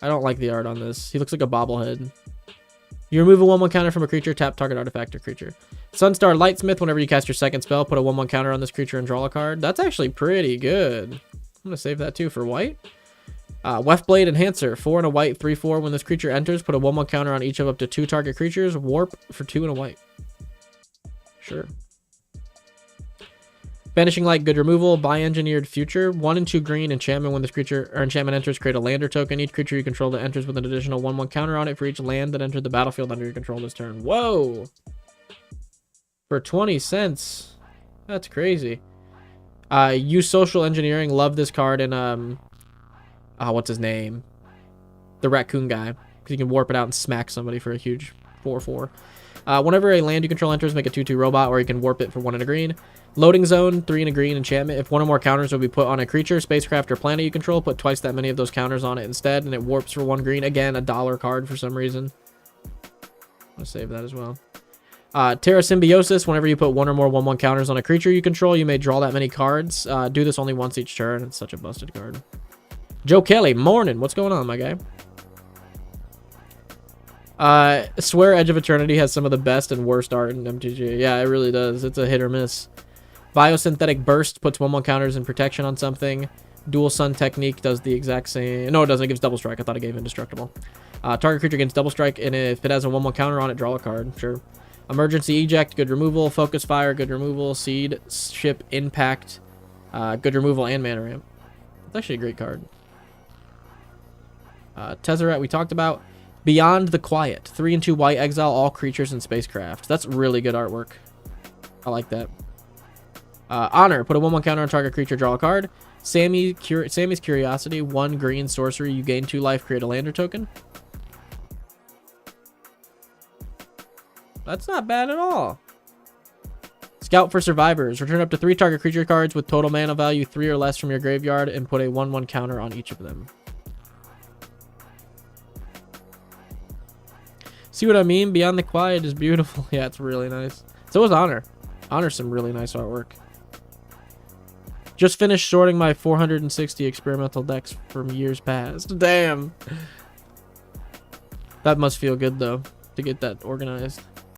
B: I don't like the art on this. He looks like a bobblehead. You remove a 1/1 counter from a creature, tap target artifact or creature. Sunstar Lightsmith, whenever you cast your second spell, put a 1/1 counter on this creature and draw a card. That's actually pretty good. I'm going to save that too for white. Weftblade Enhancer, 4 and a white, 3/4. When this creature enters, put a 1/1 counter on each of up to 2 target creatures. Warp for 2 and a white. Sure. Banishing Light, good removal. By-engineered Future, 1 and 2 green enchantment. When this creature or enchantment enters, create a lander token. Each creature you control that enters with an additional 1/1 counter on it for each land that entered the battlefield under your control this turn. Whoa! For 20 cents. That's crazy. Use Social Engineering. Love this card in, what's his name? The raccoon guy. Because you can warp it out and smack somebody for a huge 4/4. Whenever a land you control enters, make a 2/2 robot, or you can warp it for 1 and a green. Loading Zone, 3 and a green enchantment. If 1 or more counters will be put on a creature, spacecraft, or planet you control, put twice that many of those counters on it instead, and it warps for 1 green. Again, a $1 card for some reason. I'm going to save that as well. Terra Symbiosis, whenever you put 1 or more 1/1 counters on a creature you control, you may draw that many cards. Do this only once each turn. It's such a busted card. Joe Kelly, morning. What's going on, my guy? Swear Edge of Eternity has some of the best and worst art in MTG. Yeah, it really does. It's a hit or miss. Biosynthetic Burst puts 1/1 counters and protection on something. Dual Sun Technique does the exact same. No, it doesn't. It gives double strike. I thought it gave indestructible. Target creature gains double strike, and if it has a 1/1 counter on it, draw a card. Sure. Emergency Eject, good removal. Focus Fire, good removal. Seed Ship Impact, good removal and mana ramp. It's actually a great card. Tezzeret, we talked about. Beyond the Quiet, 3 and 2 white, exile all creatures and spacecraft. That's really good artwork. I like that. Honor, put a 1/1 counter on target creature, draw a card. Sammy's Curiosity, 1 green sorcery, you gain 2 life, create a lander token. That's not bad at all. Scout for Survivors, return up to 3 target creature cards with total mana value 3 or less from your graveyard and put a 1/1 counter on each of them. See what I mean? Beyond the Quiet is beautiful. Yeah, it's really nice. So is Honor. Honor's some really nice artwork. Just finished sorting my 460 experimental decks from years past. Damn. That must feel good, though, to get that organized.